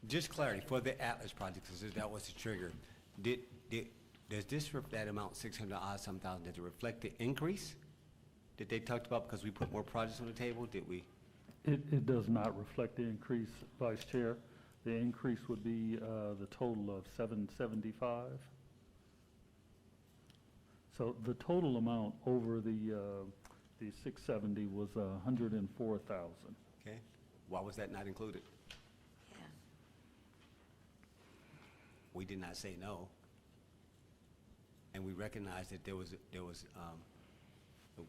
Just clarity, for the Atlas project, since that was the trigger, does this, that amount, 600 odd some thousand, does it reflect the increase that they talked about because we put more projects on the table? Did we? It does not reflect the increase, Vice Chair. The increase would be the total of 775. So the total amount over the 670 was 104,000. Okay. Why was that not included? Yeah. We did not say no. And we recognized that there was,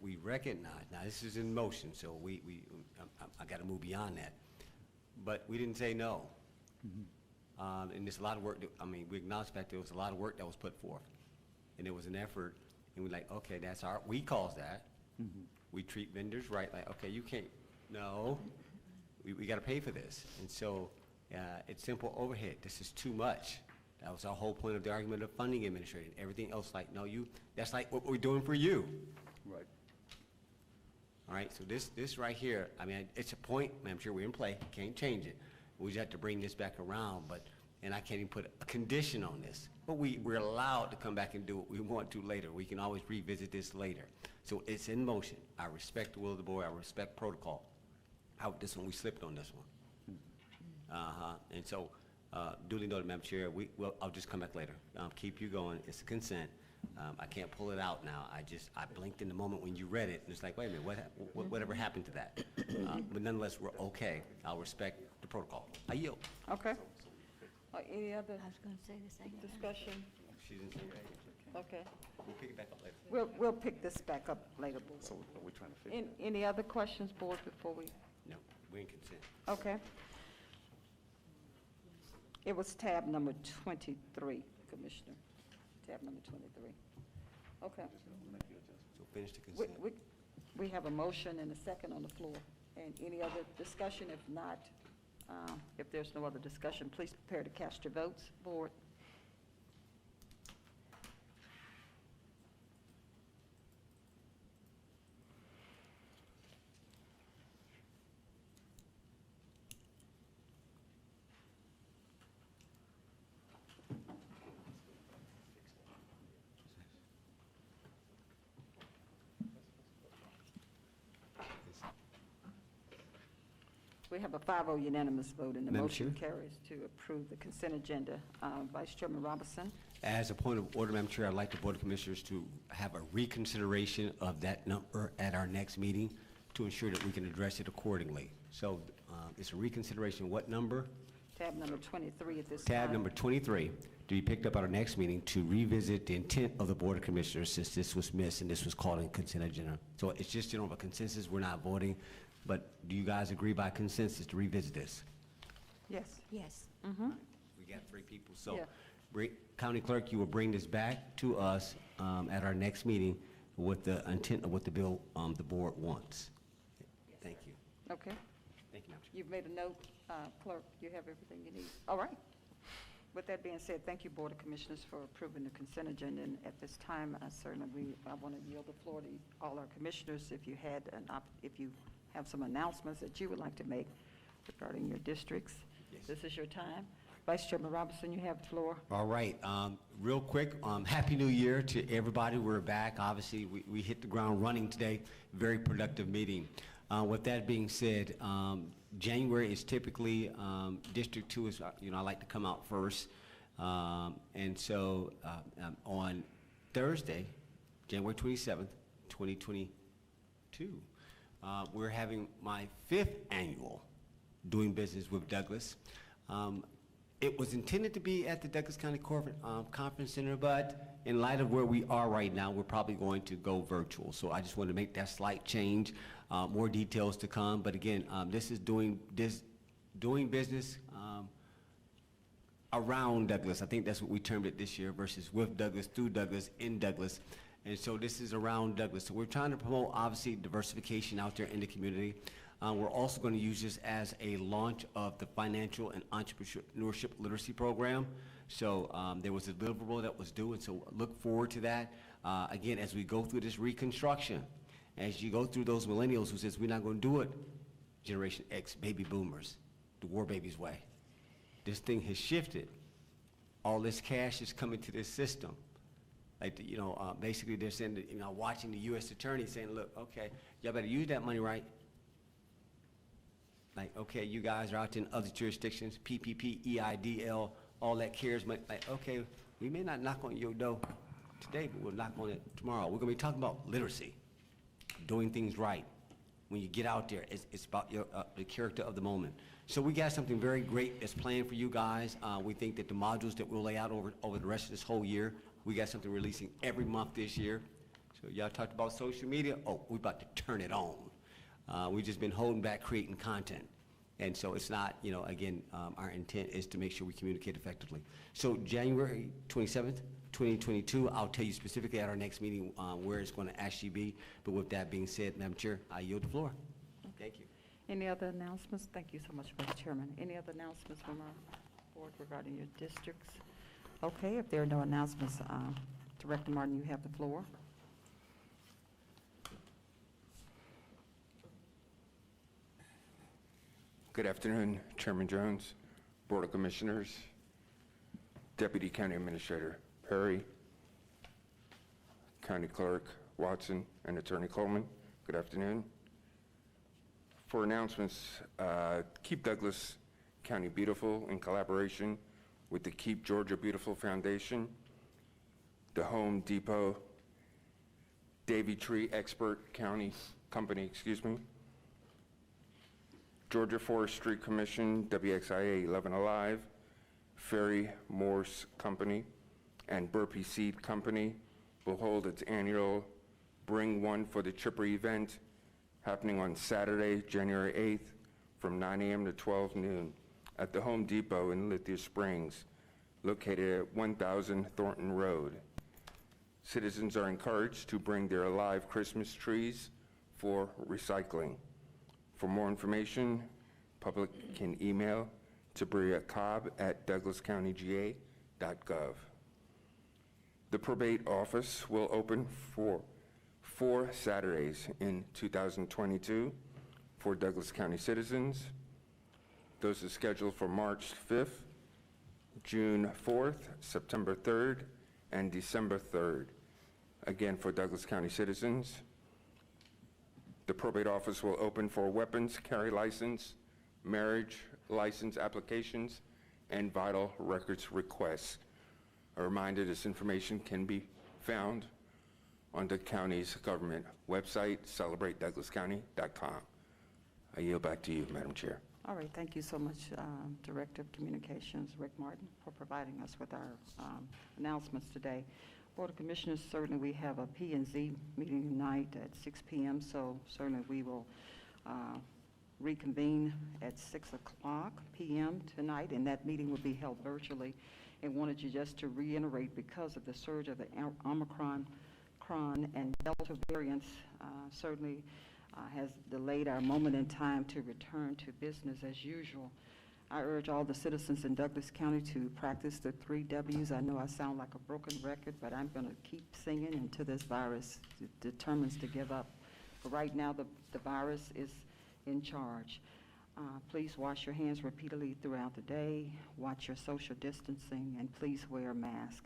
we recognized, now this is in motion, so I got to move beyond that. But we didn't say no. And there's a lot of work, we acknowledge that there was a lot of work that was put forth. And there was an effort, and we're like, okay, that's we cause that. We treat vendors right, like, okay, you can't, no, we got to pay for this. And so it's simple overhead. This is too much. That was our whole point of the argument of funding administration. Everything else, like, no, that's like what we're doing for you. Right. All right, so this right here, it's a point, I'm sure we're in play, can't change it. We just have to bring this back around, and I can't even put a condition on this. But we're allowed to come back and do what we want to later. We can always revisit this later. So it's in motion. I respect the will of the board, I respect protocol. This one, we slipped on this one. And so, duly noted, Madam Chair, I'll just come back later. Keep you going, it's a consent. I can't pull it out now. I blinked in the moment when you read it, and it's like, wait a minute, whatever happened to that? But nonetheless, we're okay. I'll respect the protocol. I yield. Okay. Any other I was going to say the same thing. discussion? She didn't say that. Okay. We'll pick it back up later. We'll pick this back up later. So are we trying to figure Any other questions, board, before we? No, we're in consent. Okay. It was tab number 23, Commissioner. Tab number 23. Okay. So finish the consent. We have a motion and a second on the floor. And any other discussion? If not, if there's no other discussion, please prepare to cast your votes. Board. We have a 5-0 unanimous vote, and the Madam motion Chair? carries to approve the consent agenda. Vice Chairman Robinson? As a point of order, Madam Chair, I'd like the Board of Commissioners to have a reconsideration of that number at our next meeting to ensure that we can address it accordingly. So it's a reconsideration. What number? Tab number 23 at this time. Tab number 23, to be picked up at our next meeting to revisit the intent of the Board of Commissioners, since this was missed and this was called in consent agenda. So it's just a consensus. We're not voting. But do you guys agree by consensus to revisit this? Yes. Yes. Mm-hmm. We got 3 people. So Yeah. County Clerk, you will bring this back to us at our next meeting what the intent of what the bill, the board wants. Thank you. Okay. Thank you, Madam Chair. You've made a note, clerk, you have everything you need. All right. With that being said, thank you, Board of Commissioners, for approving the consent agenda. And at this time, I want to yield the floor to all our commissioners. If you have some announcements that you would like to make regarding your districts, this is your time. Vice Chairman Robinson, you have the floor. All right, real quick, Happy New Year to everybody. We're back. Obviously, we hit the ground running today. Very productive meeting. With that being said, January is typically, District 2 is, I like to come out first. And so on Thursday, January 27th, 2022, we're having my 5th annual Doing Business with Douglas. It was intended to be at the Douglas County Conference Center, but in light of where we are right now, we're probably going to go virtual. So I just wanted to make that slight change. More details to come, but again, this is doing business around Douglas. I think that's what we termed it this year versus with Douglas, through Douglas, in Douglas. And so this is around Douglas. So we're trying to promote, obviously, diversification out there in the community. We're also going to use this as a launch of the financial and entrepreneurship literacy program. So there was a deliverable that was due, and so look forward to that. Again, as we go through this reconstruction, as you go through those millennials who says, we're not going to do it, Generation X, baby boomers, the war babies way. This thing has shifted. All this cash is coming to this system. Like, basically they're saying, watching the U.S. attorney saying, look, okay, y'all better use that money right. Like, okay, you guys are out in other jurisdictions, PPP, EIDL, all that CARES money. Like, okay, we may not knock on your door today, but we'll knock on it tomorrow. We're going to be talking about literacy, doing things right. When you get out there, it's about the character of the moment. So we got something very great that's planned for you guys. We think that the modules that we'll lay out over the rest of this whole year, we got something releasing every month this year. So y'all talked about social media. Oh, we're about to turn it on. We've just been holding back creating content. And so it's not, again, our intent is to make sure we communicate effectively. So January 27th, 2022, I'll tell you specifically at our next meeting where it's going to actually be. But with that being said, Madam Chair, I yield the floor. Thank you. Any other announcements? Thank you so much, Vice Chairman. Any other announcements from our board regarding your districts? Okay, if there are no announcements, Director Martin, you have the floor. Good afternoon, Chairman Jones, Board of Commissioners, Deputy County Administrator Perry, County Clerk Watson, and Attorney Coleman. Good afternoon. For announcements, Keep Douglas County Beautiful in collaboration with the Keep Georgia Beautiful Foundation, the Home Depot, Davy Tree Expert Company, Georgia Forestry Commission, WXIA 11 Alive, Ferry Morse Company, and Burpee Seed Company will hold its annual Bring One for the Chipper event happening on Saturday, January 8th from 9 a.m. to 12 noon at the Home Depot in Lithia Springs, located at 1000 Thornton Road. Citizens are encouraged to bring their live Christmas trees for recycling. For more information, public can email Tabria Cobb at douglascountyga.gov. The probate office will open for 4 Saturdays in 2022 for Douglas County citizens. Those are scheduled for March 5th, June 4th, September 3rd, and December 3rd. Again, for Douglas County citizens. The probate office will open for weapons carry license, marriage license applications, and vital records requests. A reminder, this information can be found on the county's government website, celebratedouglascounty.com. I yield back to you, Madam Chair. All right, thank you so much, Director of Communications, Rick Martin, for providing us with our announcements today. Board of Commissioners, certainly we have a P&Z meeting tonight at 6 p.m., so certainly we will reconvene at 6 o'clock p.m. tonight, and that meeting will be held virtually. And wanted you just to reiterate, because of the surge of the Omicron Omicron and Delta variants certainly has delayed our moment in time to return to business as usual. I urge all the citizens in Douglas County to practice the 3 Ws. I know I sound like a broken record, but I'm going to keep singing until this virus determines to give up. But right now, the virus is in charge. Please wash your hands repeatedly throughout the day, watch your social distancing, and please wear a mask.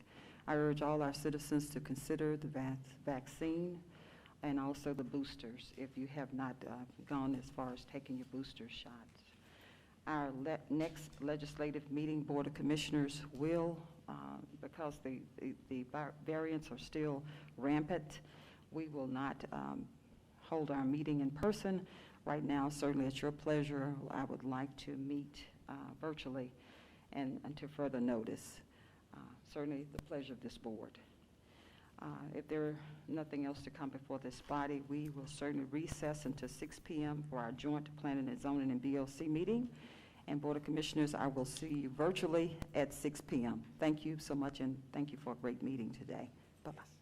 I urge all our citizens to consider the vaccine and also the boosters if you have not gone as far as taking your booster shots. Our next legislative meeting, Board of Commissioners will, because the variants are still rampant, we will not hold our meeting in person. Right now, certainly at your pleasure, I would like to meet virtually and until further notice. Certainly the pleasure of this board. If there is nothing else to come before this body, we will certainly recess until 6 p.m. for our joint planning and zoning and BLC meeting. And Board of Commissioners, I will see you virtually at 6 p.m. Thank you so much, and thank you for a great meeting today. Bye-bye.